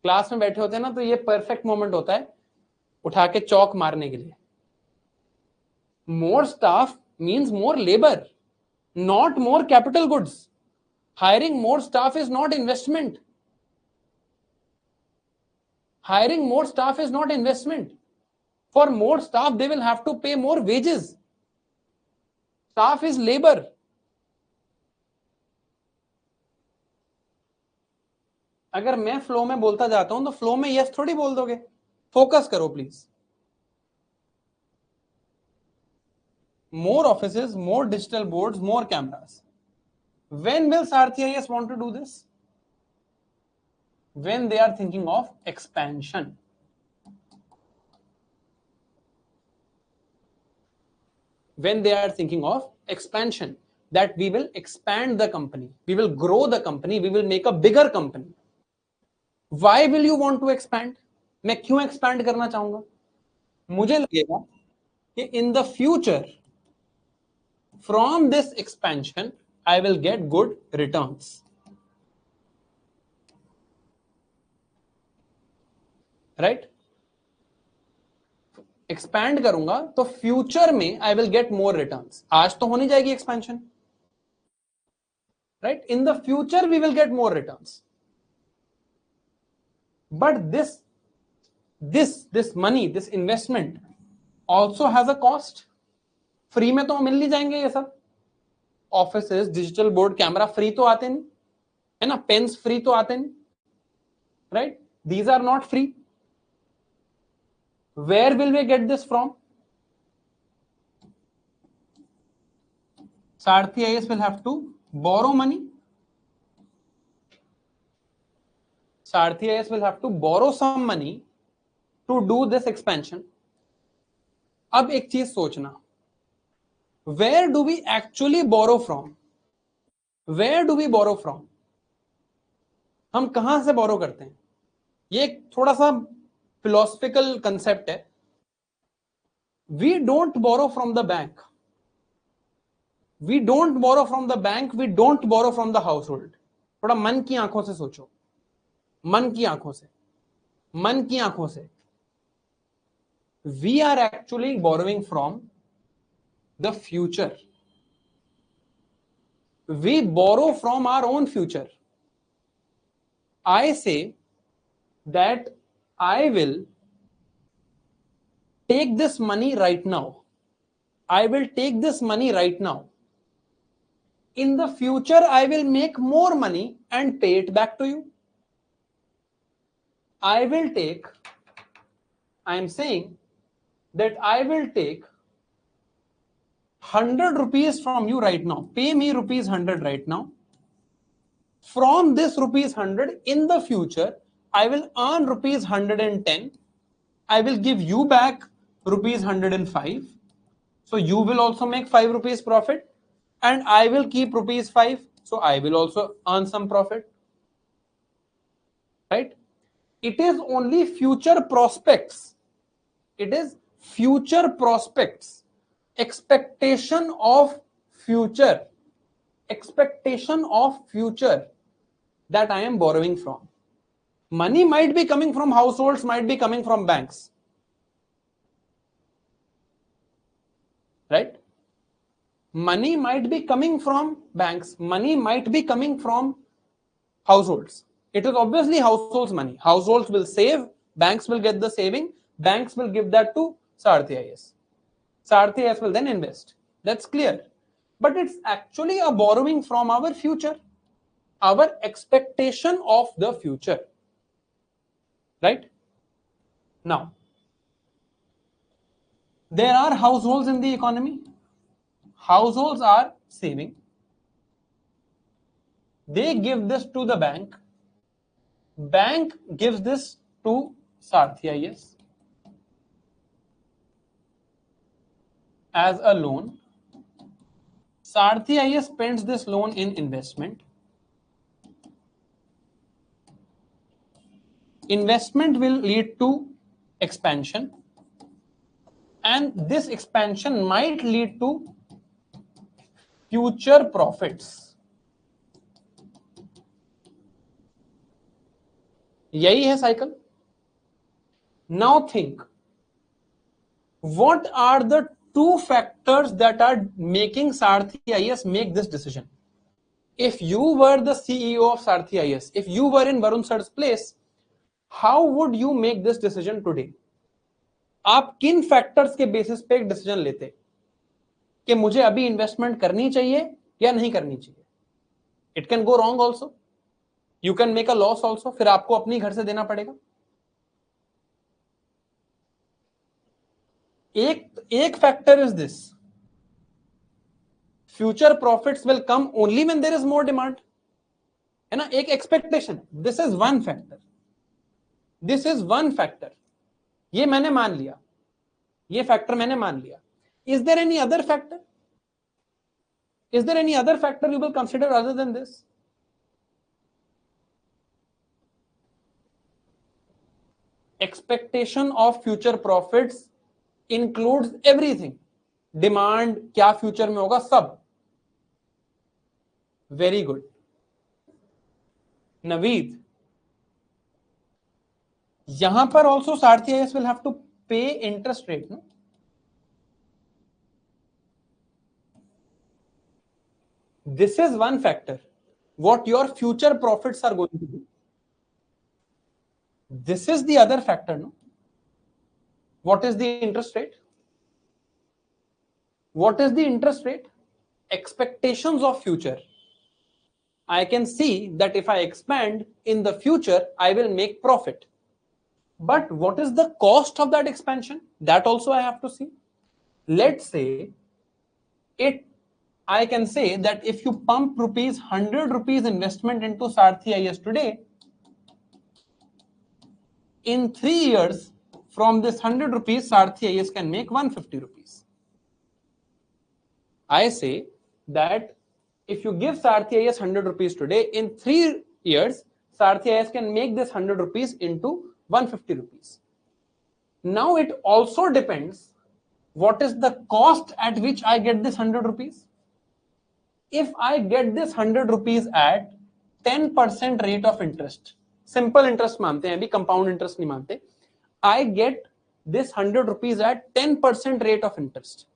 [SPEAKER 1] क्लास में बैठे होते हैं ना तो ये परफेक्ट मोमेंट होता है उठा के चौक मारने के लिए। More staff means more labour, not more capital goods. Hiring more staff is not investment. Hiring more staff is not investment. For more staff, they will have to pay more wages. Staff is labor. अगर मैं flow में बोलता जाता हूं तो flow में yes थोड़ी बोल दोगे। फोकस करो please. More offices, more digital boards, more cameras. When will Sarthi IAS want to do this? When they are thinking of expansion. When they are thinking of expansion, that we will expand the company, we will grow the company, we will make a bigger company. Why will you want to expand? मैं क्यों expand करना चाहूंगा? मुझे लगेगा कि in the future from this expansion I will get good returns. Right? Expand करूंगा तो future में I will get more returns. आज तो होनी जाएगी expansion, right? In the future we will get more returns. But this money, this investment also has a cost. Free में तो मिल नहीं जाएंगे ये सब। Offices, digital board, camera free तो आते नहीं है ना, पेन्स फ्री तो आते नहीं, right? These are not free. Where will we get this from? Sarthi IAS will have to borrow money. Sarthi IAS will have to borrow some money to do this expansion. अब एक चीज सोचना, where do we actually borrow from? Where do we borrow from? हम कहां से borrow करते हैं? ये एक थोड़ा सा philosophical concept है। We don't borrow from the bank. We don't borrow from the bank. We don't borrow from the household. थोड़ा मन की आंखों से सोचो, मन की आंखों से, मन की आंखों से। We are actually borrowing from the future. We borrow from our own future. I say that I will take this money right now I will take this money right now. In the future, I will make more money and pay it back to you. I am saying that I will take 100 rupees from you right now. Pay me rupees 100 right now. From this rupees 100, in the future, I will earn rupees 110. I will give you back rupees 105. So you will also make 5 rupees profit, and I will keep rupees 5. So I will also earn some profit. Right? It is only future prospects. It is future prospects. Expectation of future. Expectation of future that I am borrowing from. Money might be coming from households, might be coming from banks. Right? Money might be coming from banks. Money might be coming from households. It is obviously households' money. Households will save, banks will get the saving, banks will give that to Saarthi IS. Saarthi IS will then invest. That's clear. But it's actually a borrowing from our future, our expectation of the future. Right? Now, there are households in the economy. Households are saving. They give this to the bank. Bank gives this to Saarthi IS as a loan. Saarthi IS spends this loan in investment. Investment will lead to expansion, and this expansion might lead to future profits. यही है cycle. Now think, what are the two factors that are making Saarthi IS make this decision? If you were the CEO of Saarthi IS, if you were in Varun sir's place, how would you make this decision today? आप किन factors के basis पे एक decision लेते कि मुझे अभी investment करनी चाहिए या नहीं करनी चाहिए? It can go wrong also, you can make a loss also, फिर आपको अपनी घर से देना पड़ेगा. एक factor is this, future profits will come only when there is more demand, है ना? एक expectation. This is one factor. This is one factor. ये मैंने मान लिया, ये फैक्टर मैंने मान लिया. Is there any other factor? Is there any other factor you will consider other than this? Expectation of future profits includes everything. Demand क्या future में होगा, सब. Very good. Naveed, यहां पर also Saarthi IS will have to pay interest rate, no? This is one factor, what your future profits are going to be. This is the other factor, no? What is the interest rate? What is the interest rate? Expectations of future. I can see that if I expand in the future, I will make profit. But what is the cost of that expansion? That also I have to see. Let's say I can say that if you pump 100 rupees investment into Saarthi IS today, in 3 years from this 100 rupees, Saarthi IS can make 150 rupees. I say that if you give Saarthi IS 100 rupees today, in 3 years, Saarthi IS can make this 100 rupees into 150 rupees. Now it also depends what is the cost at which I get this 100 rupees. If I get this 100 rupees at 10% rate of interest, simple interest मानते हैं, अभी compound interest नहीं मानते, I get this 100 rupees at 10% rate of interest.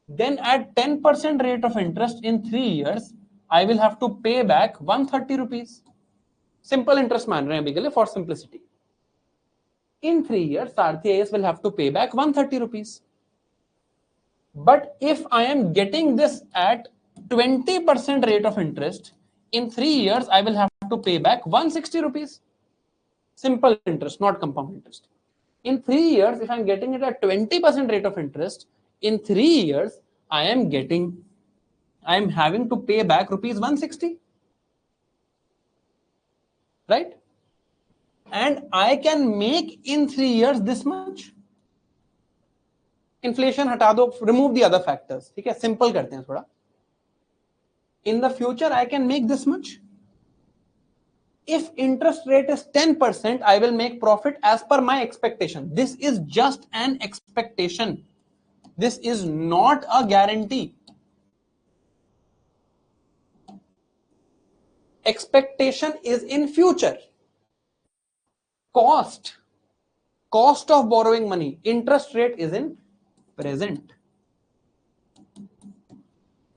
[SPEAKER 1] Then at 10% rate of interest in 3 years, I will have to pay back 130 rupees. Simple interest मान रहे हैं अभी के लिए for simplicity. In 3 years, Saarthi IS will have to pay back 130 rupees. But if I am getting this at 20% rate of interest, in 3 years I will have to pay back 160 rupees. Simple interest, not compound interest. In 3 years, if I'm getting it at 20% rate of interest, in 3 years I am having to pay back rupees 160. Right? And I can make in 3 years this much. Inflation हटा दो, remove the other factors. ठीक है, simple करते हैं थोड़ा. In the future, I can make this much. If interest rate is 10%, I will make profit as per my expectation. This is just an expectation. This is not a guarantee. Expectation is in future. Cost of borrowing money, interest rate is in present.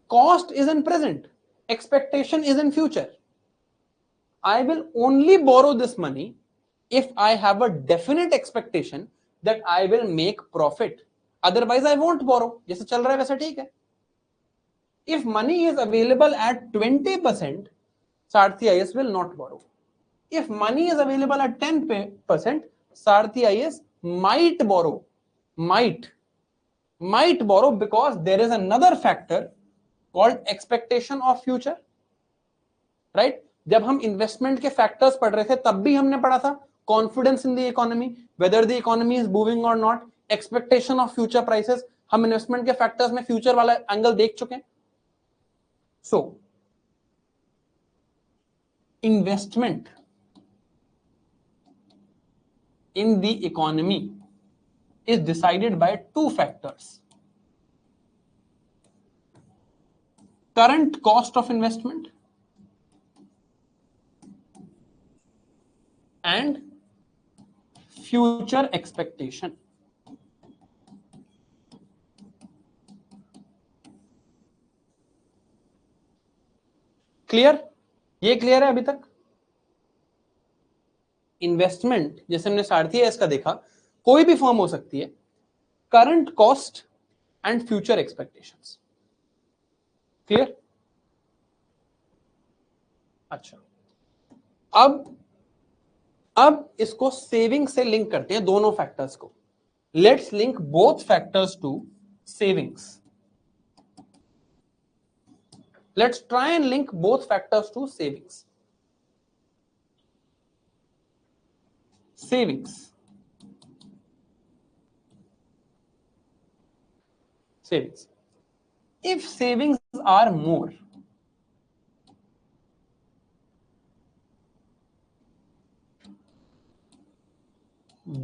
[SPEAKER 1] Cost is in present. Expectation is in future. I will only borrow this money if I have a definite expectation that I will make profit. Otherwise, I won't borrow. जैसे चल रहा है वैसा ठीक है. If money is available at 20%, Sarthi IS will not borrow. If money is available at 10%, Sarthi IS might borrow. Might borrow because there is another factor called expectation of future. Right? जब हम investment के factors पढ़ रहे थे तब भी हमने पढ़ा था confidence in the economy, whether the economy is moving और नॉट, एक्सपेक्टेशन ऑफ फ्यूचर प्राइसेस. हम इन्वेस्टमेंट के फैक्टर्स में फ्यूचर वाला एंगल देख चुके हैं. So investment in the economy is decided by two factors: current cost of investment and future expectation. Clear? ये क्लियर है अभी तक? इन्वेस्टमेंट जैसे हमने सारथी इसका देखा, कोई भी फॉर्म हो सकती है, current cost and future expectations. Clear? अच्छा, अब इसको सेविंग से लिंक करते हैं दोनों फैक्टर्स को. Let's link both factors to savings. Let's try and link both factors to savings. Savings. If savings are more,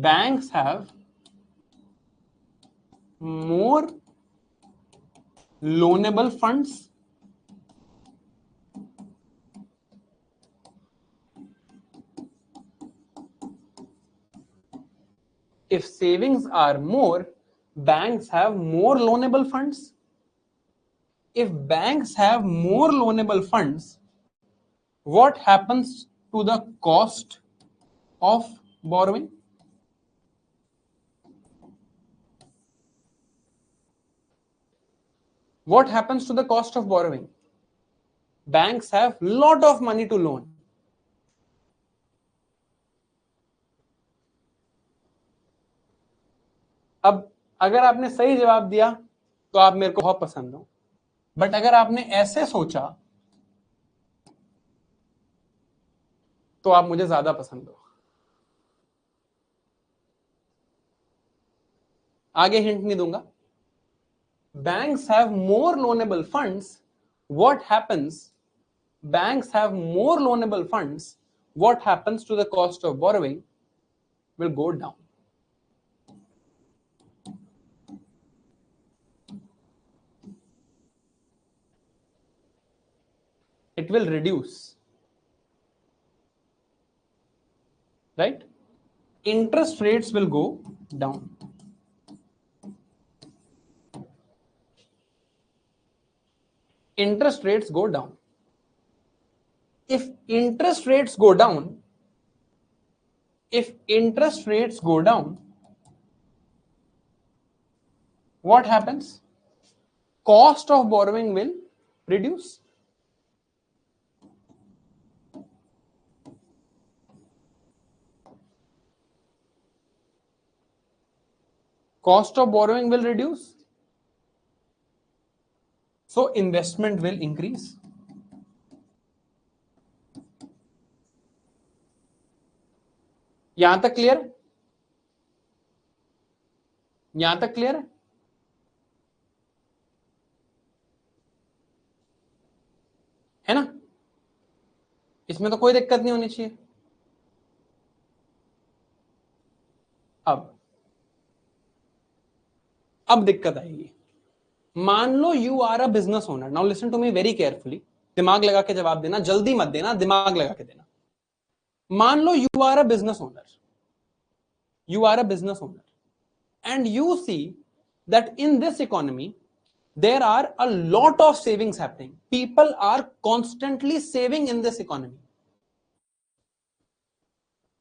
[SPEAKER 1] banks have more loanable funds. If savings are more, banks have more loanable funds. If banks have more loanable funds, what happens to the cost of borrowing? What happens to the cost of borrowing? Banks have lot of money to loan. अब अगर आपने सही जवाब दिया तो आप मेरे को बहुत पसंद हो, बट अगर आपने ऐसे सोचा तो आप मुझे ज्यादा पसंद हो. आगे हिंट नहीं दूंगा. Banks have more loanable funds. What happens? Banks have more loanable funds. What happens to the cost of borrowing? Will go down. It will reduce. Right? Interest rates will go down. Interest rates go down. If interest rates go down, what happens? cost of borrowing will reduce. Cost of borrowing will reduce. So investment will increase. यहां तक clear है? यहां तक clear है? है ना? इसमें तो कोई दिक्कत नहीं होनी चाहिए. अब दिक्कत आएगी. मान लो you are a business owner. Now listen to me very carefully. दिमाग लगा के जवाब देना, जल्दी मत देना, दिमाग लगा के देना. मान लो you are a business owner. You are a business owner and you see that in this economy there are a lot of savings happening. People are constantly saving in this economy.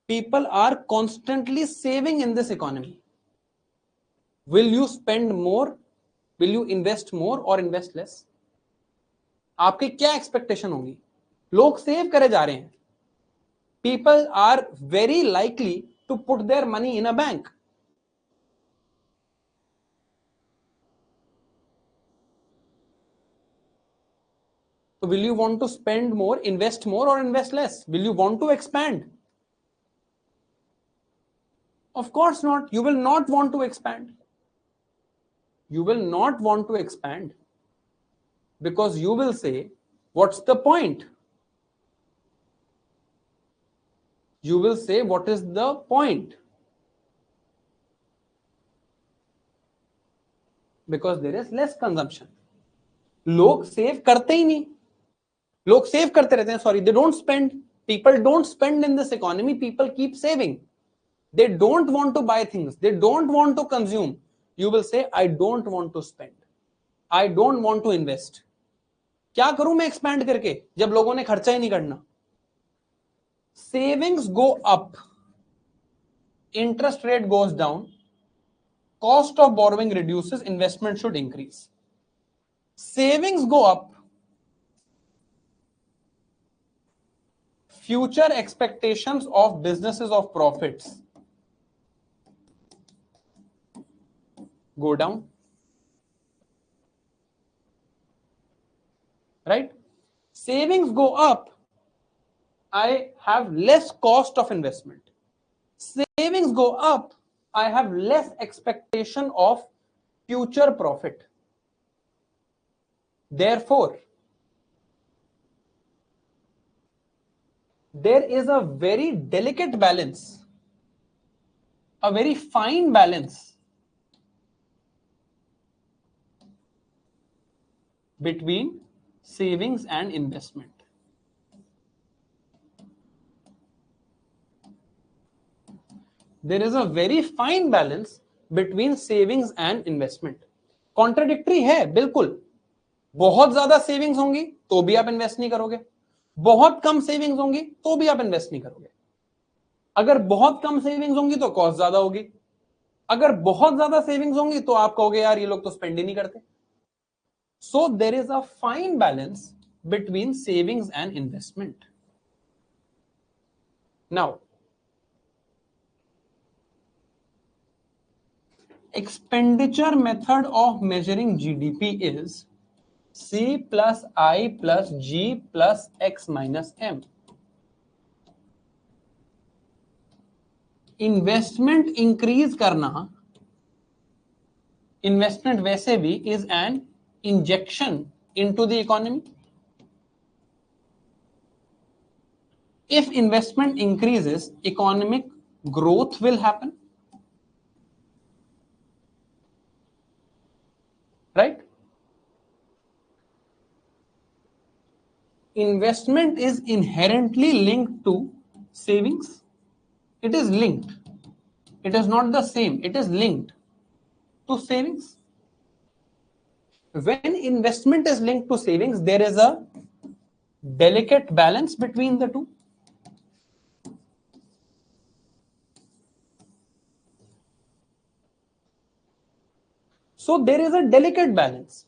[SPEAKER 1] People are constantly saving in this economy. Will you spend more? Will you invest more or invest less? आपकी क्या expectation होगी? लोग save करे जा रहे हैं. People are very likely to put their money in a bank. So will you want to spend more, invest more or invest less? Will you want to expand? Of course not. You will not want to expand. You will not want to expand because you will say, what's the point? You will say, what is the point? Because there is less consumption. लोग save करते ही नहीं. लोग save करते रहते हैं. Sorry, they don't spend. People don't spend in this economy. People keep saving. They don't want to buy things. They don't want to consume. You will say, I don't want to spend. I don't want to invest. क्या करूं मैं expand करके जब लोगों ने खर्चा ही नहीं करना? Savings go up. Interest rate goes down. Cost of borrowing reduces. Investment should increase. Savings go up. Future expectations of businesses of profits go down. Right? Savings go up. I have less cost of investment. Savings go up. I have less expectation of future profit. Therefore, there is a very delicate balance, a very fine balance between savings and investment. There is a very fine balance between savings and investment. Contradictory है बिल्कुल. बहुत ज्यादा savings होंगी तो भी आप invest नहीं करोगे. बहुत कम सेविंग्स होंगी तो भी आप इन्वेस्ट नहीं करोगे. अगर बहुत कम सेविंग्स होंगी तो कॉस्ट ज्यादा होगी. अगर बहुत ज्यादा सेविंग्स होंगी तो आप कहोगे यार ये लोग तो स्पेंड ही नहीं करते. So there is a fine balance between savings and investment. Now expenditure method of measuring GDP is C plus I plus G plus X minus M. Investment increase करना, इन्वेस्टमेंट वैसे भी is an injection into the economy. If investment increases, economic growth will happen. Right? Investment is inherently linked to savings. It is linked. It is not the same. It is linked to savings. When investment is linked to savings, there is a delicate balance between the two. So there is a delicate balance.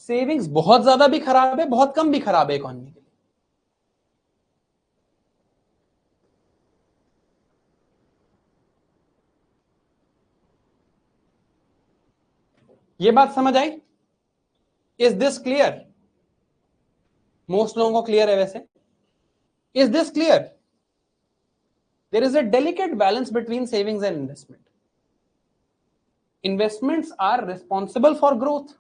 [SPEAKER 1] Savings बहुत ज्यादा भी खराब है, बहुत कम भी खराब है economy के लिए। ये बात समझ आई? Is this clear? मोस्ट लोगों को क्लियर है वैसे। Is this clear? There is a delicate balance between savings and investment. Investments are responsible for growth.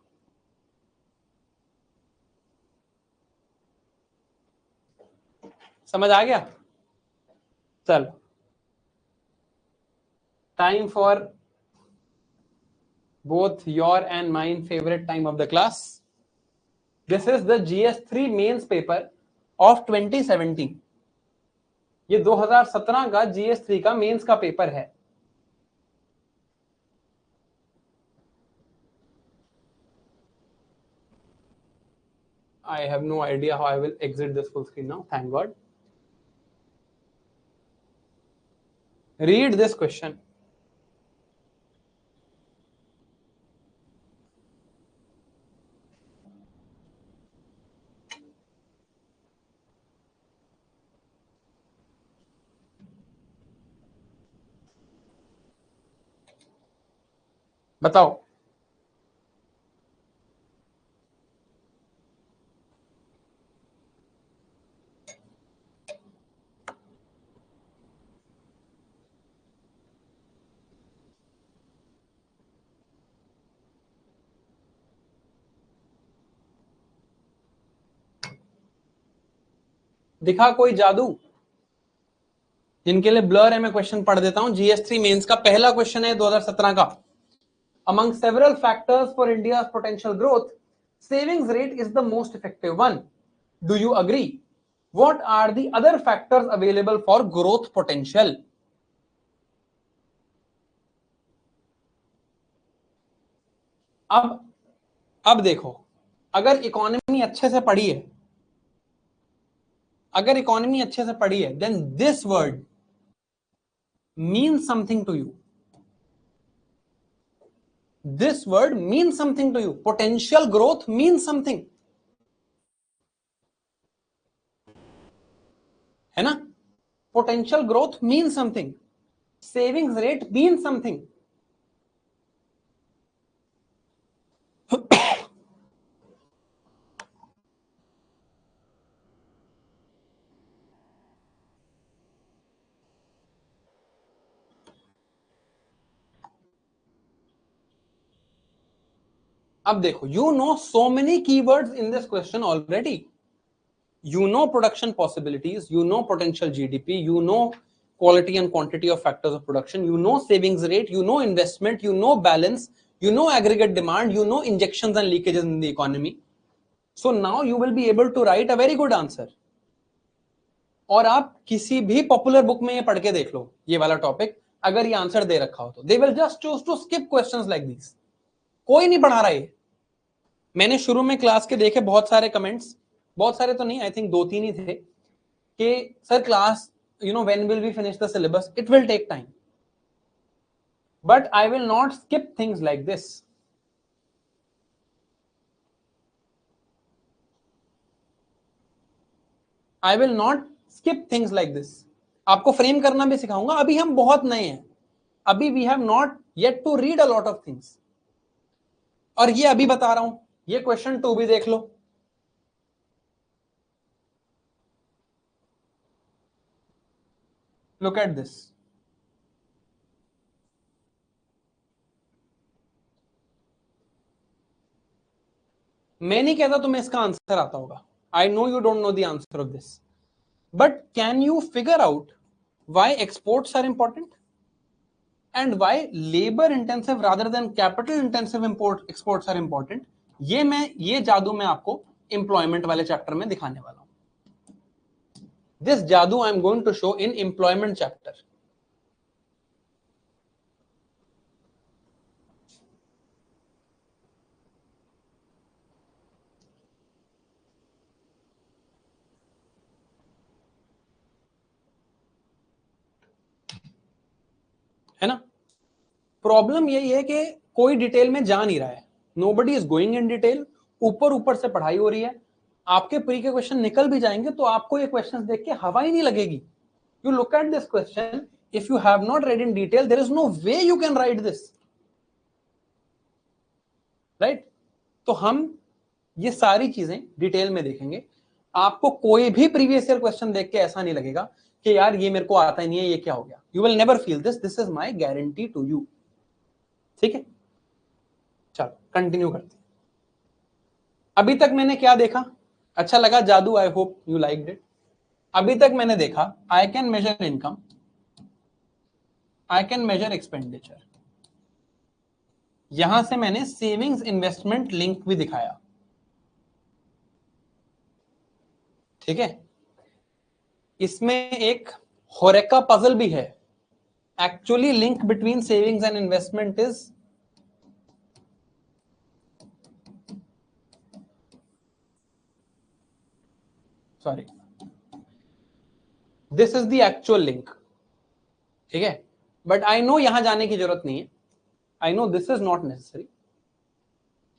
[SPEAKER 1] समझ आ गया? चलो, time for both your and mine favorite time of the class. This is the GS3 mains paper of 2017. ये 2017 का GS3 का mains का paper है. I have no idea how I will exit this full screen now. Thank God. Read this question. बताओ. दिखा कोई जादू? जिनके लिए ब्लर है मैं क्वेश्चन पढ़ देता हूं. GS3 मेंस का पहला क्वेश्चन है 2017 का. Among several factors for India's potential growth, savings rate is the most effective one. Do you agree? What are the other factors available for growth potential? अब देखो, अगर इकोनॉमी अच्छे से पढ़ी है, अगर इकोनॉमी अच्छे से पढ़ी है, then this word means something to you. This word means something to you. Potential growth means something. है ना? Potential growth means something. Savings rate means something. अब देखो, you know so many keywords in this question already. You know production possibilities, you know potential GDP, you know quality and quantity of factors of production, you know savings rate, you know investment, you know balance, you know aggregate demand, you know injections and leakages in the economy. So now you will be able to write a very good answer. और आप किसी भी popular book में ये पढ़ के देख लो ये वाला टॉपिक, अगर ये आंसर दे रखा हो तो they will just choose to skip questions like this. कोई नहीं पढ़ा रहा है. मैंने शुरू में क्लास के देखे बहुत सारे कमेंट्स, बहुत सारे तो नहीं, आई थिंक 2-3 ही थे, कि sir class, you know, when will we finish the syllabus? It will take time, but I will not skip things like this. I will not skip things like this. आपको frame करना भी सिखाऊंगा. अभी हम बहुत नए हैं, अभी we have not yet to read a lot of things. और ये अभी बता रहा हूं, ये क्वेश्चन 2 भी देख लो. Look at this. मैं नहीं कहता तुम्हें इसका आंसर आता होगा. I know you don't know the answer of this, but can you figure out why exports are important and why labor intensive rather than capital intensive exports are important? ये जादू मैं आपको एम्प्लॉयमेंट वाले chapter में दिखाने वाला हूं. This जादू I am going to show in employment chapter. है ना? प्रॉब्लम यही है कि कोई डिटेल में जा नहीं रहा है. Nobody is going in detail. ऊपर ऊपर से पढ़ाई हो रही है, आपके प्री के क्वेश्चन निकल भी जाएंगे तो आपको ये क्वेश्चन देख के हवा ही नहीं लगेगी. You look at this question, if you have not read in detail, there is no way you can write this, right? तो हम ये सारी चीजें डिटेल में देखेंगे. आपको कोई भी प्रीवियस ईयर क्वेश्चन देख के ऐसा नहीं लगेगा कि यार ये मेरे को आता ही नहीं है, ये क्या हो गया. You will never feel this. This is my guarantee to you. ठीक है, चलो कंटिन्यू करते हैं. अभी तक मैंने क्या देखा? अच्छा लगा जादू? I hope you liked it. अभी तक मैंने देखा I can measure income, I can measure expenditure. यहां से मैंने सेविंग्स इन्वेस्टमेंट लिंक भी दिखाया. ठीक है, इसमें एक होरेका पजल भी है. Actually link between savings and investment is sorry, this is the actual link. ठीक है, बट आई नो यहां जाने की जरूरत नहीं है. I know this is not necessary.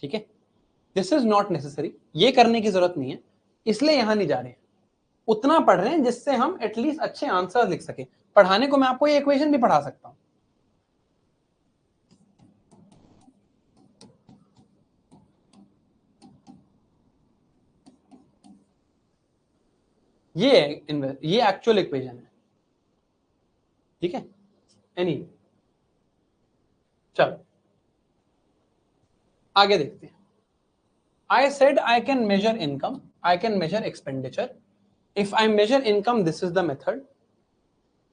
[SPEAKER 1] ठीक है, दिस इज नॉट नेसेसरी, ये करने की जरूरत नहीं है, इसलिए यहां नहीं जा रहे हैं. उतना पढ़ रहे हैं जिससे हम एटलीस्ट अच्छे आंसर्स लिख सके. पढ़ाने को मैं आपको ये इक्वेशन भी पढ़ा सकता हूं. ये एक्चुअल इक्वेशन है. ठीक है, एनी चलो आगे देखते हैं. I said I can measure income, I can measure expenditure. If I measure income, this is the method.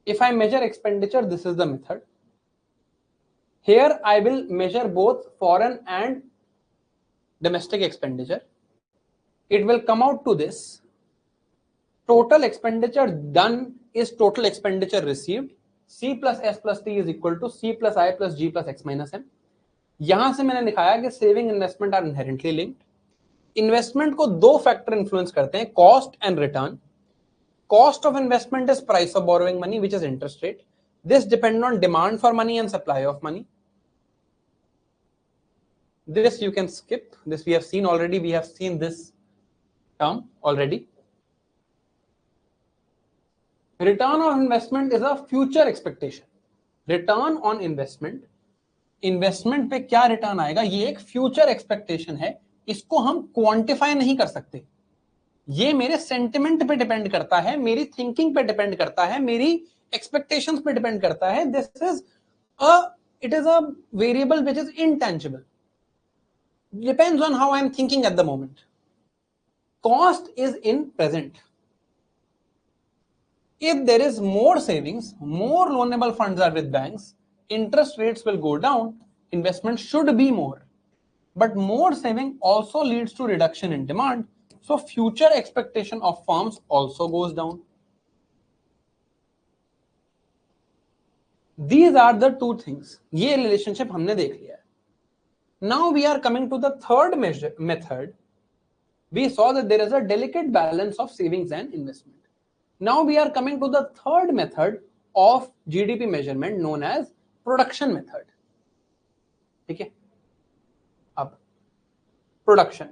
[SPEAKER 1] If I measure expenditure, this is the method. Here I will measure both foreign and domestic expenditure. It will come out to this. Total expenditure done is total expenditure received. C plus S plus T is equal to C plus I plus G plus X minus M. यहां से मैंने दिखाया कि saving investment are inherently linked. Investment को दो factor influence करते हैं, cost and return. Cost of investment is price of borrowing money, which is interest rate. This depends on demand for money and supply of money. This you can skip. This we have seen already. We have seen this term already. Return on investment is a future expectation. Return on investment, investment पे क्या return आएगा, ये एक future expectation है. इसको हम quantify नहीं कर सकते. ये मेरे सेंटिमेंट पे डिपेंड करता है, मेरी थिंकिंग पे डिपेंड करता है, मेरी एक्सपेक्टेशंस पे डिपेंड करता है. This is it is a variable which is intangible. Depends on how I am thinking at the moment. Cost is in present. If there is more savings, more loanable funds are with banks, interest rates will go down, investment should be more. But more saving also leads to reduction in demand, so future expectation of firms also goes down. These are the two things. ये relationship हमने देख लिया है. Now we are coming to the third method. We saw that there is a delicate balance of savings and investment. Now we are coming to the third method of GDP measurement known as production method. ठीक है, अब production.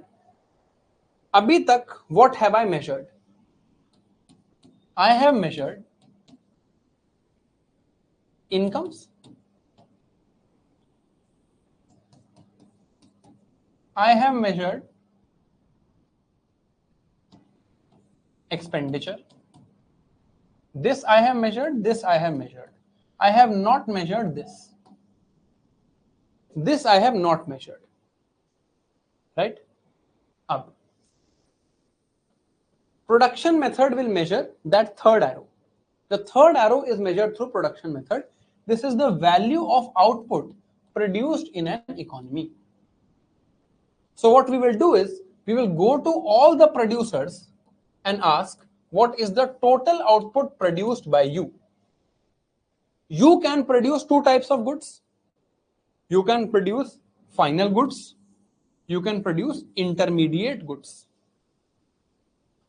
[SPEAKER 1] अभी तक what have I measured? I have measured incomes, I have measured expenditure. This I have measured, this I have measured. I have not measured this. This I have not measured. Right? Up. Production method will measure that third arrow. The third arrow is measured through production method. This is the value of output produced in an economy. So what we will do is, we will go to all the producers and ask, what is the total output produced by you? You can produce two types of goods. You can produce final goods. You can produce intermediate goods.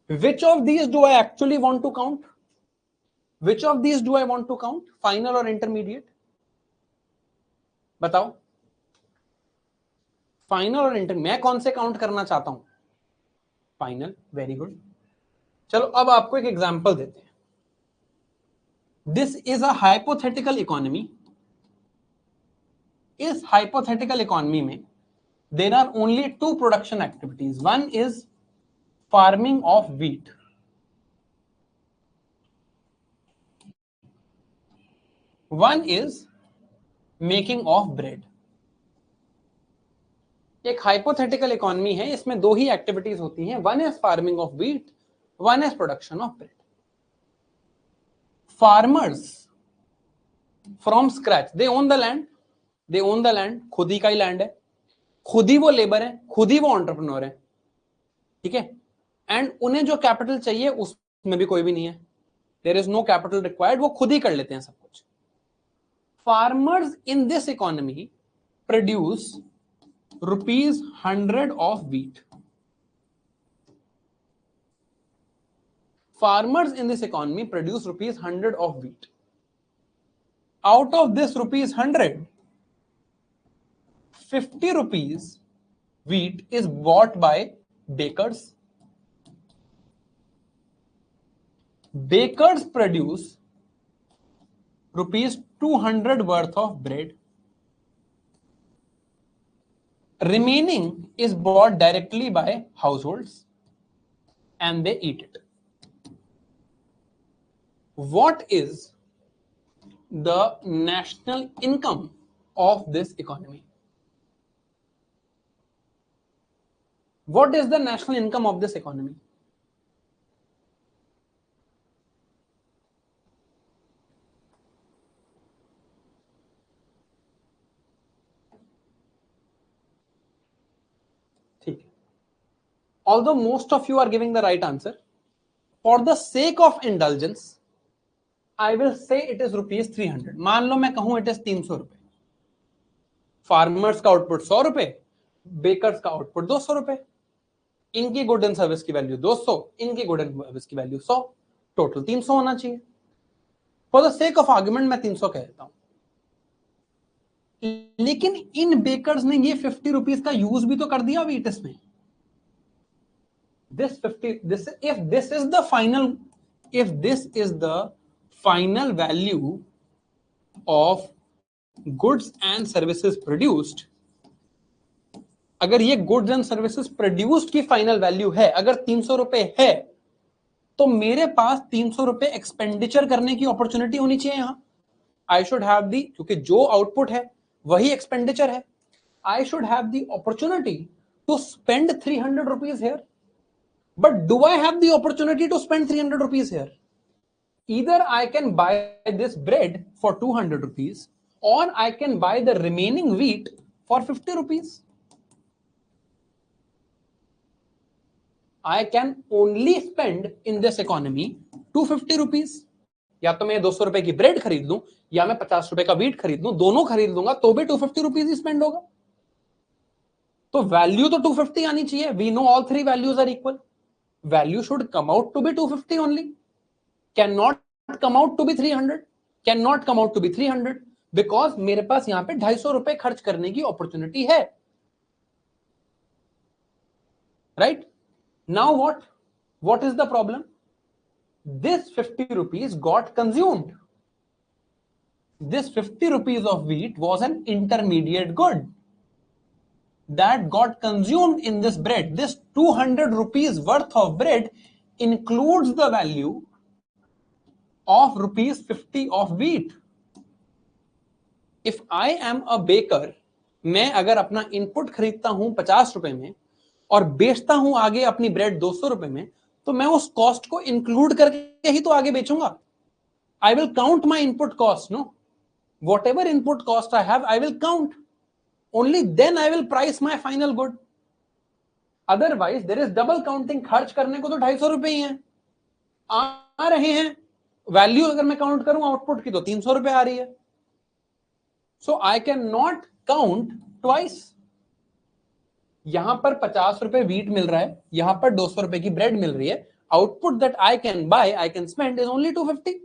[SPEAKER 1] Which of these do I actually want to count? Which of these do I want to count? Final or intermediate? बताओ. Final और inter, मैं कौन से count करना चाहता हूं? Final. Very good. चलो अब आपको एक एग्जांपल देते हैं। This is a hypothetical economy. इस हाइपोथेटिकल इकोनॉमी में there are only two production activities. One is farming of wheat, one is making of bread. एक हाइपोथेटिकल इकोनॉमी है, इसमें दो ही एक्टिविटीज होती हैं, one is farming of wheat, one is production of bread. Farmers from scratch, they own the land, they own the land, खुद ही का ही land है, खुद ही वो लेबर है, खुद ही वो एंटरप्रेन्योर है, ठीक है। एंड उन्हें जो कैपिटल चाहिए उसमें भी कोई भी नहीं है, there is no capital required, वो खुद ही कर लेते हैं सब कुछ। Farmers in this economy produce ₹100 of wheat. Farmers in this economy produce ₹100 of wheat. Out of this ₹100, 50 rupees wheat is bought by bakers. Bakers produce ₹200 worth of bread. Remaining is bought directly by households and they eat it. What is the national income of this economy? What is the national income of this economy? ठीक है। Although most of you are giving the right answer, for the sake of indulgence, I will say it is ₹300. मान लो मैं कहूं it is 300 रुपए। Farmers का output 100 रुपए, bakers का output 200 रुपए, इनकी गुड एंड सर्विस की वैल्यू 200, इनकी गुड एंड सर्विस की वैल्यू 100, टोटल 300 होना चाहिए। For the sake of argument मैं 300 कह देता हूं, लेकिन इन बेकर्स ने ये 50 रुपीज का यूज भी तो कर दिया वीटस में। This 50, if this is the final value of goods and services produced, अगर ये गुड्स एंड सर्विसेज प्रोड्यूस्ड की फाइनल वैल्यू है, अगर 300 रुपए है, तो मेरे पास 300 रुपए एक्सपेंडिचर करने की अपॉर्चुनिटी होनी चाहिए। यहां आई शुड हैव दी, क्योंकि जो आउटपुट है वही एक्सपेंडिचर है, I should have the opportunity to spend 300 rupees here. But do I have the opportunity to spend 300 rupees here? Either I can buy this bread for 200 rupees or I can buy the remaining wheat for 50 rupees. I can only spend in this economy 250 rupees. या तो मैं 200 रुपए की bread खरीद लूं या मैं 50 रुपए का व्हीट खरीद लूं, दोनों खरीद लूंगा तो भी 250 रुपीज ही स्पेंड होगा। तो वैल्यू तो 250 आनी चाहिए। We know all three values are equal. Value should come out to be 250 only, cannot come out to be 300, cannot come out to be 300 because मेरे पास यहां पे 250 रुपए खर्च करने की अपॉर्चुनिटी है। Right now what is the problem? This 50 rupees got consumed. This 50 rupees of wheat was an intermediate good that got consumed in this bread. This 200 rupees worth of bread includes the value of ₹50 of wheat. If I am a baker, मैं अगर अपना input खरीदता हूं 50 रुपए में और बेचता हूं आगे अपनी ब्रेड 200 रुपए में, तो मैं उस कॉस्ट को इंक्लूड करके ही तो आगे बेचूंगा। I will count my input cost, no? Whatever input cost I have, I will count. Only then I will price my final good. Otherwise there is double counting। खर्च करने को तो 250 रुपए ही हैं, आ रहे हैं, वैल्यू अगर मैं काउंट करूं आउटपुट की तो 300 रुपए आ रही है। So I can not count twice. यहां पर 50 रुपए व्हीट मिल रहा है, यहां पर 200 रुपए की ब्रेड मिल रही है। Output that I can buy, I can spend is only 250।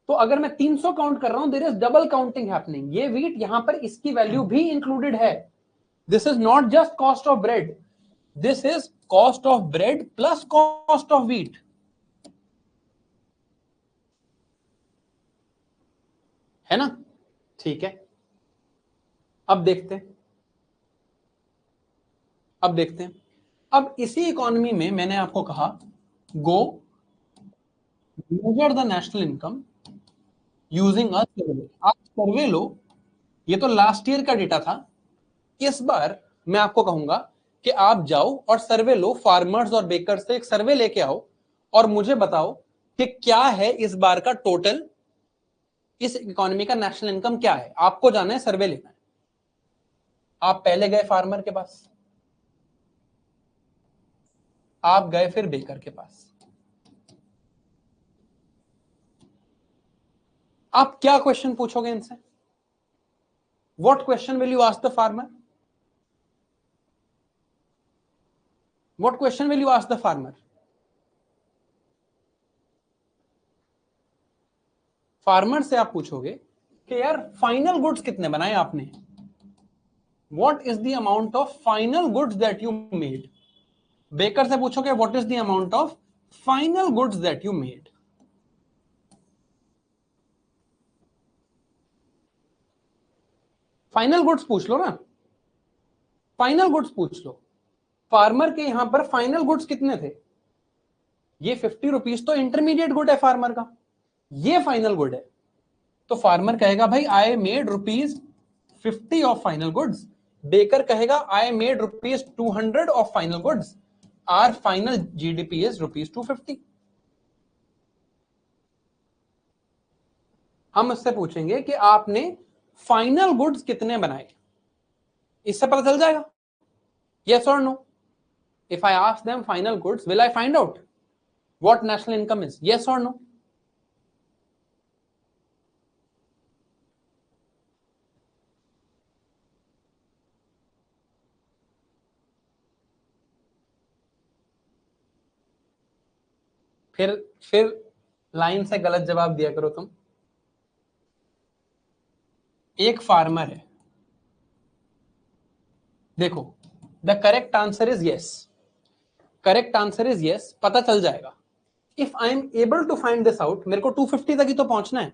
[SPEAKER 1] तो अगर मैं 300 काउंट कर रहा हूं, there is double counting happening. ये व्हीट यहां पर इसकी वैल्यू भी इंक्लूडेड है। This is not just cost of bread, this is cost of bread plus cost of wheat. है ना? ठीक है, अब देखते हैं, अब इसी इकोनॉमी में मैंने आपको कहा go measure the national income using a survey. आप सर्वे लो, ये तो लास्ट ईयर का डेटा था। इस बार मैं आपको कहूंगा कि आप जाओ और सर्वे लो, फार्मर्स और बेकर्स से एक सर्वे लेके आओ और मुझे बताओ कि क्या है इस बार का टोटल, इस इकोनॉमी का नेशनल इनकम क्या है। आपको जाना है, सर्वे लेना है। आप पहले गए फार्मर के पास, आप गए फिर बेकर के पास। आप क्या क्वेश्चन पूछोगे इनसे? What question will you ask the farmer? What question will you ask the farmer? Farmer से आप पूछोगे कि यार फाइनल गुड्स कितने बनाए आपने? What is the amount of final goods that you made? Baker से पूछोगे what is the amount of final goods that you made? Final goods पूछ लो ना, फाइनल गुड्स पूछ लो। फार्मर के यहां पर फाइनल गुड्स कितने थे? ये 50 रुपीज तो इंटरमीडिएट गुड है फार्मर का, ये फाइनल गुड है। तो फार्मर कहेगा भाई I made ₹50 of final goods. Baker कहेगा I made ₹200 of final goods. Are final GDP is ₹250। हम उससे पूछेंगे कि आपने फाइनल गुड्स कितने बनाए, इससे पता चल जाएगा yes or no. If I ask them final goods, will I find out what national income is? Yes or no? फिर लाइन से गलत जवाब दिया करो तुम। एक फार्मर है, देखो the correct answer is yes, correct answer is yes, पता चल जाएगा। If I am able to find this out, मेरे को 250 तक ही तो पहुंचना है।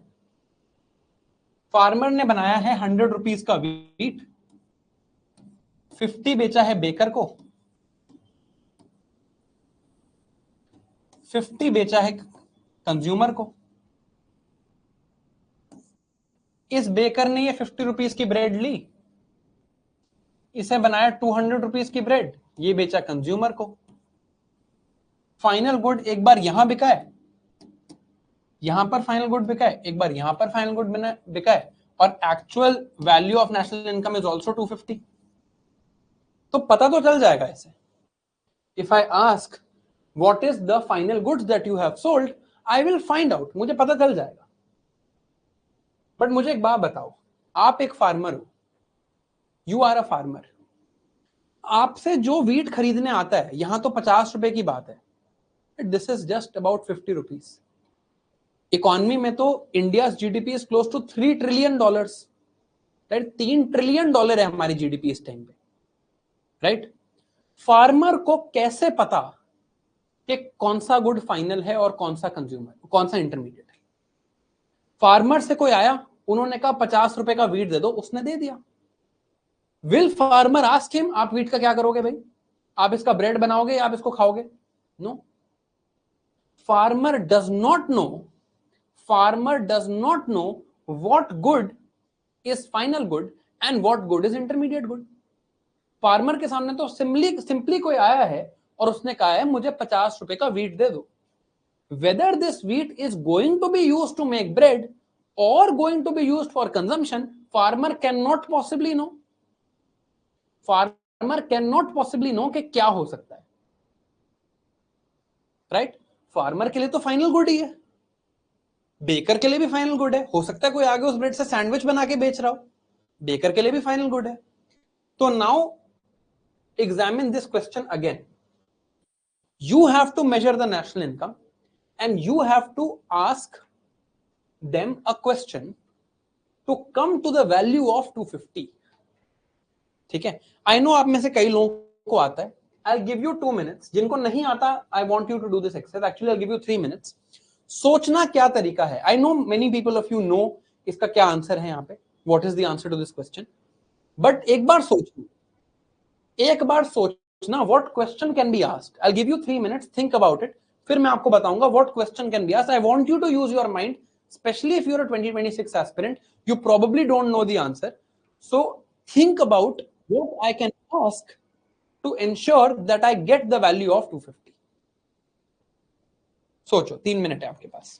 [SPEAKER 1] फार्मर ने बनाया है 100 रुपीज का व्हीट, 50 बेचा है बेकर को, 50 बेचा है कंज्यूमर को। इस बेकर ने ये 50 रुपीज की ब्रेड ली, इसे बनाया 200 रुपीज की ब्रेड, ये बेचा कंज्यूमर को। फाइनल गुड एक बार यहां बिका है, यहां पर फाइनल गुड बिका है, एक बार यहां पर फाइनल गुड बिका है, और actual value of national income is also 250। तो पता तो चल जाएगा ऐसे। If I ask what is the final goods that you have sold, I will find out, मुझे पता चल जाएगा। बट मुझे एक बात बताओ, आप एक फार्मर हो, यू आर अ फार्मर, आपसे जो व्हीट खरीदने आता है, यहां तो 50 रुपए की बात है, this is just about 50 rupees. Economy में तो India GDP is close to $3 trillion, right? $3 trillion है हमारी जीडीपी इस टाइम पे, राइट? फार्मर को कैसे पता कि कौन सा गुड फाइनल है और कौन सा कंज्यूमर, कौन सा इंटरमीडिएट है? फार्मर से कोई आया, उन्होंने कहा 50 रुपए का व्हीट दे दो, उसने दे दिया। विल फार्मर आस्क हिम आप व्हीट का क्या करोगे भाई? आप इसका ब्रेड बनाओगे या आप इसको खाओगे? No, farmer does not know, farmer does not know what good is final good and what good is intermediate good. Farmer के सामने तो सिंपली कोई आया है और उसने कहा है मुझे 50 रुपए का व्हीट दे दो। Whether this wheat is going to be used to make bread or going to be used for consumption, farmer cannot possibly know. Farmer cannot possibly know कि क्या हो सकता है, राइट? फार्मर के लिए तो फाइनल गुड ही है, बेकर के लिए भी फाइनल गुड है, हो सकता है कोई आगे उस ब्रेड से सैंडविच बना के बेच रहा हो, बेकर के लिए भी फाइनल गुड है। तो now examine this question again, you have to measure the national income and you have to ask them a question to come to the value of 250. ठीक है, आई नो आप में से कई लोगों को आता है. I'll give you 2 minutes. जिनको नहीं आता, I want you to do this exercise. Actually, I'll give you 3 minutes. सोचना क्या तरीका है. I know many people of you know इसका क्या आंसर है यहाँ पे. What is the answer to this question? But एक बार सोचना what question can be asked. I'll give you 3 minutes. Think about it. फिर मैं आपको बताऊंगा what question can be asked. I want you to use your mind, especially if you're a 2026 aspirant. You probably don't know the answer. So think about what I can ask to ensure that I get the value of 250. सोचो, 3 minute है आपके पास.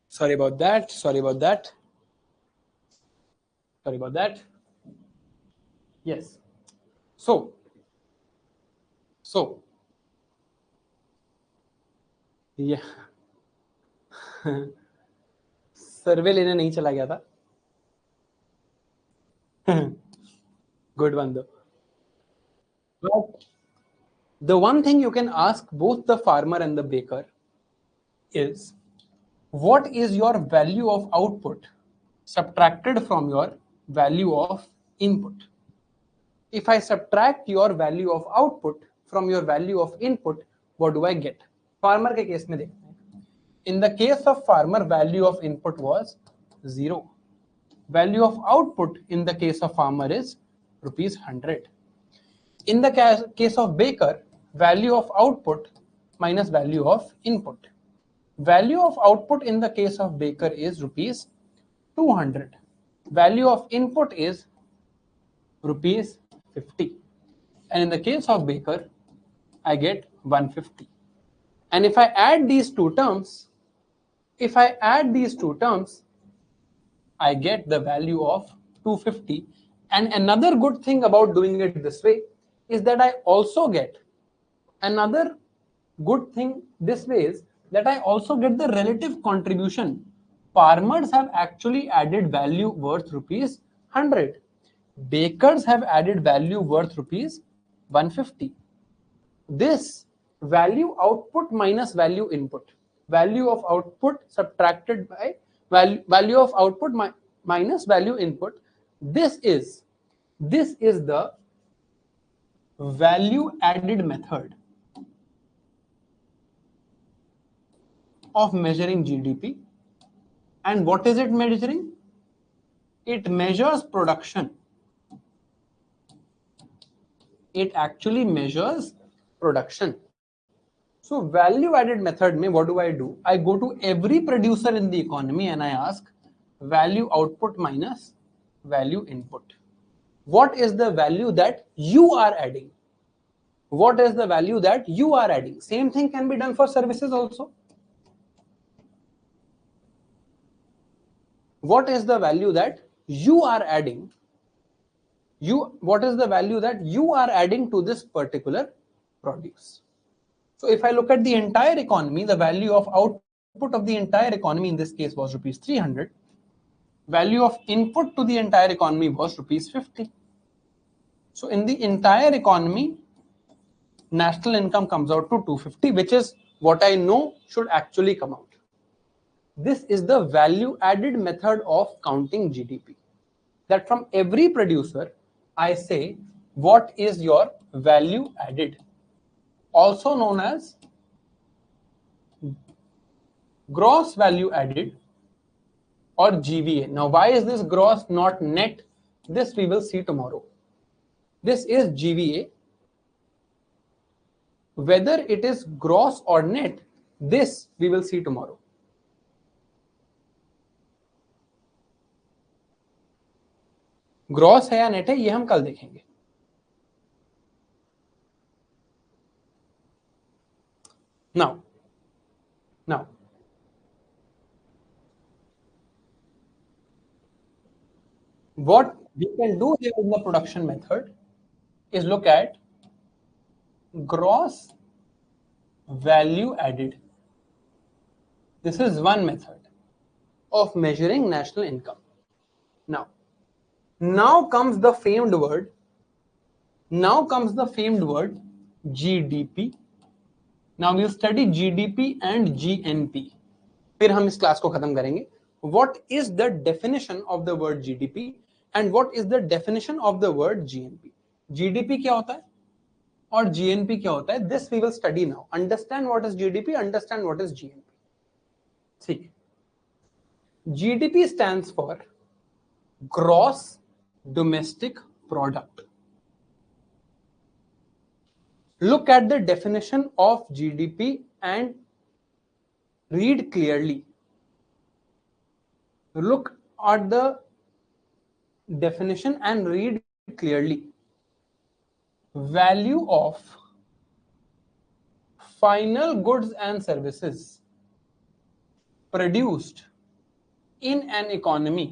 [SPEAKER 1] Sorry about that. Sorry about that. Sorry about that. Yes. So yeah. सर्वे लेने नहीं चला गया था. Good one though. But the one thing you can ask both the farmer and the baker is, what is your value of output subtracted from your value of input? If I subtract your value of output from your value of input, what do I get? Farmer के case में देखते हैं. In the case of farmer, value of input was 0. Value of output in the case of farmer is ₹100. In the case of baker, value of output minus value of input. Value of output in the case of baker is ₹200. Value of input is ₹50. And in the case of baker, I get 150. And if I add these two terms, I get the value of 250. And another good thing about doing it this way is that I also get another good thing this way is that I also get the relative contribution. Farmers have actually added value worth ₹100. Bakers have added value worth ₹150. This value output minus value input, value of output subtracted by value of output minus value input, this is the value added method of measuring GDP. And what is it measuring? It measures production. It actually measures production. So value added method mein what do? I go to every producer in the economy and I ask value output minus value input. What is the value that you are adding? What is the value that you are adding? Same thing can be done for services also. What is the value that you are adding? What is the value that you are adding to this particular produce? So if I look at the entire economy, the value of output of the entire economy in this case was ₹300. Value of input to the entire economy was ₹50. So in the entire economy, national income comes out to 250, which is what I know should actually come out. This is the value added method of counting GDP. That from every producer, I say, what is your value added? Also known as gross value added or GVA. Now, why is this gross not net? This we will see tomorrow. This is GVA. Whether it is gross or net, this we will see tomorrow. Gross है या net है ये हम कल देखेंगे. Now, what we can do here in the production method is look at gross value added. This is one method of measuring national income. Now comes the famed word. GDP. Now we'll study GDP and GNP. फिर हम इस class को खत्म करेंगे. What is the definition of the word GDP and what is the definition of the word GNP? GDP क्या होता है और GNP क्या होता है? This we will study now. Understand what is GDP, understand what is GNP. ठीक. GDP stands for gross domestic product. Look at the definition of GDP and read clearly. Look at the definition and read clearly. Value of final goods and services produced in an economy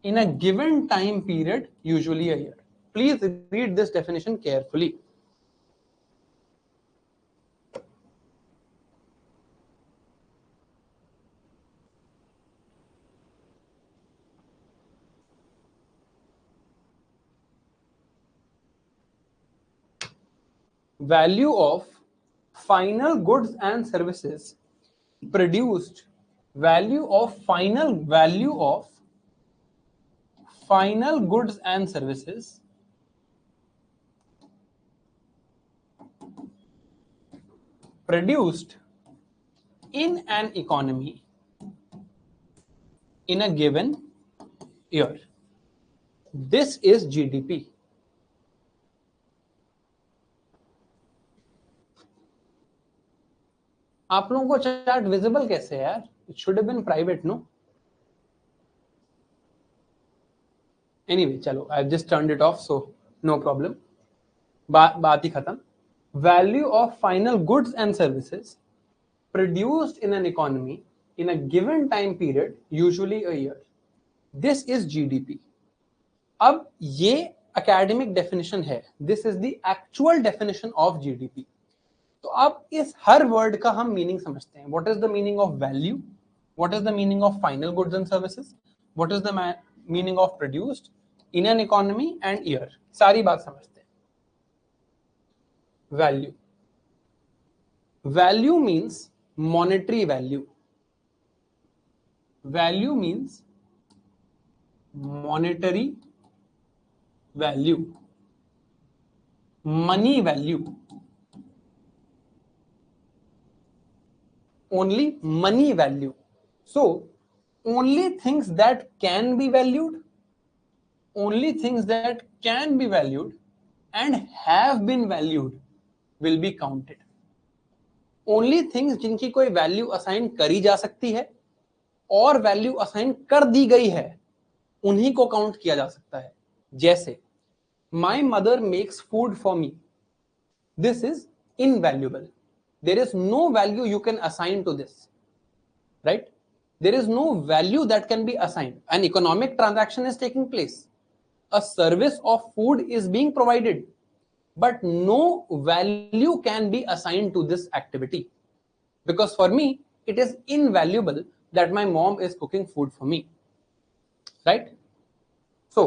[SPEAKER 1] in a given time period, usually a year. Please read this definition carefully. Value of final goods and services produced, value of final goods and services produced in an economy in a given year. This is GDP. आप लोगों को chart visible कैसे है यार? It should have been private, no? Anyway चलो, I have just turned it off, so no problem. बात ही खत्म. Value of final goods and services produced in an economy in a given time period, usually a year. This is GDP. अब ये academic definition है. This is the actual definition of GDP. तो अब इस हर word का हम meaning समझते हैं. What is the meaning of value? What is the meaning of final goods and services? What is the meaning of produced in an economy and year? सारी बात समझते हैं. Value. Value means monetary value. Value means monetary value. Money value. Only money value. So, only things that can be valued, only things that can be valued and have been valued will be counted. Only things जिनकी कोई value assign करी जा सकती है और value assign कर दी गई है, उन्हीं को काउंट किया जा सकता है. जैसे my mother makes food for me, this is invaluable. There is no value you can assign to this, right? There is no value that can be assigned. An economic transaction is taking place, a service of food is being provided, but no value can be assigned to this activity, because for me it is invaluable that my mom is cooking food for me, right? So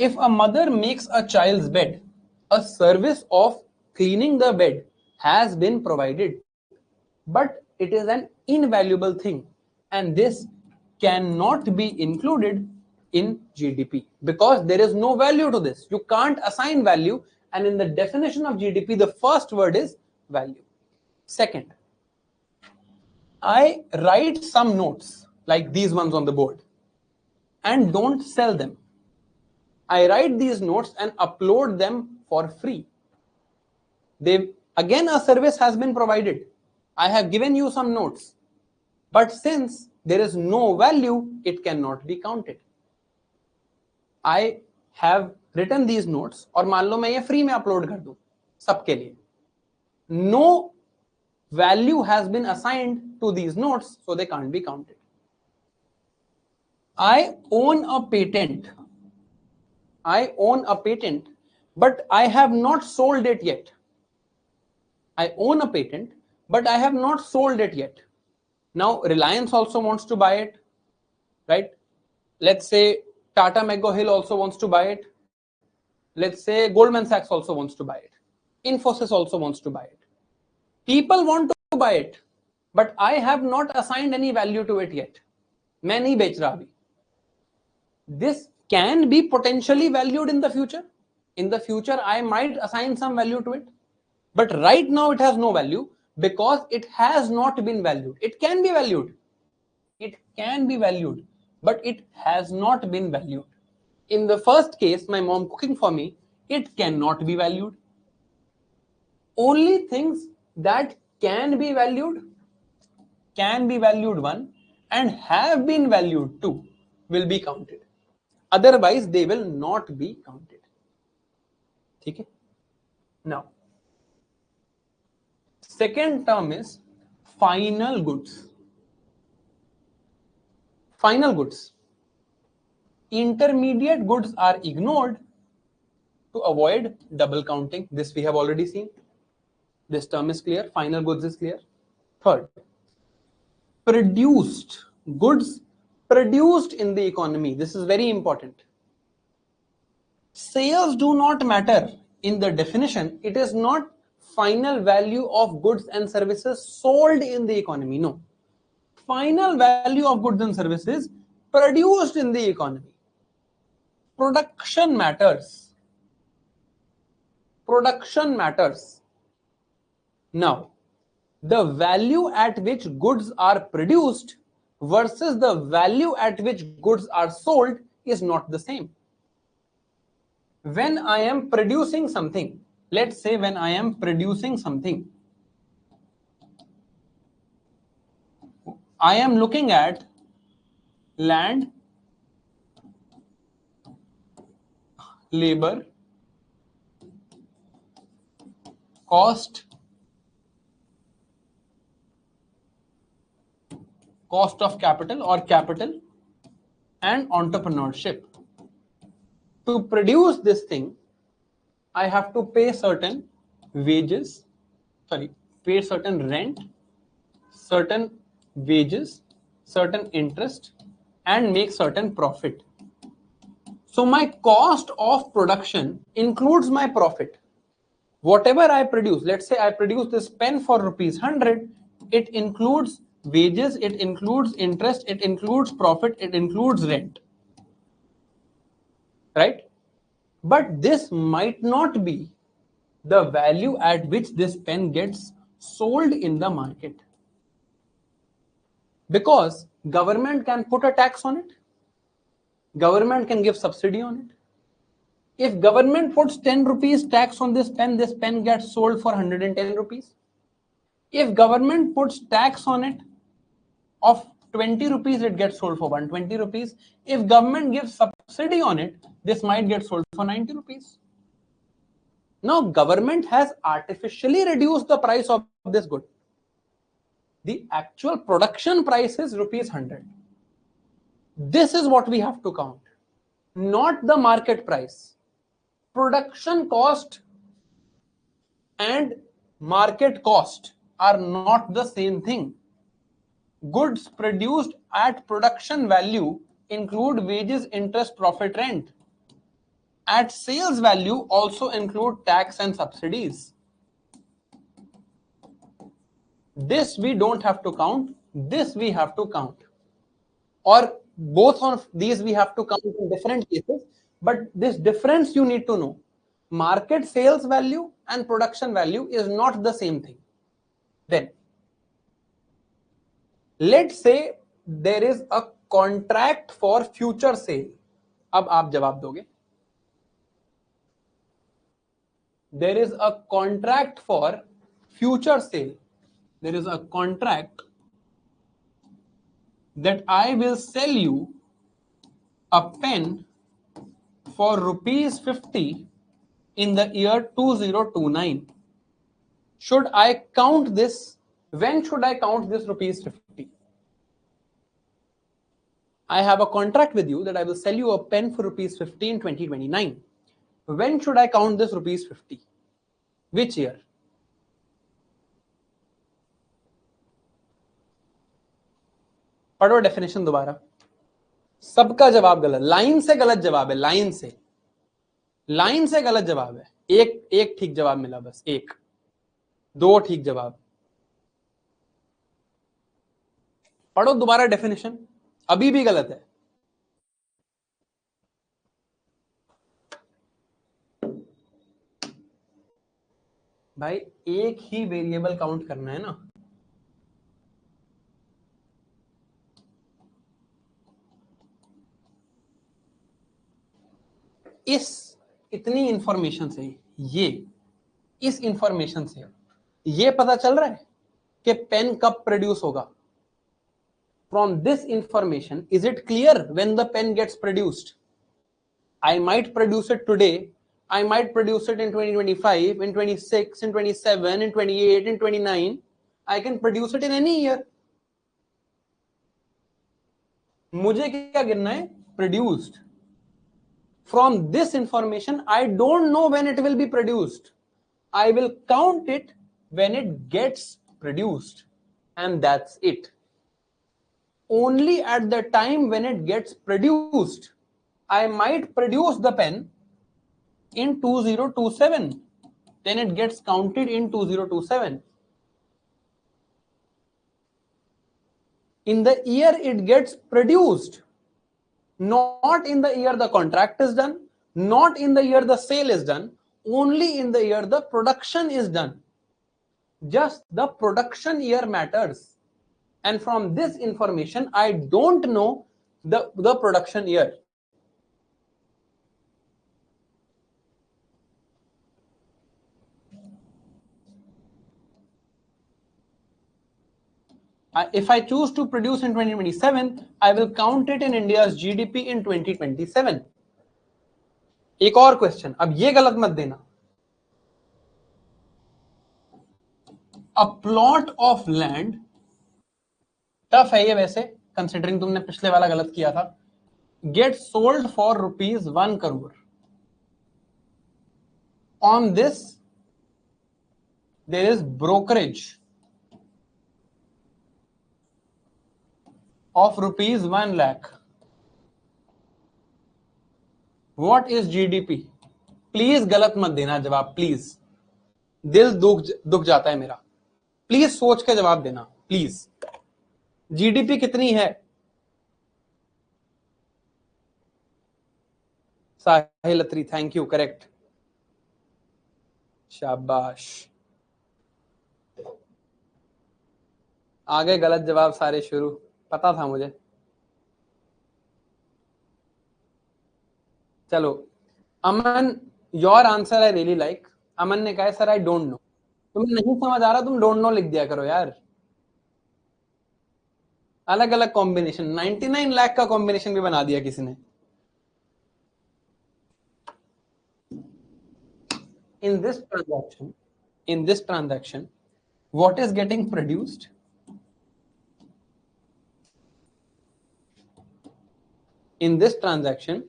[SPEAKER 1] if a mother makes a child's bed, a service of cleaning the bed has been provided, but it is an invaluable thing, and this cannot be included in GDP because there is no value to this. You can't assign value, and in the definition of GDP, the first word is value. Second, I write some notes like these ones on the board and don't sell them. I write these notes and upload them for free. Again, a service has been provided. I have given you some notes, but since there is no value, it cannot be counted. I have written these notes और मान लो मैं ये free में upload कर दूं सबके लिए. No value has been assigned to these notes, so they can't be counted. I own a patent. I own a patent, but I have not sold it yet. I own a patent, but I have not sold it yet. Now, Reliance also wants to buy it, right? Let's say Tata McGraw-Hill also wants to buy it. Let's say Goldman Sachs also wants to buy it. Infosys also wants to buy it. People want to buy it, but I have not assigned any value to it yet. मैं नहीं बेच रहा अभी. This can be potentially valued in the future. In the future, I might assign some value to it, but right now it has no value because it has not been valued. It can be valued. It can be valued, but it has not been valued. In the first case, my mom cooking for me, it cannot be valued. Only things that can be valued one, and have been valued two will be counted. Otherwise, they will not be counted. Okay? Now, second term is final goods. Final goods. Intermediate goods are ignored to avoid double counting. This we have already seen. This term is clear. Final goods is clear. Third, produced goods produced in the economy. This is very important. Sales do not matter in the definition. It is not final value of goods and services sold in the economy. No. Final value of goods and services produced in the economy. Production matters. Production matters. Now, the value at which goods are produced versus the value at which goods are sold is not the same. When I am producing something, let's say when I am producing something, I am looking at land, labor, cost of capital or capital, and entrepreneurship. To produce this thing, I have to pay certain wages, pay certain rent, certain wages, certain interest, and make certain profit. So my cost of production includes my profit. Whatever I produce, let's say I produce this pen for rupees 100, it includes wages, it includes interest, it includes profit, it includes rent. Right? But this might not be the value at which this pen gets sold in the market. Because government can put a tax on it. Government can give subsidy on it. If government puts 10 rupees tax on this pen gets sold for 110 rupees. If government puts tax on it of 20 rupees, it gets sold for 120 rupees. If government gives subsidy on it, this might get sold for 90 rupees. Now, government has artificially reduced the price of this good. The actual production price is rupees 100. This is what we have to count, not the market price. Production cost and market cost are not the same thing. Goods produced at production value include wages, interest, profit, rent. At sales value also include tax and subsidies. This we don't have to count, this we have to count. Or both of these we have to count in different cases, but this difference you need to know. Market sales value and production value is not the same thing. Then, let's say there is a contract for future sale. अब आप जवाब दोगे. There is a contract for future sale. There is a contract that I will sell you a pen for rupees 50 in the year 2029. Should I count this? When should I count this rupees 50? I have a contract with you that I will sell you a pen for rupees 50 in 2029. When should I count this rupees 50? Which year? पढ़ो definition दोबारा. सबका जवाब गलत. Line से गलत जवाब है. Line से गलत जवाब है. एक ठीक जवाब मिला, बस एक. दो ठीक जवाब. पढ़ो दोबारा डेफिनेशन. अभी भी गलत है. भाई एक ही वेरिएबल काउंट करना है ना. इतनी इंफॉर्मेशन से इस इंफॉर्मेशन से ये पता चल रहा है कि पेन कब प्रोड्यूस होगा. From this information, is it clear when the pen gets produced? I might produce it today. I might produce it in 2025, in 26, in 27, in 28, in 29. I can produce it in any year. मुझे क्या गिनना है? Produced. From this information, I don't know when it will be produced. I will count it when it gets produced, and that's it. Only at the time when it gets produced, I might produce the pen in 2027. Then it gets counted in 2027. In the year it gets produced, not in the year the contract is done, not in the year the sale is done, only in the year the production is done. Just the production year matters. And from this information, I don't know the production year. If I choose to produce in 2027, I will count it in India's GDP in 2027. एक और question, अब ये गलत मत देना. A plot of land, tough है ये वैसे, कंसिडरिंग तुमने पिछले वाला गलत किया था. Get sold for ₹1 crore. On this, there is brokerage of ₹1 lakh. What is GDP? Please गलत मत देना जवाब, प्लीज. दिल दुख जाता है मेरा. प्लीज सोच के जवाब देना, प्लीज. जीडीपी कितनी है? साहिल अत्री, थैंक यू, करेक्ट. शाबाश. आगे गलत जवाब सारे शुरू, पता था मुझे. चलो, Aman, your answer I really like. Aman ने कहा सर आई डोंट नो. तुम्हें नहीं समझ आ रहा, तुम डोंट नो लिख दिया करो यार. अलग अलग कॉम्बिनेशन, 99 लाख का कॉम्बिनेशन भी बना दिया किसी ने. In this transaction, what is getting produced? In this transaction,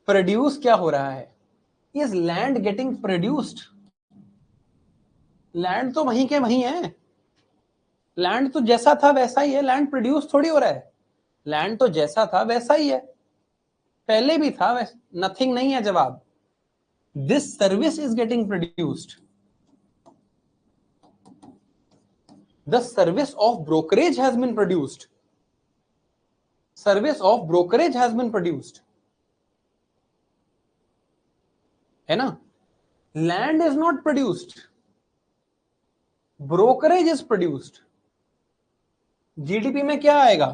[SPEAKER 1] produce क्या हो रहा है? Is land getting produced? Land तो वहीं के वहीं है. लैंड तो जैसा था वैसा ही है. लैंड प्रोड्यूस थोड़ी हो रहा है. लैंड तो जैसा था वैसा ही है, पहले भी था. नथिंग नहीं है जवाब. This service is getting produced. The service of brokerage has been produced. Service of brokerage has been produced. है ना? Land is not produced. Brokerage is produced. GDP में क्या आएगा?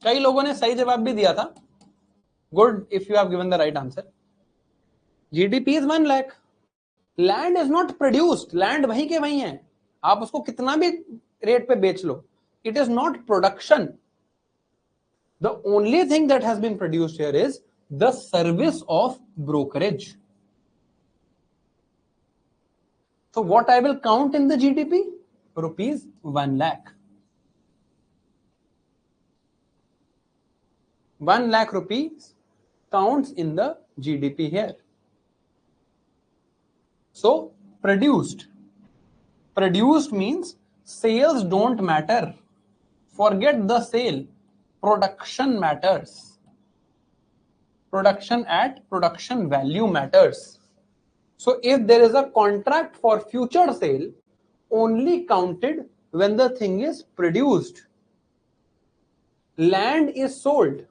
[SPEAKER 1] कई लोगों ने सही जवाब भी दिया था. Good, if you have given the right answer. GDP is 1 lakh. Land is not produced. Land वहीं के वहीं है, आप उसको कितना भी रेट पे बेच लो. It is not production. The only thing that has been produced here is the service of brokerage. So what I will count in the GDP? ₹1 lakh. 1 lakh rupees counts in the GDP here. So produced. Produced means sales don't matter. Forget the sale. Production matters. Production at production value matters. So if there is a contract for future sale, only counted when the thing is produced. Land is sold.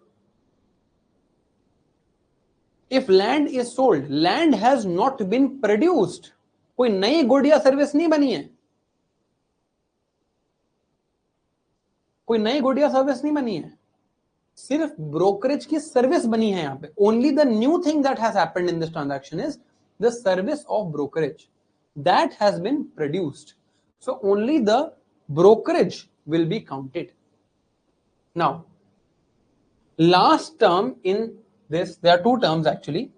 [SPEAKER 1] If land is sold, land has not been produced. कोई नई good या service नहीं बनी है. कोई नई good या service नहीं बनी है. सिर्फ ब्रोकरेज की सर्विस बनी है यहां पे. Only the new thing that has happened in this transaction is the service of brokerage that has been produced. So only the brokerage will be counted. Now, last term in this, there are two terms actually.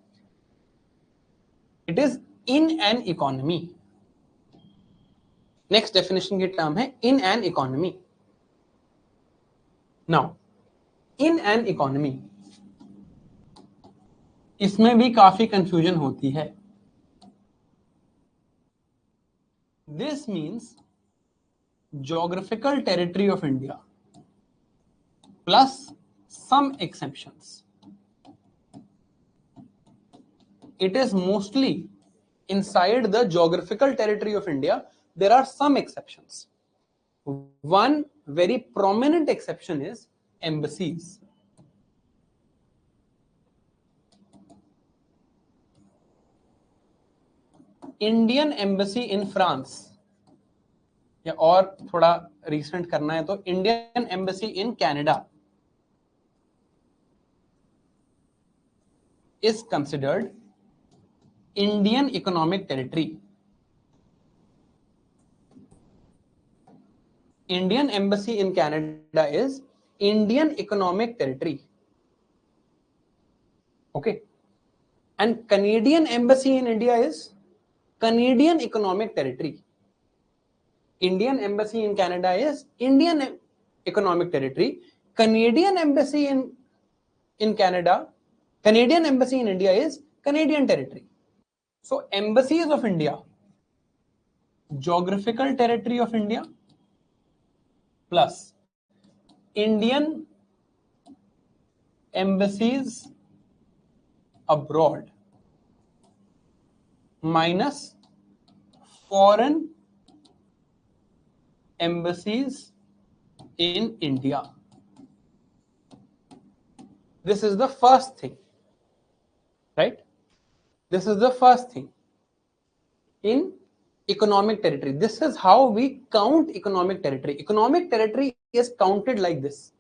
[SPEAKER 1] It is in an economy. Next definition की term है in an economy. Now, in an economy, इसमें भी काफी confusion होती है. This means geographical territory of India plus some exceptions. It is mostly inside the geographical territory of India. There are some exceptions. One very prominent exception is embassies. Indian embassy in France, या और थोड़ा recent करना है तो Indian embassy in Canada is considered Indian economic territory. Indian embassy in Canada is Indian economic territory. Okay. And Canadian embassy in India is Canadian economic territory. Indian embassy in Canada is Indian economic territory. Canadian embassy in Canada, Canadian embassy in India is Canadian territory. So embassies of India, geographical territory of India plus Indian embassies abroad minus foreign embassies in India. This is the first thing, right? This is the first thing in economic territory. This is how we count economic territory. Economic territory is counted like this,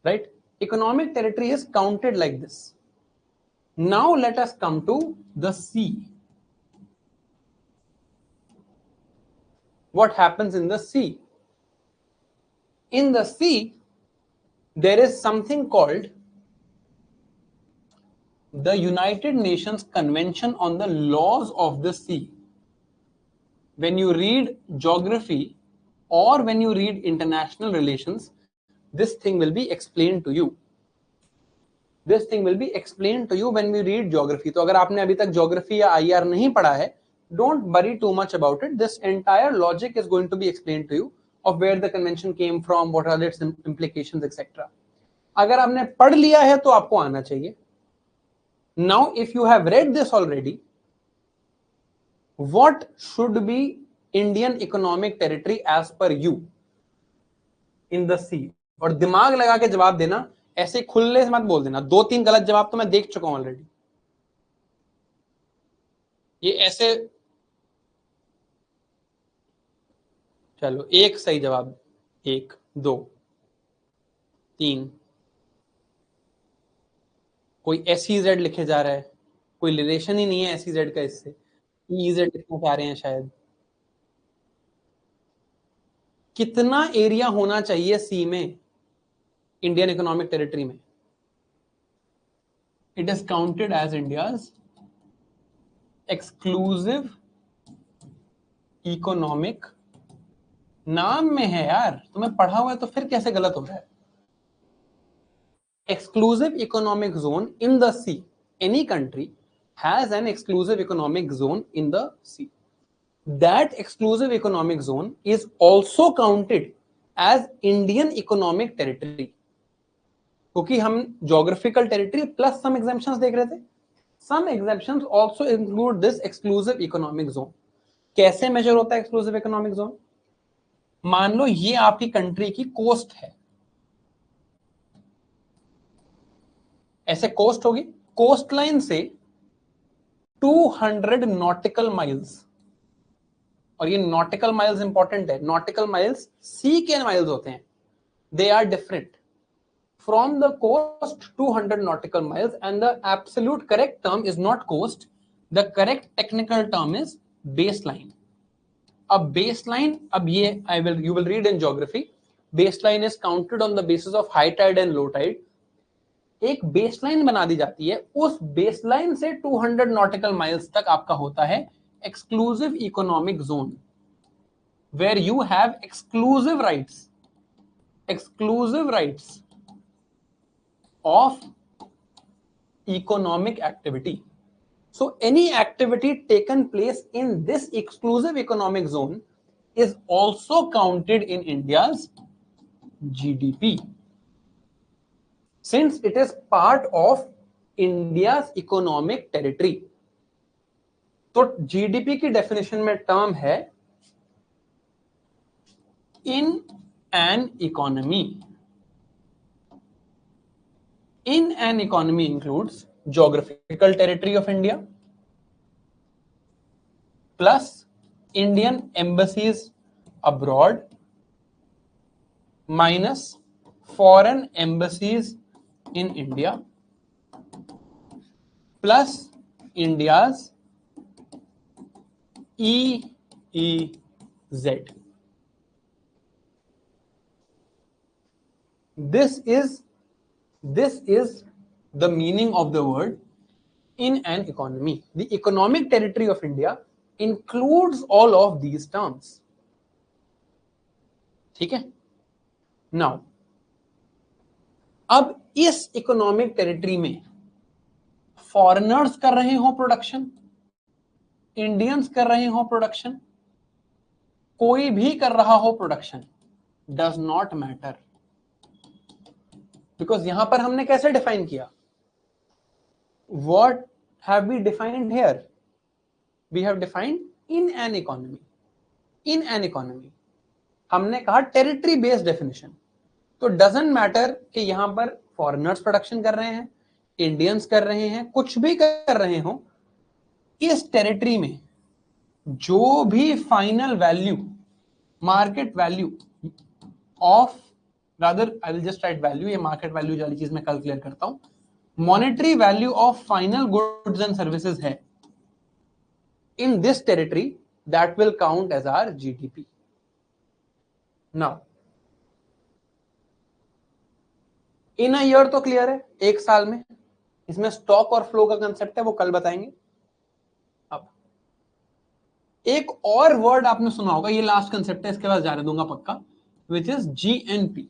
[SPEAKER 1] right? Economic territory is counted like this. Now let us come to the sea. What happens in the sea? In the sea, there is something called the United Nations Convention on the Laws of the Sea. When you read geography or when you read international relations, this thing will be explained to you. This thing will be explained to you when we read geography. तो अगर आपने अभी तक geography या IR नहीं पढ़ा है, don't worry too much about it. This entire logic is going to be explained to you of where the convention came from, what are its implications, etc. अगर आपने पढ़ लिया है तो आपको आना चाहिए. Now, if you have read this already, what should be Indian economic territory as per you in the sea? और दिमाग लगा के जवाब देना, ऐसे खुले से मत बोल देना. 2-3 गलत जवाब तो मैं देख चुका हूं ऑलरेडी. ये ऐसे, चलो एक सही जवाब, 1 2 3, कोई SEZ लिखे जा रहा है, कोई रिलेशन ही नहीं है SEZ का इससे, EZ लिखना चाह रहे हैं शायद. कितना एरिया होना चाहिए सी में इंडियन इकोनॉमिक टेरिटरी में? It is counted as India's exclusive economic. नाम में है यार, तुम्हें पढ़ा हुआ है तो फिर कैसे गलत हो रहा है? Exclusive economic zone in the sea. Any country has an exclusive economic zone in the sea. That exclusive economic zone is also counted as Indian economic territory. क्योंकि हम geographical territory plus some exemptions देख रहे थे. Some exemptions also include this exclusive economic zone. कैसे major होता है exclusive economic zone? मान लो ये आपकी कंट्री की कोस्ट है. ऐसे कोस्ट होगी, कोस्ट लाइन से 200 नॉटिकल माइल्स. और ये नॉटिकल माइल्स इंपॉर्टेंट है. नॉटिकल माइल्स सी के माइल्स होते हैं. They are different. From the coast 200 nautical miles, and the absolute correct term is not coast. The correct technical term is base line. अब base line, अब ये you will read in geography, base line is counted on the basis of high tide and low tide. एक base line बना दी जाती है, उस base line से 200 नॉटिकल माइल्स तक आपका होता है exclusive economic zone, where you have exclusive rights of economic activity. So any activity taken place in this exclusive economic zone is also counted in India's GDP, since it is part of India's economic territory. तो GDP की definition में term है in an economy. In an economy includes geographical territory of India plus Indian embassies abroad minus foreign embassies in India plus India's EEZ. This is the meaning of the word in an economy. The economic territory of India includes all of these terms. ठीक है. Now, अब इस economic territory में foreigners कर रहे हो production, Indians कर रहे हो प्रोडक्शन, कोई भी कर रहा हो production, does not matter. Because यहां पर हमने कैसे डिफाइन किया? What have we defined here? We have defined in an economy. In an economy हमने कहा टेरिटरी बेस्ड डेफिनेशन. तो डजंट मैटर कि यहां पर फॉरेनर्स प्रोडक्शन कर रहे हैं, इंडियंस कर रहे हैं, कुछ भी कर रहे हो, इस टेरिटरी में जो भी final value, market value of, rather I will just write value, ये मार्केट वैल्यू वाली चीज मैं कल क्लियर करता हूं, monetary value of final goods and services है in this territory, that will count as our GDP. Now in a year तो clear है, एक साल में. इसमें स्टॉक और फ्लो का कंसेप्ट है, वो कल बताएंगे. अब एक और वर्ड आपने सुना होगा, ये लास्ट कंसेप्ट है, इसके बाद जाने दूंगा पक्का, which is GNP,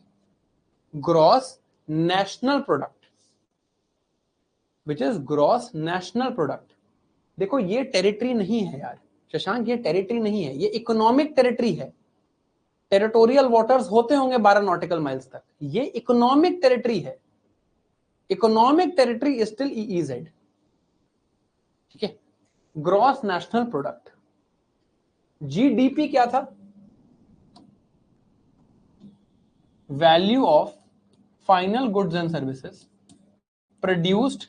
[SPEAKER 1] gross national product. Which is gross national product. देखो ये टेरिटरी नहीं है यार शशांक, ये टेरिटरी नहीं है, ये इकोनॉमिक टेरिटरी है. टेरिटोरियल वाटर्स होते होंगे 12 नॉटिकल माइल्स तक, ये इकोनॉमिक टेरिटरी है. Economic territory is still EEZ. ठीक है. ग्रॉस नेशनल प्रोडक्ट, जीडीपी क्या था? Value of final goods and services produced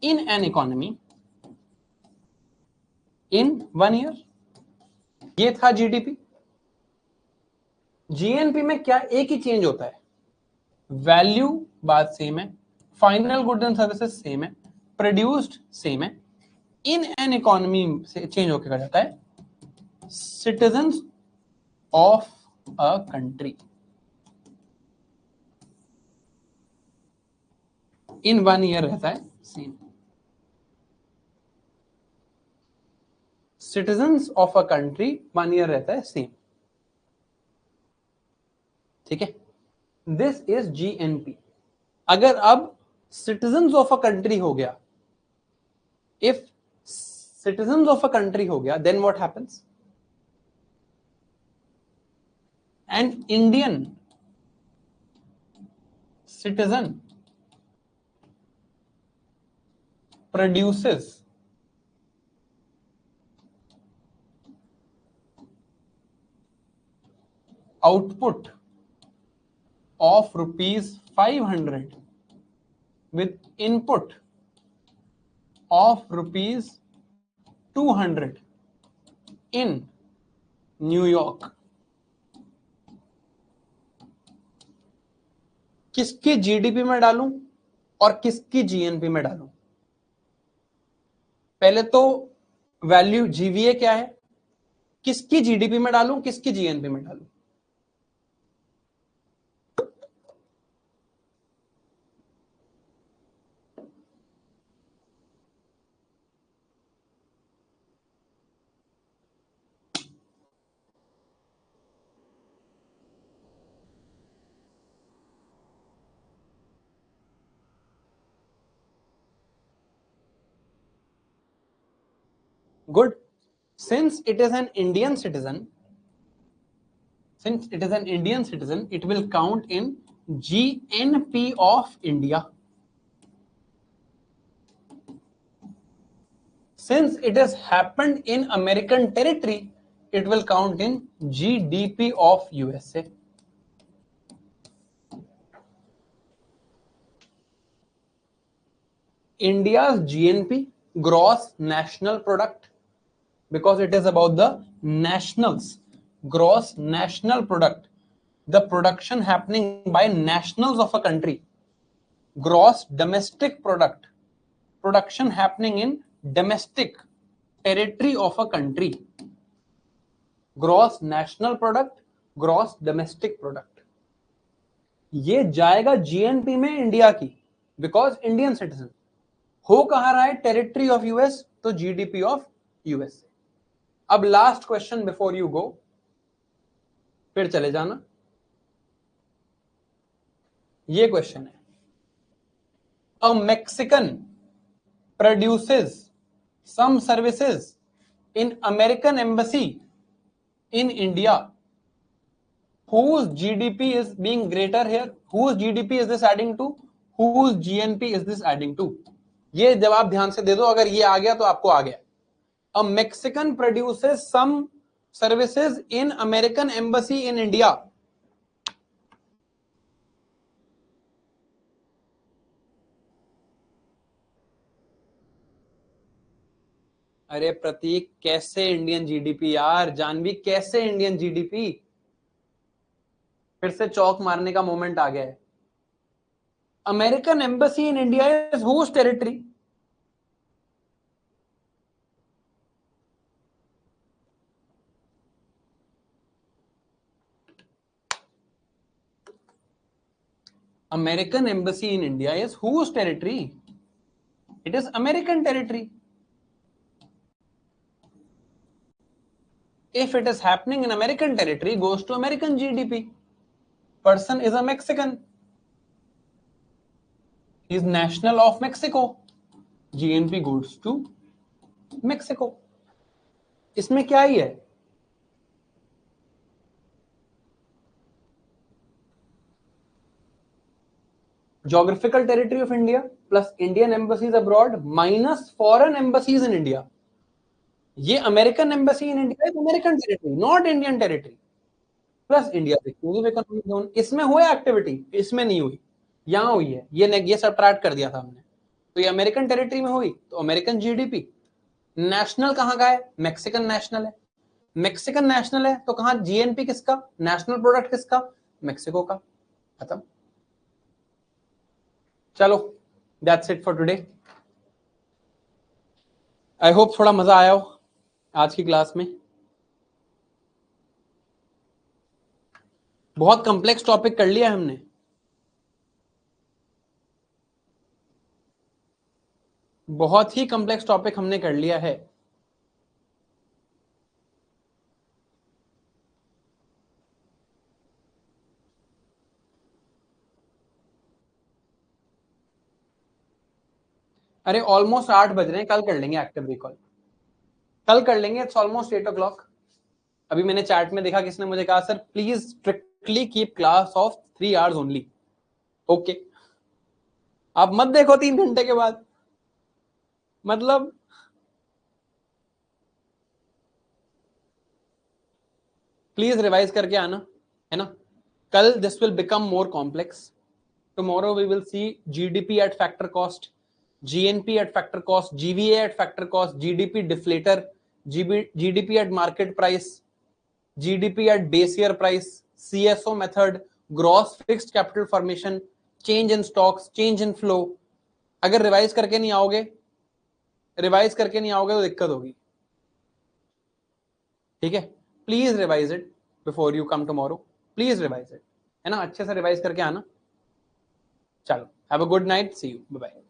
[SPEAKER 1] in an economy in 1 year. ये था जीडीपी. जीएनपी में क्या एक ही चेंज होता है, वैल्यू बात सेम है, final goods and services same है, प्रोड्यूस्ड सेम है. इन एन इकोनॉमी से चेंज होकर कहा जाता है citizens of a country. In 1 year रहता है same. Citizens of a country 1 year रहता है सेम. ठीक है. This is GNP. अगर अब सिटीजन्स ऑफ अ कंट्री हो गया, if citizens of a country हो गया, then what happens? An Indian citizen produces output of rupees 500 with input of rupees 200 in New York. किसकी जीडीपी में डालूं और किसकी जीएनपी में डालूं? पहले तो वैल्यू जीवीए क्या है, किसकी जीडीपी में डालूं, किसकी जीएनपी में डालूं? Good. Since it is an Indian citizen, it will count in GNP of India. Since it has happened in American territory, it will count in GDP of USA. India's GNP, gross national product, because it is about the nationals, gross national product, the production happening by nationals of a country. Gross domestic product, production happening in domestic territory of a country. Gross national product, gross domestic product, ये जाएगा GNP में India की, because Indian citizen हो कहा रहा है, territory of US, तो GDP of US. अब last question before you go, फिर चले जाना। ये क्वेश्चन है, a Mexican produces some services in American embassy in India, whose GDP is being greater here, whose GDP is this adding to, whose GNP is this adding to? ये जवाब ध्यान से दे दो, अगर ये आ गया तो आपको आ गया। A Mexican produces some services in American embassy in India. अरे प्रतीक, कैसे इंडियन जीडीपी यार, जानवी कैसे इंडियन जीडीपी? फिर से चौक मारने का मोमेंट आ गया है। American embassy in India is whose territory? American embassy in India is whose territory? It is American territory. If it is happening in American territory, goes to American GDP. Person is a Mexican. He is national of Mexico. GNP goes to Mexico. इसमें क्या ही है? Geographical territory of India plus Indian embassies abroad minus foreign embassies in India. ये American embassy in India is American territory, not Indian territory, plus India exclusive economic zone. इसमें हुई activity, इसमें नहीं हुई, यहां हुई है, ये सबट्रैक्ट कर दिया था हमने, तो ये अमेरिकन टेरिटरी में हुई, तो अमेरिकन जीडीपी। नेशनल कहां का है? मैक्सिकन नेशनल है। मैक्सिकन नेशनल है तो कहां जीएनपी किसका, नेशनल प्रोडक्ट किसका? मैक्सिको का। खत्म। चलो, that's it for today. I hope थोड़ा मजा आया हो आज की क्लास में। बहुत कॉम्प्लेक्स टॉपिक कर लिया हमने, बहुत ही कॉम्प्लेक्स टॉपिक हमने कर लिया है। अरे ऑलमोस्ट 8 बज रहे हैं, कल कर लेंगे एक्टिव रिकॉल, कल कर लेंगे। It's almost 8 o'clock। अभी मैंने चैट में देखा किसने मुझे कहा, sir please strictly keep class of 3 hours only. Okay, आप मत देखो 3 घंटे के बाद, मतलब प्लीज रिवाइज करके आना, है ना। कल this will become more complex. Tomorrow we will see GDP at factor cost, GNP at factor cost, GVA at factor cost, GDP deflator, GDP at market price, GDP at base year price, CSO method, gross fixed capital formation, change in stocks, change in flow। अगर revise करके नहीं आओगे तो दिक्कत होगी, ठीक है। Please revise it before you come tomorrow, please revise it, है ना, अच्छे से रिवाइज करके आना। चलो, have a good night, see you, bye bye.